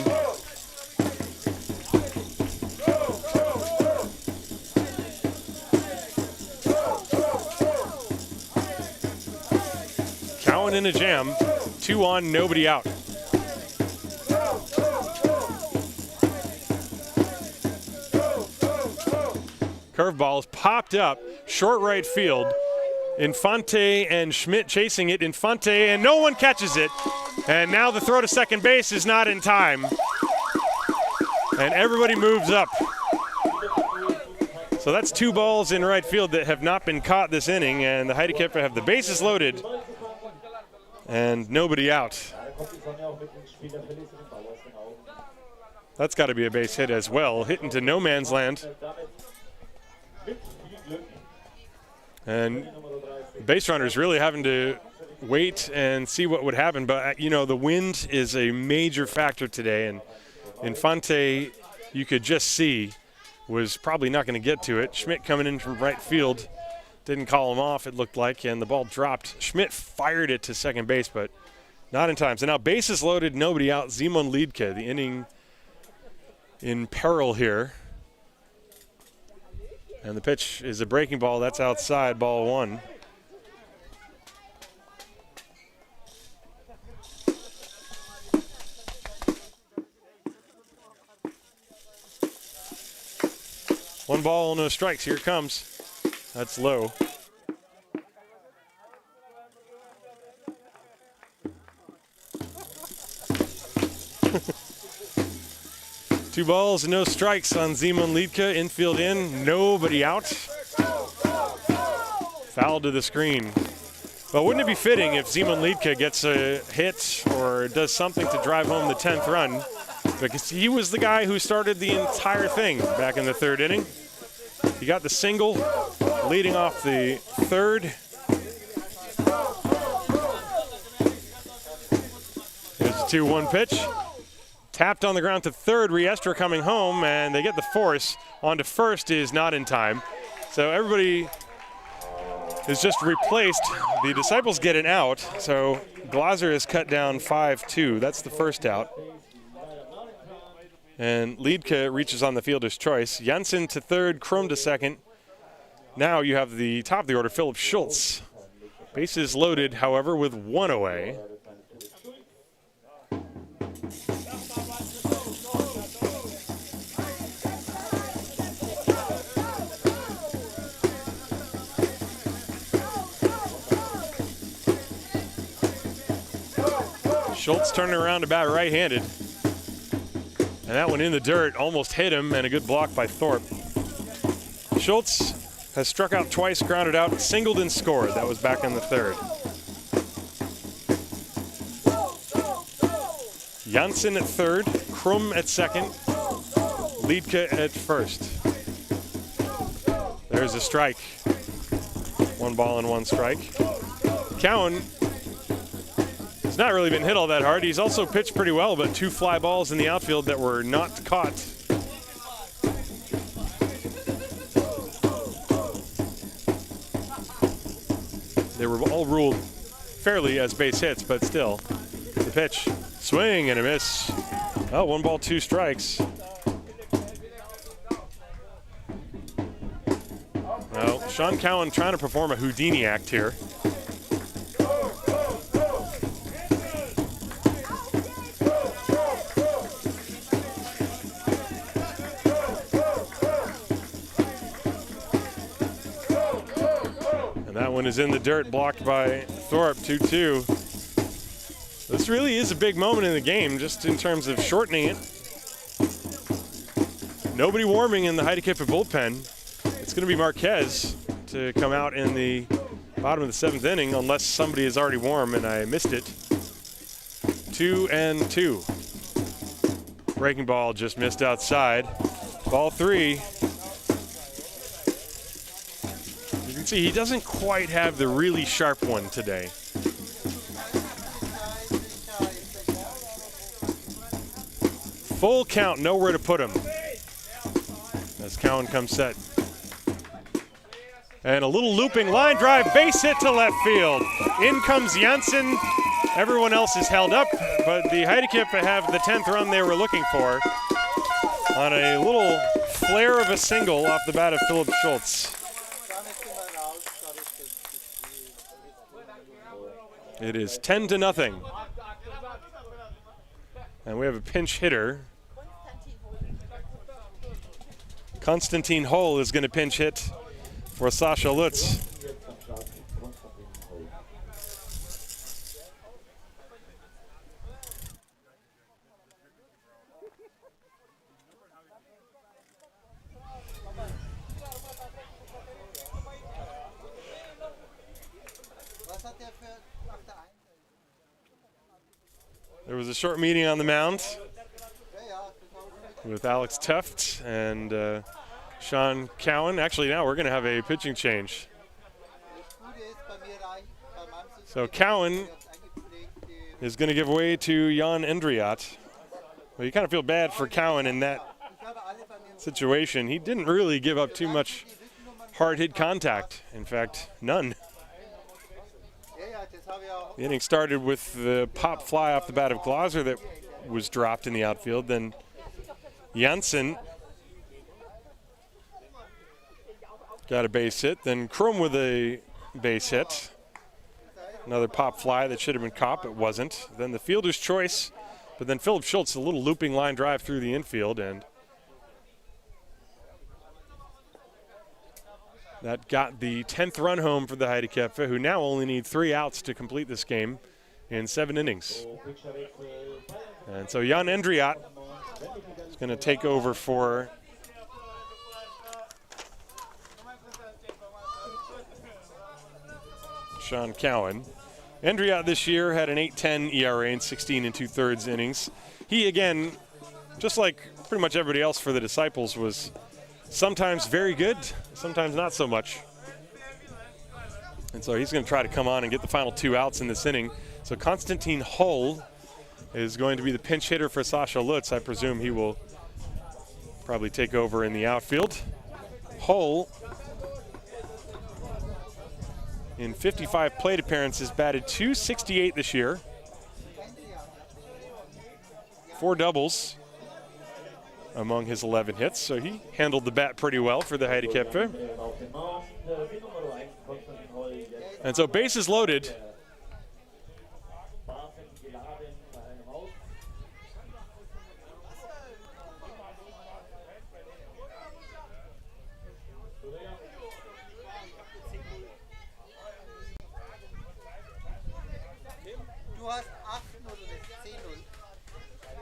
Cowan in a jam. 2 on, nobody out. Curveball is popped up, short right field. Infante and Schmidt chasing it. Infante, and no one catches it. And now the throw to second base is not in time. And everybody moves up. So that's 2 balls in right field that have not been caught this inning, and the Heideköpfe have the bases loaded and nobody out. That's got to be a base hit as well. Hit into no man's land. And base runners really having to wait and see what would happen. But, you know, the wind is a major factor today. And Infante, you could just see, was probably not going to get to it. Schmidt coming in from right field. Didn't call him off, it looked like, and the ball dropped. Schmidt fired it to second base, but not in time. So now bases loaded, nobody out. Simon Liedke, the inning in peril here. And the pitch is a breaking ball. That's outside, ball 1. One ball, no strikes. Here it comes. That's low. Two balls, no strikes on Simon Liedke. Infield in, nobody out. Foul to the screen. Well, wouldn't it be fitting if Simon Liedke gets a hit or does something to drive home the 10th run? Because he was the guy who started the entire thing back in the 3rd inning. He got the single leading off the 3rd. Here's the 2-1 pitch. Tapped on the ground to 3rd. Riestra coming home, and they get the force. On to 1st is not in time. So everybody is just replaced. The Disciples get an out. So Glaser is cut down 5-2. That's the first out. And Liedke reaches on the fielder's choice. Jensen to 3rd, Krom to 2nd. Now you have the top of the order, Philip Schultz. Bases loaded, however, with 1 away. Schultz turning around to bat right-handed. And that one in the dirt, almost hit him, and a good block by Thorpe. Schultz has struck out twice, grounded out, singled and scored. That was back in the 3rd. Janssen at third, Krum at second, Liedke at first. There's a strike. 1 ball and 1 strike. Cowan has not really been hit all that hard. He's also pitched pretty well, but 2 fly balls in the outfield that were not caught. They were all ruled fairly as base hits, but still. The pitch, swing and a miss. Oh, 1 ball, 2 strikes. Well, Sean Cowan trying to perform a Houdini act here. And that one is in the dirt, blocked by Thorpe, 2-2. This really is a big moment in the game, just in terms of shortening it. Nobody warming in the Heideköpfe bullpen. It's going to be Marquez to come out in the bottom of the 7th inning, unless somebody is already warm and I missed it. 2-2. Breaking ball just missed outside. Ball 3. You can see he doesn't quite have the really sharp one today. Full count, nowhere to put him. As Cowan comes set. And a little looping line drive, base hit to left field. In comes Janssen. Everyone else is held up, but the Heideköpfe have the 10th run they were looking for on a little flare of a single off the bat of Philip Schultz. It is 10-0. And we have a pinch hitter. Konstantin Holl is going to pinch hit for Sascha Lutz. There was a short meeting on the mound with Alex Tuft and Sean Cowan. Actually, now we're going to have a pitching change. So Cowan is going to give way to Jan Endriat. Well, you kind of feel bad for Cowan in that situation. He didn't really give up too much hard hit contact. In fact, none. The inning started with the pop fly off the bat of Glauser that was dropped in the outfield. Then Janssen got a base hit. Then Krum with a base hit. Another pop fly that should have been caught, but wasn't. Then the fielder's choice, but then Philip Schultz, a little looping line drive through the infield, and that got the 10th run home for the Heideköpfe, who now only need 3 outs to complete this game in 7 innings. And so Jan Endriat is going to take over for Sean Cowan. Endriat this year had an 8.10 ERA in 16 2/3 innings. He, again, just like pretty much everybody else for the Disciples, was sometimes very good, sometimes not so much. And so he's going to try to come on and get the final 2 outs in this inning. So Konstantin Holl is going to be the pinch hitter for Sascha Lutz. I presume he will probably take over in the outfield. Holl, in 55 plate appearances, batted .268 this year. 4 doubles among his 11 hits, so he handled the bat pretty well for the Heideköpfe. And so bases loaded.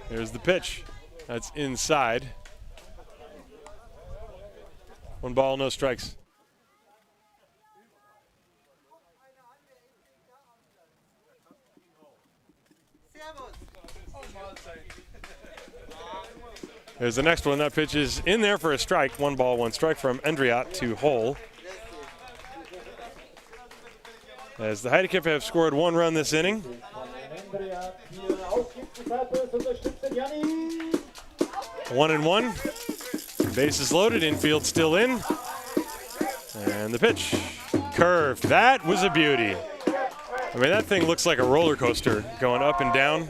There's the pitch. That's inside. 1 ball, no strikes. There's the next one. That pitch is in there for a strike. 1 ball, 1 strike from Endriat to Hole. As the Heideköpfe have scored 1 run this inning. 1-1. Bases loaded, infield still in. And the pitch. Curved. That was a beauty. I mean, that thing looks like a roller coaster going up and down.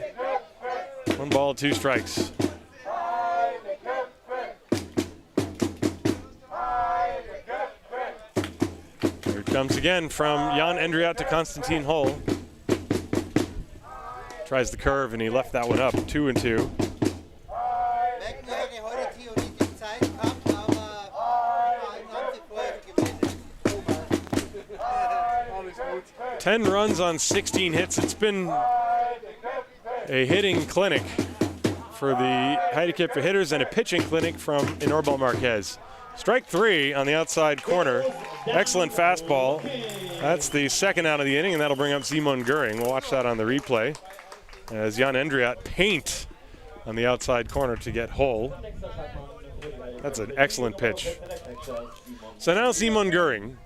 1 ball, 2 strikes. Here it comes again from Jan Endriat to Konstantin Hull. Tries the curve, and he left that one up. 2-2. 10 runs on 16 hits. It's been a hitting clinic for the Heideköpfe hitters and a pitching clinic from Inorbal Marquez. Strike 3 on the outside corner. Excellent fastball. That's the second out of the inning, and that'll bring up Simon Göring. We'll watch that on the replay as Jan Endriat paint on the outside corner to get Hull. That's an excellent pitch. So now Simon Göring.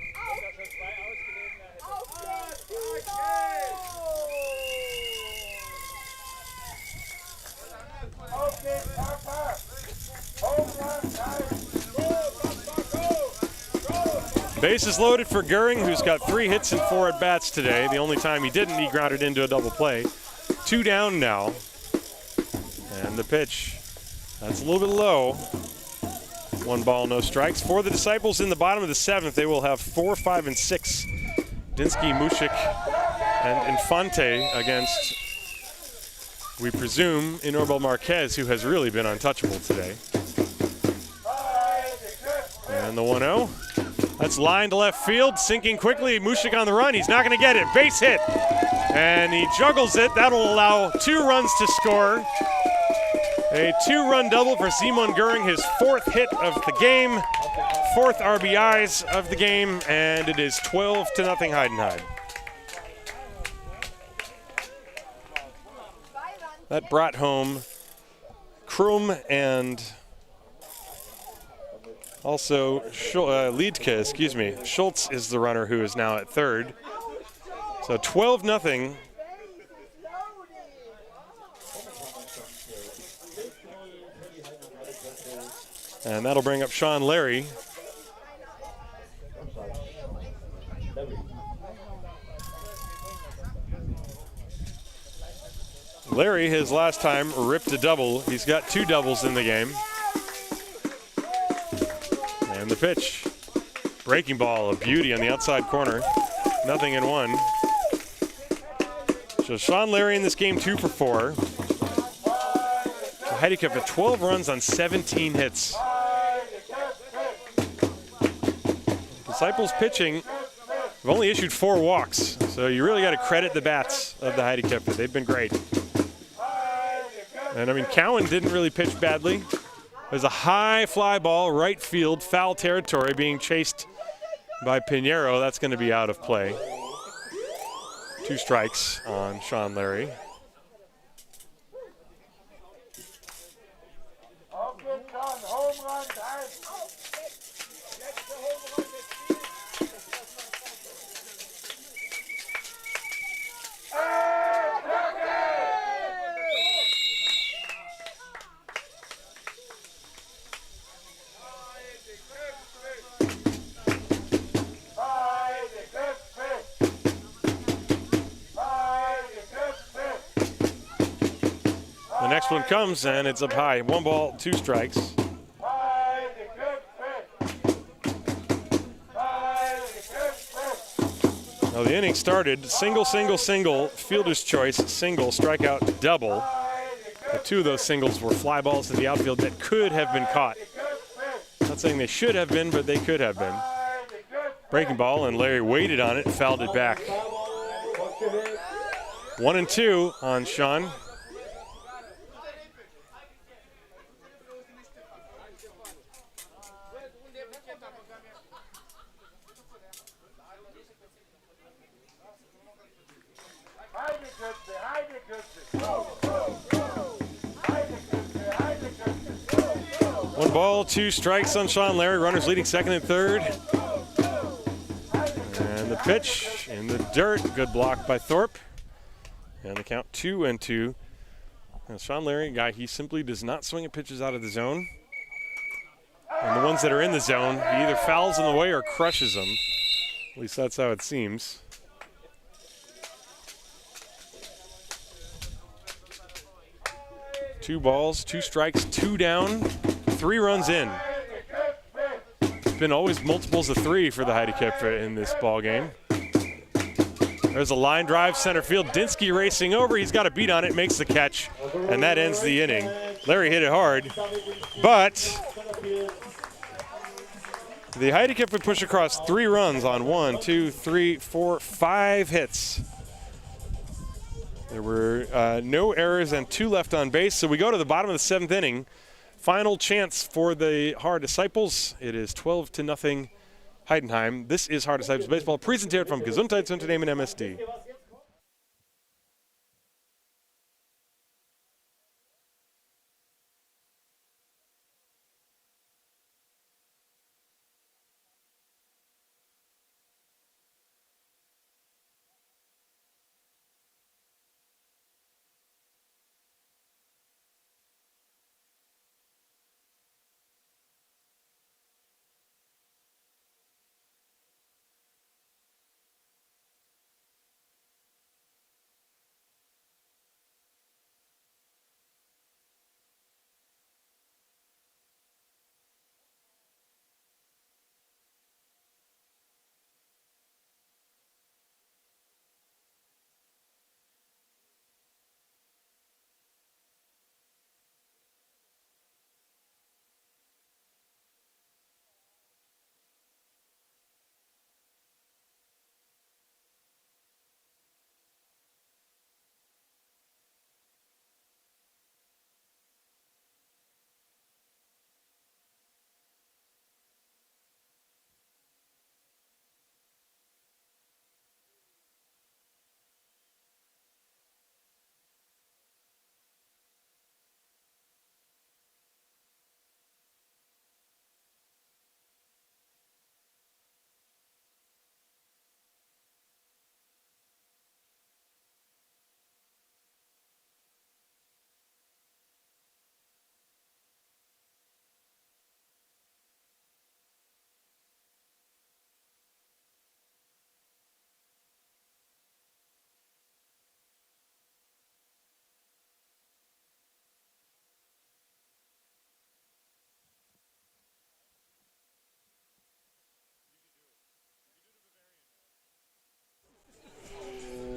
Bases loaded for Göring, who's got 3 hits and 4 at-bats today. The only time he didn't, he grounded into a double play. 2 down now. And the pitch. That's a little bit low. 1 ball, no strikes. For the Disciples in the bottom of the 7th, they will have 4, 5, and 6. Dinsky, Mushik, and Infante against, we presume, Inorbal Marquez, who has really been untouchable today. And the 1-0. That's line to left field, sinking quickly. Mushik on the run. He's not going to get it. Base hit. And he juggles it. That'll allow 2 runs to score. A 2-run double for Simon Göring, his 4th hit of the game, 4th RBIs of the game, and it is 12-0 Heidenheim. That brought home Krum and also Liedke, excuse me. Schultz is the runner who is now at 3rd. So 12-0. And that'll bring up Sean Larry. Larry, his last time, ripped a double. He's got 2 doubles in the game. And the pitch. Breaking ball, a beauty on the outside corner. 0-1. So Sean Larry in this game 2 for 4. So Heideköpfe 12 runs on 17 hits. Disciples pitching have only issued 4 walks, so you really got to credit the bats of the Heideköpfe. They've been great. And I mean, Cowan didn't really pitch badly. There's a high fly ball, right field, foul territory, being chased by Pinheiro. That's going to be out of play. 2 strikes on Sean Larry. The next one comes, and it's up high. 1 ball, 2 strikes. Now the inning started single, single, single, fielder's choice, single, strikeout, double. The 2 of those singles were fly balls to the outfield that could have been caught. Not saying they should have been, but they could have been. Breaking ball, and Larry waited on it and fouled it back. 1-2 on Sean. ball, 2 strikes on Sean Larry. Runners leading second and third. And the pitch in the dirt. Good block by Thorpe. And the count 2-2. And Sean Larry, a guy, he simply does not swing at pitches out of the zone. And the ones that are in the zone, he either fouls in the way or crushes them. At least that's how it seems. Two balls, 2 strikes, 2 down, 3 runs in. It's been always multiples of 3 for the Heideköpfe in this ball game. There's a line drive center field. Dinsky racing over. He's got a beat on it, makes the catch, and that ends the inning. Larry hit it hard, but the Heideköpfe would push across 3 runs on 1, 2, 3, 4, 5 hits. There were no errors and 2 left on base, so we go to the bottom of the 7th inning. Final chance for the Haar Disciples. It is 12-0 Heidenheim. This is Haar Disciples Baseball, präsentiert vom Gesundheitsunternehmen MSD.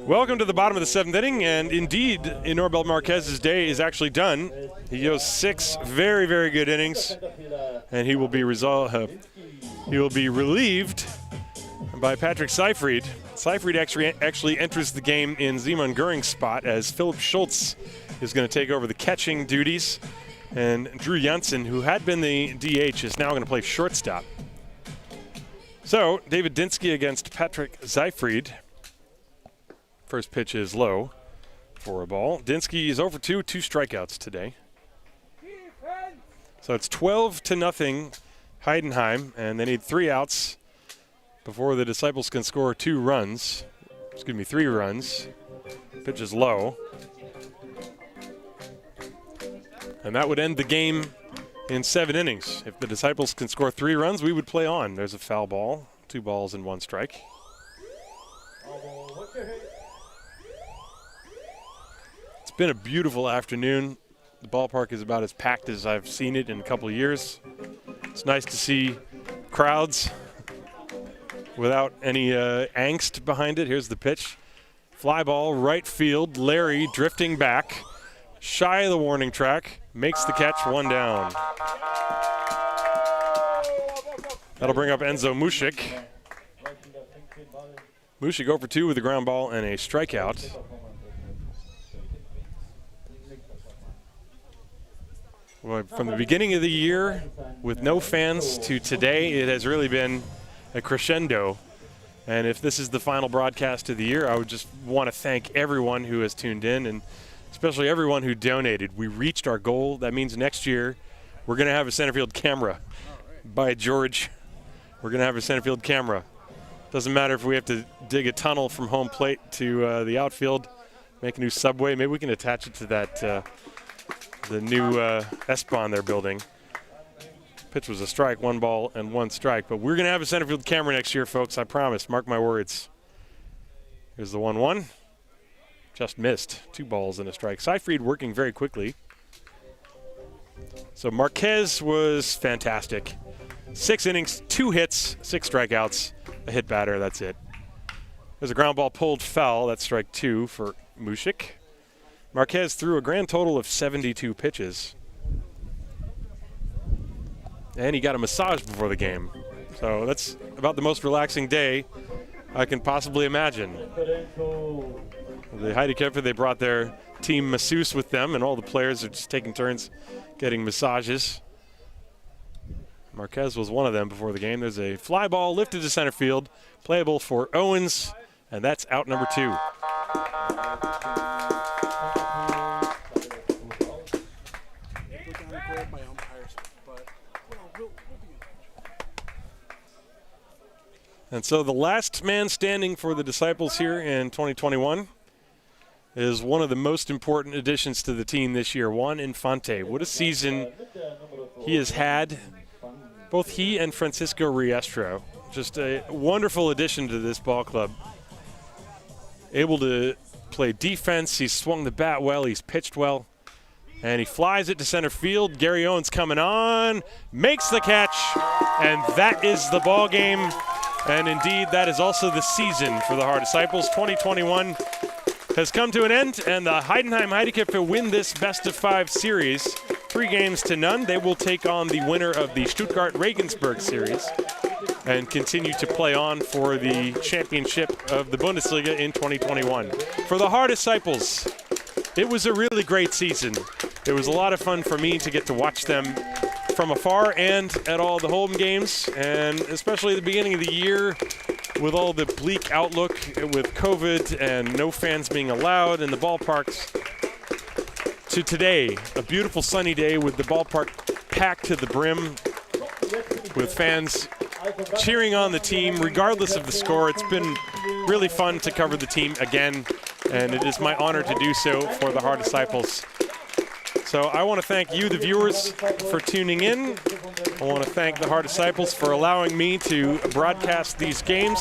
Welcome to the bottom of the 7th inning, and indeed, Norbert Marquez's day is actually done. He goes 6 very, very good innings, and he will be relieved by Patrick Seyfried. Seyfried actually enters the game in Simon Göring's spot, as Philip Schultz is going to take over the catching duties, and Drew Janssen, who had been the DH, is now going to play shortstop. So, David Dinsky against Patrick Seyfried. First pitch is low for a ball. Dinsky is 0 for 2, 2 strikeouts today. So it's 12-0 Heidenheim, and they need 3 outs before the Disciples can score 3 runs. Pitch is low. And that would end the game in 7 innings. If the Disciples can score 3 runs, we would play on. There's a foul ball, 2 balls and 1 strike. It's been a beautiful afternoon. The ballpark is about as packed as I've seen it in a couple of years. It's nice to see crowds without any angst behind it. Here's the pitch. Fly ball, right field. Larry drifting back, shy of the warning track, makes the catch, 1 down. That'll bring up Enzo Mušik. Mušik 0 for 2 with a ground ball and a strikeout. Well, from the beginning of the year, with no fans, to today, it has really been a crescendo. And if this is the final broadcast of the year, I would just want to thank everyone who has tuned in, and especially everyone who donated. We reached our goal. That means next year We're going to have a center field camera. By George, we're going to have a center field camera. Doesn't matter if we have to dig a tunnel from home plate to the outfield, make a new subway. Maybe we can attach it to that, the new S-Bahn they're building. Pitch was a strike, 1 ball and 1 strike. But we're going to have a center field camera next year, folks. I promise. Mark my words. Here's the 1-1. Just missed. 2 balls and a strike. Seyfried working very quickly. So Marquez was fantastic. 6 innings, 2 hits, 6 strikeouts, a hit batter. That's it. There's a ground ball pulled foul. That's strike 2 for Mushik. Marquez threw a grand total of 72 pitches. And he got a massage before the game. So that's about the most relaxing day I can possibly imagine. The Heideköpfe, they brought their team masseuse with them, and all the players are just taking turns getting massages. Marquez was one of them before the game. There's a fly ball lifted to center field, playable for Owens, and that's out number 2. And so the last man standing for the Disciples here in 2021 is one of the most important additions to the team this year, Juan Infante. What a season he has had. Both he and Francisco Riestro, just a wonderful addition to this ball club. Able to play defense, he's swung the bat well, he's pitched well, and he flies it to center field. Gary Owens coming on, makes the catch, and that is the ball game. And indeed, that is also the season for the Haar Disciples. 2021 has come to an end, and the Heidenheim Heideköpfe win this best-of-5 series, 3-0. They will take on the winner of the Stuttgart-Regensburg series and continue to play on for the championship of the Bundesliga in 2021. For the Haar Disciples, it was a really great season. It was a lot of fun for me to get to watch them from afar and at all the home games, and especially the beginning of the year with all the bleak outlook with COVID and no fans being allowed in the ballparks, to today, a beautiful sunny day with the ballpark packed to the brim with fans cheering on the team regardless of the score. It's been really fun to cover the team again, and it is my honor to do so for the Haar Disciples. So I want to thank you, the viewers, for tuning in. I want to thank the Haar Disciples for allowing me to broadcast these games.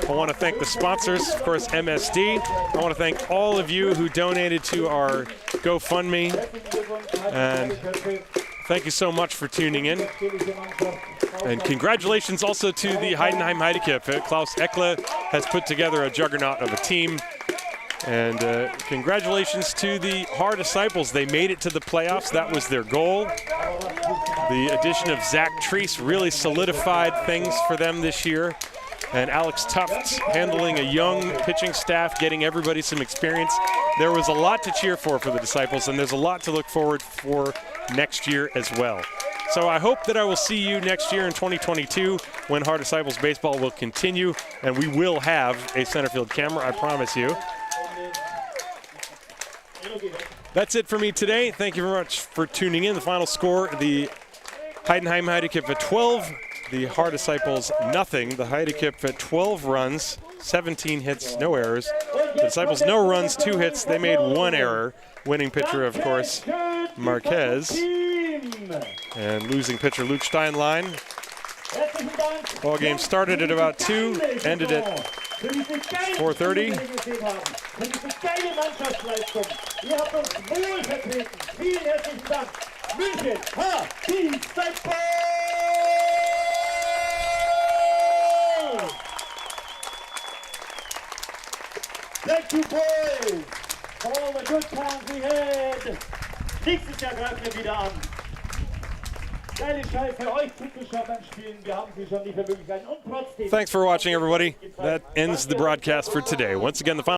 I want to thank the sponsors, of course, MSD. I want to thank all of you who donated to our GoFundMe. And thank you so much for tuning in. And congratulations also to the Heidenheim Heideköpfe. Klaus Eckle has put together a juggernaut of a team. And congratulations to the Haar Disciples. They made it to the playoffs. That was their goal. The addition of Zach Treese really solidified things for them this year. And Alex Tufts handling a young pitching staff, getting everybody some experience. There was a lot to cheer for the Disciples, and there's a lot to look forward for next year as well. So I hope that I will see you next year in 2022 when Haar Disciples baseball will continue, and we will have a center field camera, I promise you. That's it for me today. Thank you very much for tuning in. The final score, the Heidenheim Heideköpfe 12, the Haar Disciples nothing. The Heideköpfe 12 runs, 17 hits, no errors. The Disciples no runs, 2 hits. They made 1 error. Winning pitcher, of course, Marquez. And losing pitcher, Luke Steinlein. Ball game started at about 2, ended at 4:30. München-Haar Disciples! Thank you, boys, for all the good times we had. Nächstes Jahr greifen wir wieder an. Geile Scheiße für euch zugeschaut beim Spielen. Wir haben sie schon die Möglichkeiten und trotzdem. Thanks for watching, everybody. That ends the broadcast for today. Once again, the final